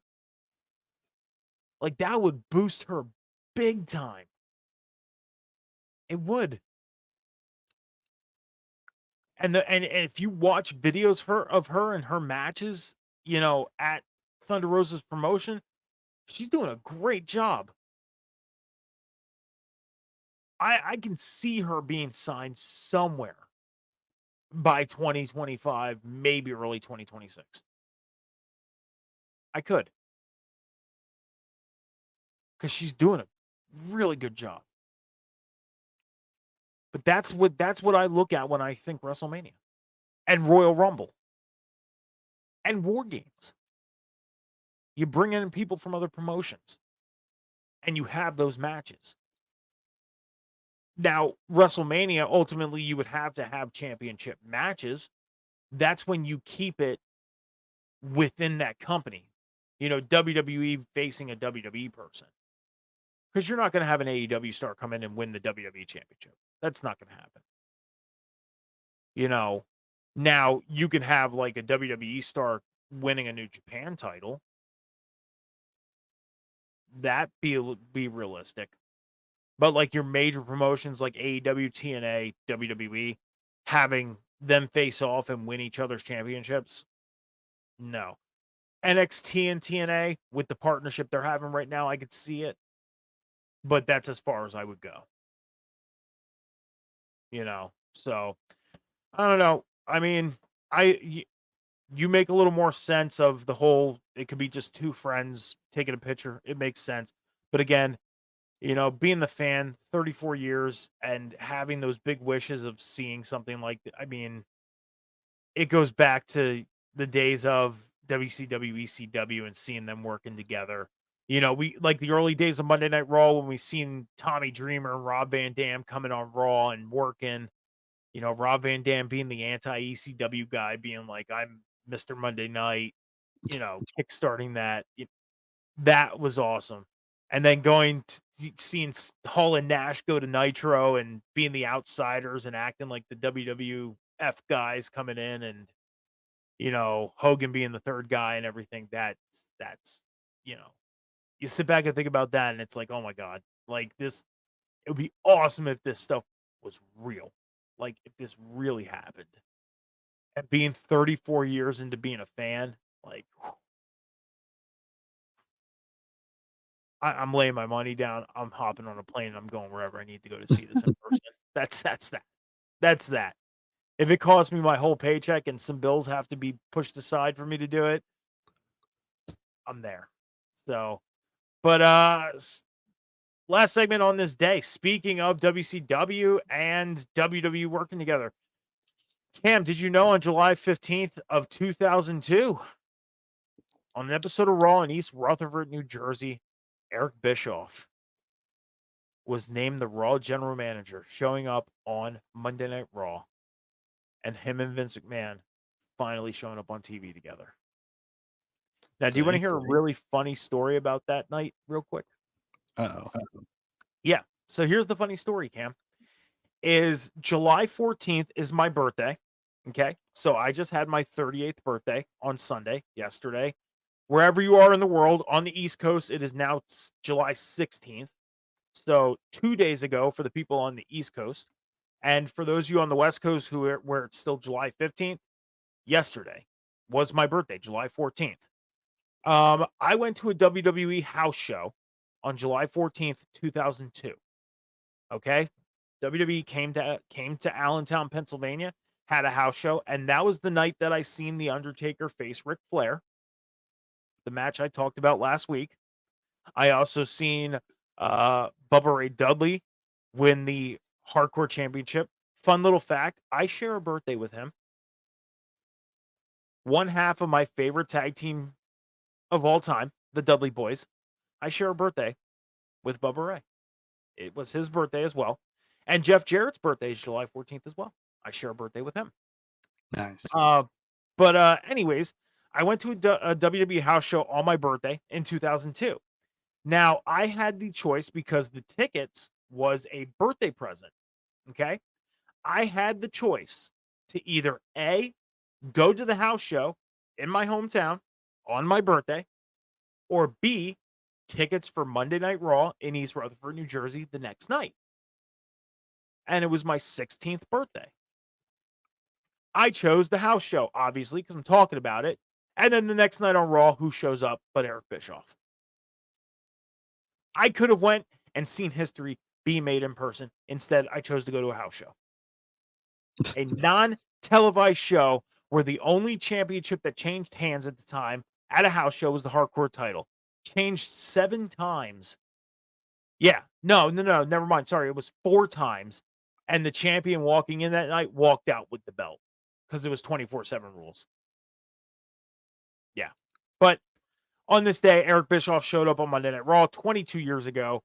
like that would boost her big time. It would. And if you watch videos of her and her matches, at Thunder Rosa's promotion, she's doing a great job. I can see her being signed somewhere by 2025, maybe early 2026. I could. Because she's doing a really good job. But that's what I look at when I think WrestleMania. And Royal Rumble. And War Games. You bring in people from other promotions. And you have those matches. Now, WrestleMania, ultimately, you would have to have championship matches. That's when you keep it within that company. WWE facing a WWE person. Because you're not going to have an AEW star come in and win the WWE championship. That's not going to happen. Now you can have like a WWE star winning a New Japan title. That be realistic. But like your major promotions like AEW, TNA, WWE, having them face off and win each other's championships, no. NXT and TNA with the partnership they're having right now, I could see it. But that's as far as I would go. So I don't know. I mean, you make a little more sense of the whole, it could be just two friends taking a picture. It makes sense. But again, being the fan 34 years and having those big wishes of seeing something like that, I mean, it goes back to the days of WCW, ECW and seeing them working together. We like the early days of Monday Night Raw when we seen Tommy Dreamer and Rob Van Dam coming on Raw and working. Rob Van Dam being the anti-ECW guy, being like, I'm Mr. Monday Night, kickstarting that. That was awesome. And then seeing Hall and Nash go to Nitro and being the outsiders and acting like the WWF guys coming in and, Hogan being the third guy and everything. That's, you sit back and think about that and it's like, oh my God, like this, it would be awesome if this stuff was real. Like if this really happened. And being 34 years into being a fan, like I'm laying my money down. I'm hopping on a plane. And I'm going wherever I need to go to see this in person. That's that. That's that. If it costs me my whole paycheck and some bills have to be pushed aside for me to do it, I'm there. So, but last segment on this day. Speaking of WCW and WWE working together, Cam, did you know on July 15th of 2002, on an episode of Raw in East Rutherford, New Jersey, Eric Bischoff was named the Raw general manager, showing up on Monday Night Raw, and him and Vince McMahon finally showing up on TV together. Now, do you want to hear a really funny story about that night real quick? Uh-oh. Yeah. So here's the funny story, Cam. Is July 14th is my birthday. Okay. So I just had my 38th birthday on Sunday, yesterday. Wherever you are in the world, on the East Coast, it is now July 16th. So 2 days ago for the people on the East Coast. And for those of you on the West Coast where it's still July 15th, yesterday was my birthday, July 14th. I went to a WWE house show on July 14th, 2002. Okay. WWE came to Allentown, Pennsylvania, had a house show, and that was the night that I seen The Undertaker face Ric Flair, the match I talked about last week. I also seen Bubba Ray Dudley win the Hardcore Championship. Fun little fact, I share a birthday with him. One half of my favorite tag team of all time, the Dudley Boys, I share a birthday with Bubba Ray. It was his birthday as well. And Jeff Jarrett's birthday is July 14th as well. I share a birthday with him. Nice. But anyways, I went to a WWE house show on my birthday in 2002. Now, I had the choice because the tickets was a birthday present, okay? I had the choice to either A, go to the house show in my hometown on my birthday, or B, tickets for Monday Night Raw in East Rutherford, New Jersey the next night. And it was my 16th birthday. I chose the house show, obviously, because I'm talking about it. And then the next night on Raw, who shows up but Eric Bischoff? I could have went and seen history be made in person. Instead, I chose to go to a house show. A non-televised show where the only championship that changed hands at the time at a house show was the Hardcore title. Changed 7 times. Yeah. No, never mind. Sorry, it was 4 times. And the champion walking in that night walked out with the belt because it was 24/7 rules. Yeah. But on this day, Eric Bischoff showed up on Monday Night Raw 22 years ago,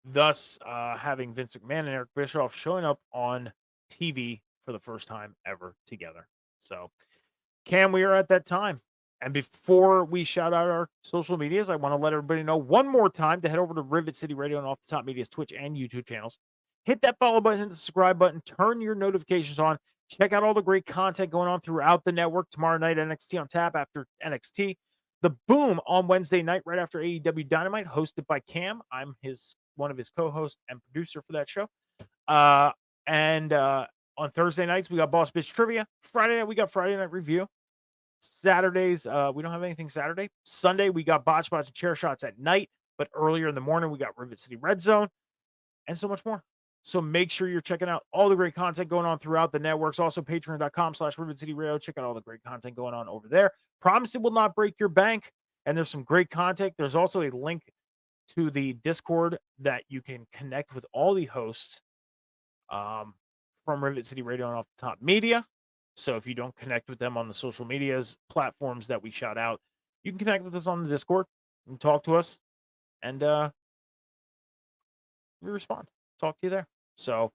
thus having Vince McMahon and Eric Bischoff showing up on TV for the first time ever together. So, Cam, we are at that time. And before we shout out our social medias, I want to let everybody know one more time to head over to Rivet City Radio and Off the Top Media's Twitch and YouTube channels. Hit that follow button, hit the subscribe button, turn your notifications on. Check out all the great content going on throughout the network. Tomorrow night, NXT on tap after NXT. The Boom on Wednesday night, right after AEW Dynamite, hosted by Cam. I'm one of his co-hosts and producer for that show. And on Thursday nights, we got Boss Bitch Trivia. Friday night, we got Friday Night Review. Saturdays, we don't have anything Saturday. Sunday, we got Botch and Chair Shots at night. But earlier in the morning, we got Rivet City Red Zone and so much more. So make sure you're checking out all the great content going on throughout the networks. Also, patreon.com/Rivet City Radio. Check out all the great content going on over there. Promise it will not break your bank. And there's some great content. There's also a link to the Discord that you can connect with all the hosts from Rivet City Radio and Off the Top Media. So if you don't connect with them on the social medias platforms that we shout out, you can connect with us on the Discord and talk to us. And we respond. Talk to you there. So,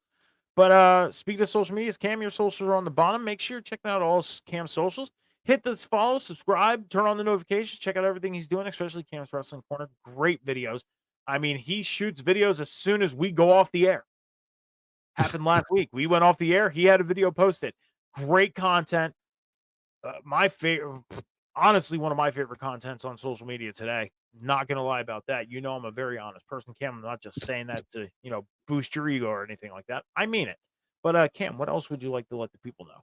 but speaking of social medias, Cam, your socials are on the bottom. Make sure you're checking out all Cam's socials. Hit this follow, subscribe, turn on the notifications, check out everything he's doing, especially Cam's Wrestling Corner. Great videos. I mean, he shoots videos as soon as we go off the air. Happened last week. We went off the air. He had a video posted. Great content. My favorite, honestly, one of my favorite contents on social media today. Not going to lie about that. You know, I'm a very honest person, Cam. I'm not just saying that to, boost your ego or anything like that. I mean it. But Cam, what else would you like to let the people know?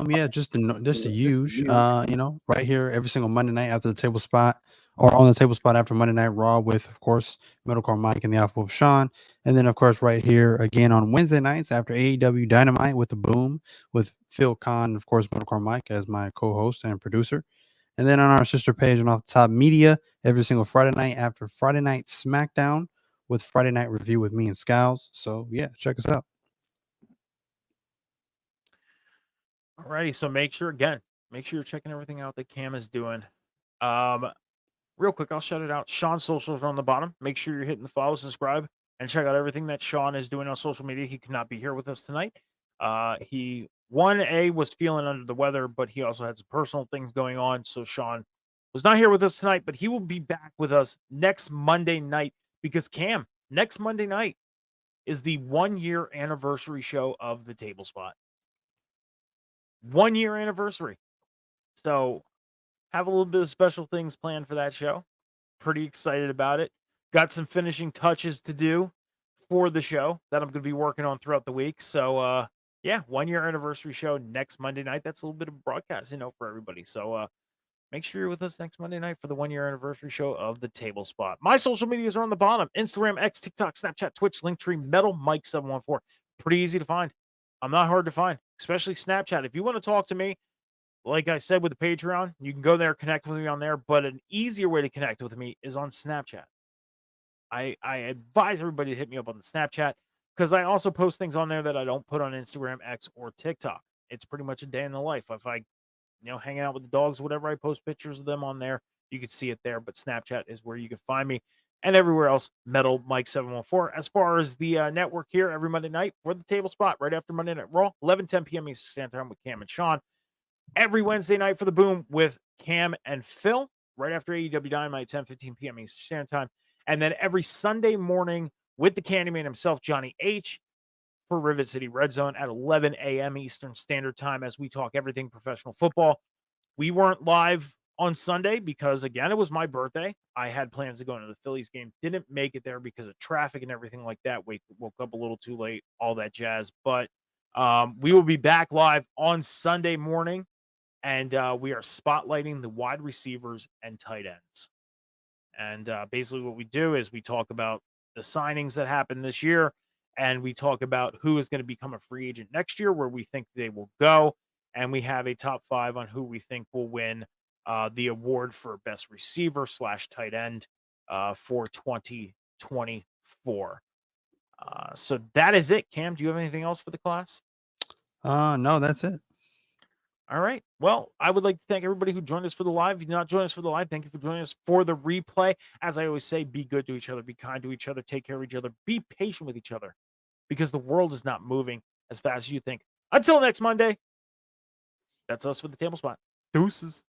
Yeah, just the huge, right here every single Monday night after the table spot, or on the table spot after Monday Night Raw with, of course, Metalcore Mike and the Alpha of Sean, and then of course right here again on Wednesday nights after AEW Dynamite with the Boom with Phil Khan, of course, Metalcore Mike as my co-host and producer, and then on our sister page and Off the Top Media every single Friday night after Friday Night SmackDown with Friday Night Review with me and Scows. So yeah, check us out. Alrighty, so make sure you're checking everything out that Cam is doing. Real quick, I'll shout it out. Sean's socials are on the bottom. Make sure you're hitting the follow, subscribe, and check out everything that Sean is doing on social media. He could not be here with us tonight. He was feeling under the weather, but he also had some personal things going on. So Sean was not here with us tonight, but he will be back with us next Monday night because Cam, next Monday night is the 1-year anniversary show of the Table Spot. 1-year anniversary. So have a little bit of special things planned for that show. Pretty excited about it. Got some finishing touches to do for the show that I'm going to be working on throughout the week. So, yeah, 1-year anniversary show next Monday night. That's a little bit of broadcast, for everybody. So, make sure you're with us next Monday night for the 1-year anniversary show of the Table Spot. My social medias are on the bottom: Instagram, X, TikTok, Snapchat, Twitch, Linktree, Metal Mike 714. Pretty easy to find. I'm not hard to find, especially Snapchat. If you want to talk to me, like I said with the Patreon, you can go there, connect with me on there. But an easier way to connect with me is on Snapchat. I advise everybody to hit me up on the Snapchat because I also post things on there that I don't put on Instagram, X, or TikTok. It's pretty much a day in the life. If I, hanging out with the dogs, whatever, I post pictures of them on there. You can see it there. But Snapchat is where you can find me. And everywhere else, Metal Mike 714. As far as the network here, every Monday night for the Table Spot, right after Monday Night Raw, 11:10 p.m. Eastern Standard Time with Cam and Sean. Every Wednesday night for the Boom with Cam and Phil, right after AEW Dynamite, 10:15 p.m. Eastern Standard Time. And then every Sunday morning with the Candyman himself, Johnny H, for Rivet City Red Zone at 11 a.m. Eastern Standard Time as we talk everything professional football. We weren't live on Sunday because, again, it was my birthday. I had plans to go into the Phillies game. Didn't make it there because of traffic and everything like that. Woke up a little too late, all that jazz. But we will be back live on Sunday morning, and we are spotlighting the wide receivers and tight ends. And basically what we do is we talk about the signings that happened this year, and we talk about who is going to become a free agent next year, where we think they will go. And we have a top 5 on who we think will win the award for best receiver / tight end for 2024. So that is it. Cam, do you have anything else for the class? No, that's it. All right. Well, I would like to thank everybody who joined us for the live. If you did not join us for the live, thank you for joining us for the replay. As I always say, be good to each other, be kind to each other, take care of each other, be patient with each other, because the world is not moving as fast as you think. Until next Monday, that's us for the Table Spot. Deuces.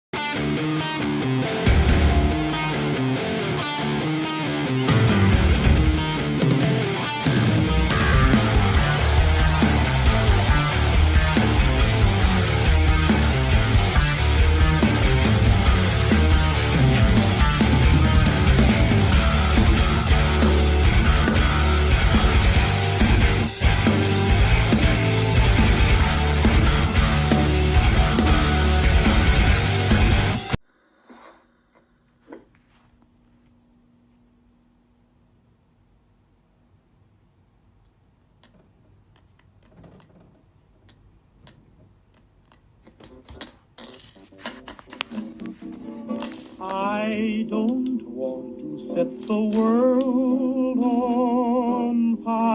I don't want to set the world on fire.